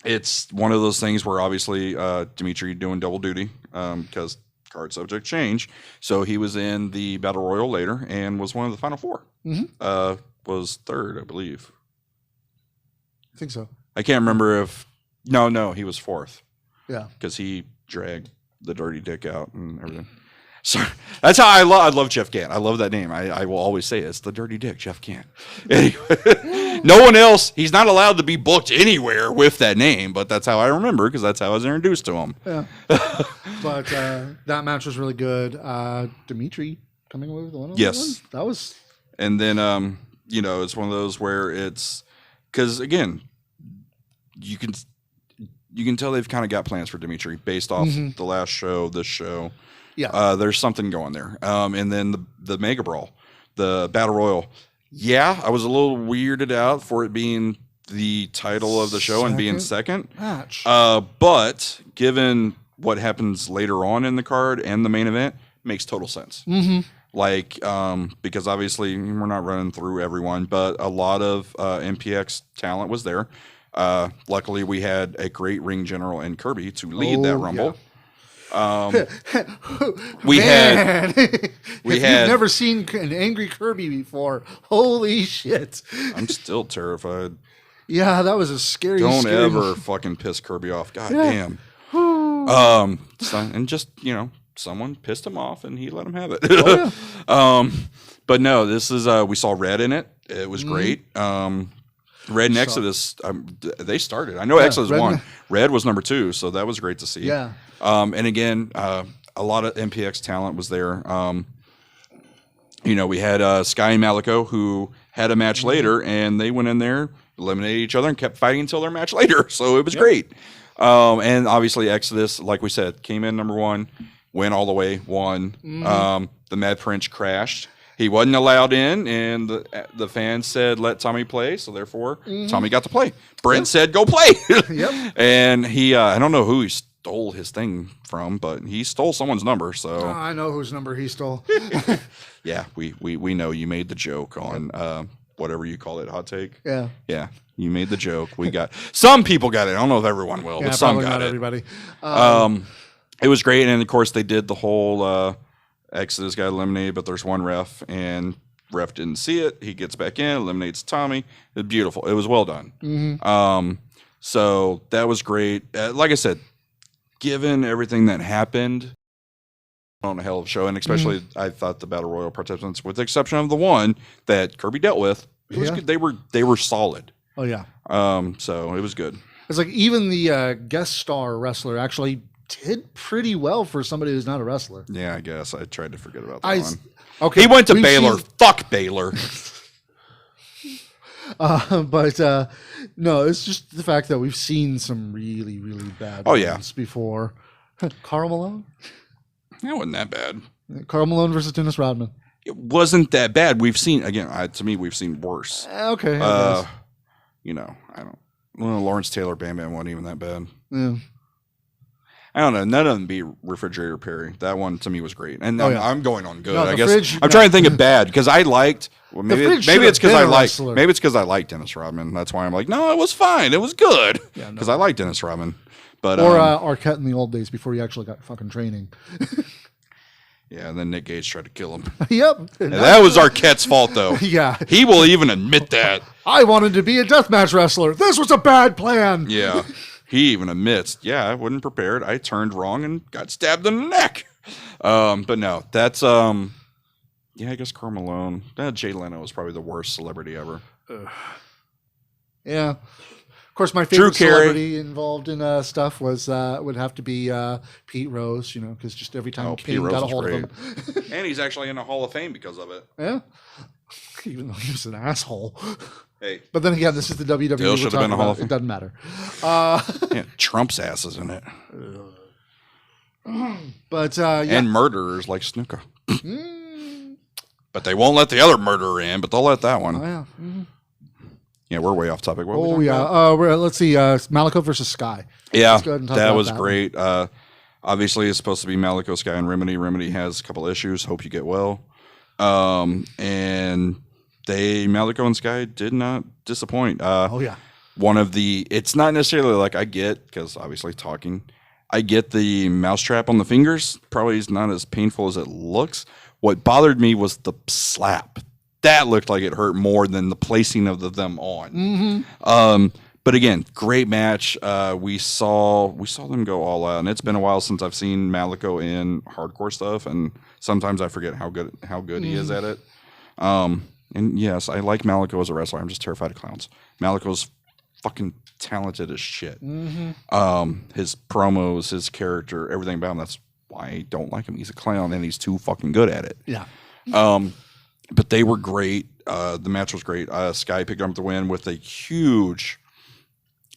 It's one of those things where obviously Dimitri doing double duty because card subject change. So he was in the Battle Royal later and was one of the final four. Was third, I believe. I think so. I can't remember if... No, he was fourth. Yeah. because he dragged the Dirty Dick out and everything. So that's how I love Jeff Gant. I love that name. I will always say it's the Dirty Dick, Jeff Gant. Anyway, no one else. He's not allowed to be booked anywhere with that name, but that's how I remember because that's how I was introduced to him. Yeah. But that match was really good. Dimitri coming away with the one. Yes. That was. And then it's one of those where it's because again, you can tell they've kind of got plans for Dimitri based off the last show, this show. Yeah. There's something going there. And then the Mega Brawl, the Battle Royal. Yeah, I was a little weirded out for it being the title of the show and being second match. But given what happens later on in the card and the main event, makes total sense. Mm-hmm. Like, because obviously we're not running through everyone, but a lot of MPX talent was there. Luckily, we had a great ring general in Kirby to lead that Rumble. Yeah. We had You've never seen an angry Kirby before. Holy shit! I'm still terrified. Yeah, that was a scary. Don't ever fucking piss Kirby off. God damn. And just someone pissed him off and he let him have it. Oh, yeah. But no, this is we saw Red in it. It was great. Red and Exodus, they started. I know Exodus won. Red was number 2, so that was great to see. Yeah. And again, a lot of MPX talent was there. We had Sky and Malico who had a match later, and they went in there, eliminated each other, and kept fighting until their match later. So it was great. And obviously Exodus, like we said, came in number 1, went all the way, won. The Mad Prince crashed. He wasn't allowed in, and the fans said, let Tommy play, so therefore Tommy got to play. Brent said, go play. And he, I don't know who he stole his thing from, but he stole someone's number, so. Oh, I know whose number he stole. Yeah, we know you made the joke on whatever you call it, hot take. Yeah. Yeah, you made the joke. We got, some people got it. I don't know if everyone will, but some got not it. Everybody. It was great, and of course they did the whole Exodus got eliminated, but there's one ref, and ref didn't see it. He gets back in, eliminates Tommy. It was beautiful. It was well done. So that was great. Like I said, given everything that happened on a hell of a show, and especially I thought the Battle Royal participants, with the exception of the one that Kirby dealt with, it was good. They were solid. Oh yeah. So it was good. It's like even the guest star wrestler actually did pretty well for somebody who's not a wrestler. Yeah, I guess I tried to forget about that one. Okay, he went to Baylor. Fuck Baylor. But no, it's just the fact that we've seen some really, really bad ones before. Karl Malone? That wasn't that bad. Karl Malone versus Dennis Rodman. It wasn't that bad. We've seen, again, to me, we've seen worse. Okay. I don't. Well, Lawrence Taylor Bam Bam wasn't even that bad. Yeah. I don't know. None of them beat Refrigerator Perry. That one to me was great, and I'm going on good. No, I guess I'm trying to think of bad because I liked. Well, maybe it's because I liked Dennis Rodman. That's why I'm like, no, it was fine. It was good because I liked Dennis Rodman. But Arquette in the old days before he actually got fucking training. Yeah, and then Nick Gage tried to kill him. Yep. And that was Arquette's fault, though. Yeah. He will even admit that. I wanted to be a deathmatch wrestler. This was a bad plan. Yeah. He even admits, I wasn't prepared. I turned wrong and got stabbed in the neck. But no, that's, I guess Karl Malone. Jay Leno was probably the worst celebrity ever. Yeah. Of course, my favorite celebrity involved in stuff was would have to be Pete Rose, because just every time Pete got a hold of him. And he's actually in the Hall of Fame because of it. Yeah. Even though he was an asshole. Hey. But then again, this is the WWE. Still should have been a Hall of Fame. It doesn't matter. Trump's ass is in it. But and murderers like Snuka. But they won't let the other murderer in, but they'll let that one. Oh, yeah. Yeah, we're way off topic. What let's see. Malico versus Sky. Yeah, let's go ahead and talk that about was great. Obviously, it's supposed to be Malico, Sky, and Remedy. Remedy has a couple issues. Hope you get well. And Malico and Sky did not disappoint. It's not necessarily like I get, because obviously talking, I get the mousetrap on the fingers. Probably is not as painful as it looks. What bothered me was the slap. That looked like it hurt more than the placing of them on. But again, great match. We saw them go all out, and it's been a while since I've seen Malico in hardcore stuff, and sometimes I forget how good he is at it. And yes, I like Malico as a wrestler. I'm just terrified of clowns. Malico's fucking talented as shit. His promos, his character, everything about him. That's why I don't like him. He's a clown, and he's too fucking good at it. Yeah. But they were great. The match was great. Sky picked up the win with a huge,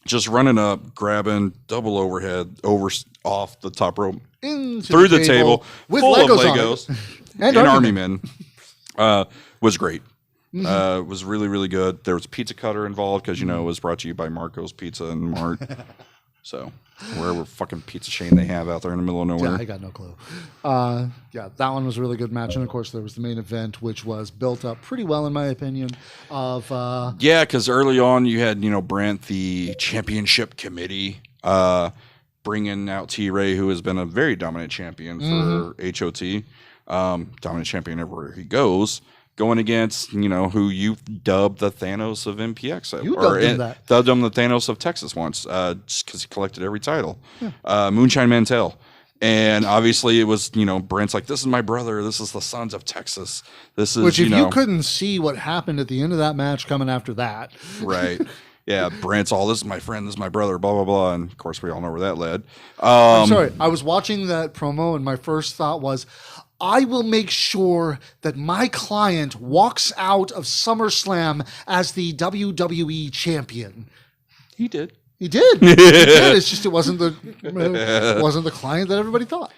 just running up, grabbing double overhead off the top rope through the table with full Legos, of Legos and Army Men. Was great. Was really, really good. There was a pizza cutter involved because, it was brought to you by Marco's Pizza and Mart. So, wherever fucking pizza chain they have out there in the middle of nowhere. Yeah, I got no clue. Yeah, that one was a really good match. And, of course, there was the main event, which was built up pretty well, in my opinion. Yeah, because early on you had, Brent, the championship committee, bringing out T-Ray, who has been a very dominant champion for HOT. Dominant champion everywhere he goes. Going against, who you dubbed the Thanos of MPX. You dubbed him that. Dubbed him the Thanos of Texas once, just because he collected every title. Moonshine Mantel. And obviously it was, Brent's like, this is my brother. This is the Sons of Texas. This is, which if you couldn't see what happened at the end of that match coming after that. Right. Yeah, Brent's all, this is my friend, this is my brother, blah, blah, blah. And, of course, we all know where that led. I'm sorry. I was watching that promo, and my first thought was, I will make sure that my client walks out of SummerSlam as the WWE champion. He did. He did. He did. It's just it wasn't the client that everybody thought.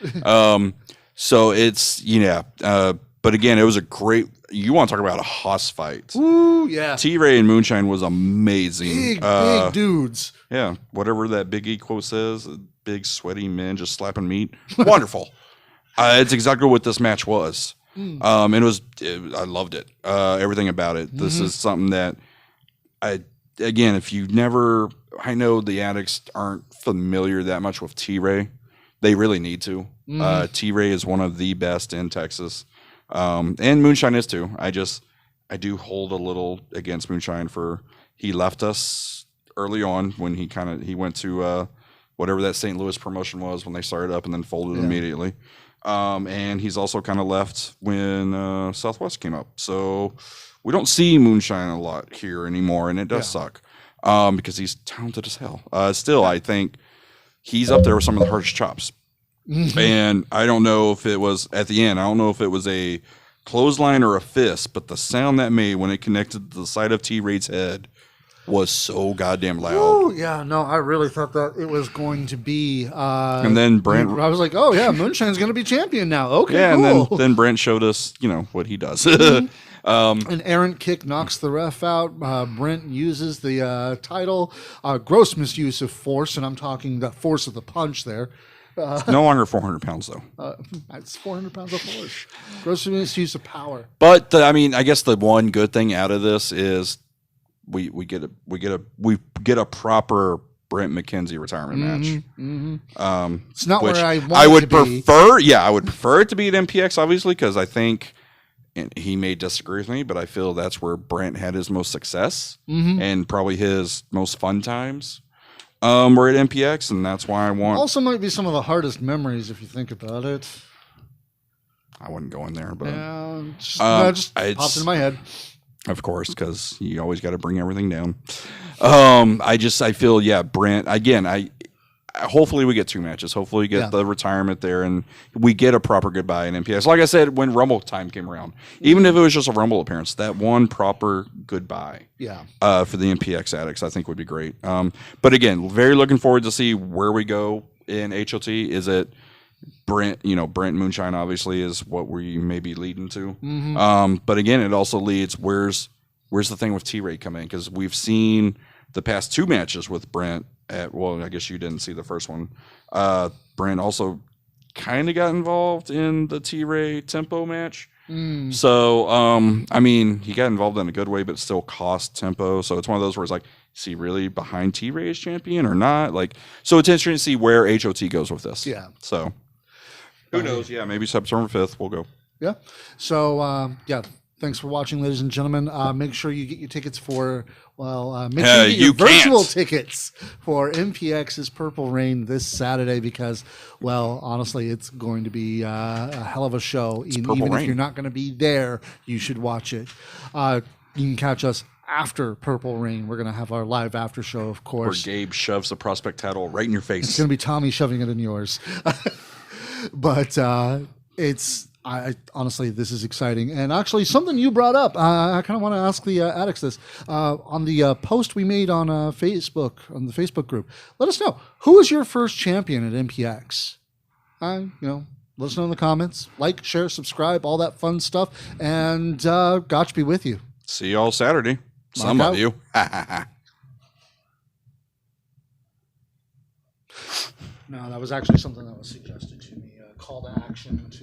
So it's but again, it was a great. You want to talk about a hoss fight? Ooh, yeah. T-Ray and Moonshine was amazing. Big dudes. Yeah, whatever that Big E quote says, big sweaty men just slapping meat. Wonderful. It's exactly what this match was. I loved it. Everything about it. This is something that if you never, I know the addicts aren't familiar that much with T-Ray. They really need to. T-Ray is one of the best in Texas. And Moonshine is too. I do hold a little against Moonshine for, he left us early on when he went to, whatever that St. Louis promotion was when they started up and then folded immediately. And he's also kind of left when Southwest came up. So we don't see Moonshine a lot here anymore, and it does suck because he's talented as hell. Still, I think he's up there with some of the hardest chops. And I don't know if it was, at the end, I don't know if it was a clothesline or a fist, but the sound that made when it connected to the side of T-Ray's head was so goddamn loud. Oh yeah, no, I really thought that it was going to be. And then Brent, I was like, oh yeah, Moonshine's going to be champion now. Okay, yeah, cool. And then Brent showed us, what he does. An errant kick knocks the ref out. Brent uses the title. Gross misuse of force, and I'm talking the force of the punch there. It's no longer 400 pounds though. It's 400 pounds of force. Gross misuse of power. But I guess the one good thing out of this is we get a proper Brent McKenzie retirement match. It's not where I want I would it to be. I would prefer it to be at MPX, obviously, because I think, and he may disagree with me, but I feel that's where Brent had his most success and probably his most fun times. We're at MPX, and that's why I want. Also, might be some of the hardest memories if you think about it. I wouldn't go in there, but just popped in my head. Of course, because you always got to bring everything down. I feel, Brent, again, hopefully we get two matches. Hopefully we get the retirement there and we get a proper goodbye in MPS. Like I said, when Rumble time came around, even if it was just a Rumble appearance, that one proper goodbye for the MPX addicts, I think would be great. But again, very looking forward to see where we go in HOT. Is it Brent, Brent Moonshine obviously is what we may be leading to. But again, it also leads, where's the thing with T-Ray coming in? Because we've seen the past two matches with Brent I guess you didn't see the first one. Brent also kind of got involved in the T-Ray Tempo match. So, he got involved in a good way, but still cost Tempo. So it's one of those where it's like, is he really behind T-Ray as champion or not? So it's interesting to see where HOT goes with this. Yeah. So who knows? Yeah, maybe September 5th we'll go. Yeah. So, Thanks for watching, ladies and gentlemen. Make sure you get your tickets for, make sure you get your you virtual can't. tickets for MPX's Purple Rain this Saturday because, well, honestly, it's going to be a hell of a show. Purple Even if Rain. you're not going to be there, you should watch it. You can catch us after Purple Rain. We're going to have our live after show, of Where course. Gabe shoves the prospect title right in your face. It's going to be Tommy shoving it in yours. But I honestly, this is exciting. And actually, something you brought up, I kind of want to ask the addicts this. On the post we made on Facebook, on the Facebook group, let us know, who was your first champion at MPX? Let us know in the comments. Like, share, subscribe, all that fun stuff. And Gotch be with you. See y'all Saturday. Some Mark of you. No, that was actually something that was suggested to me. Call to action to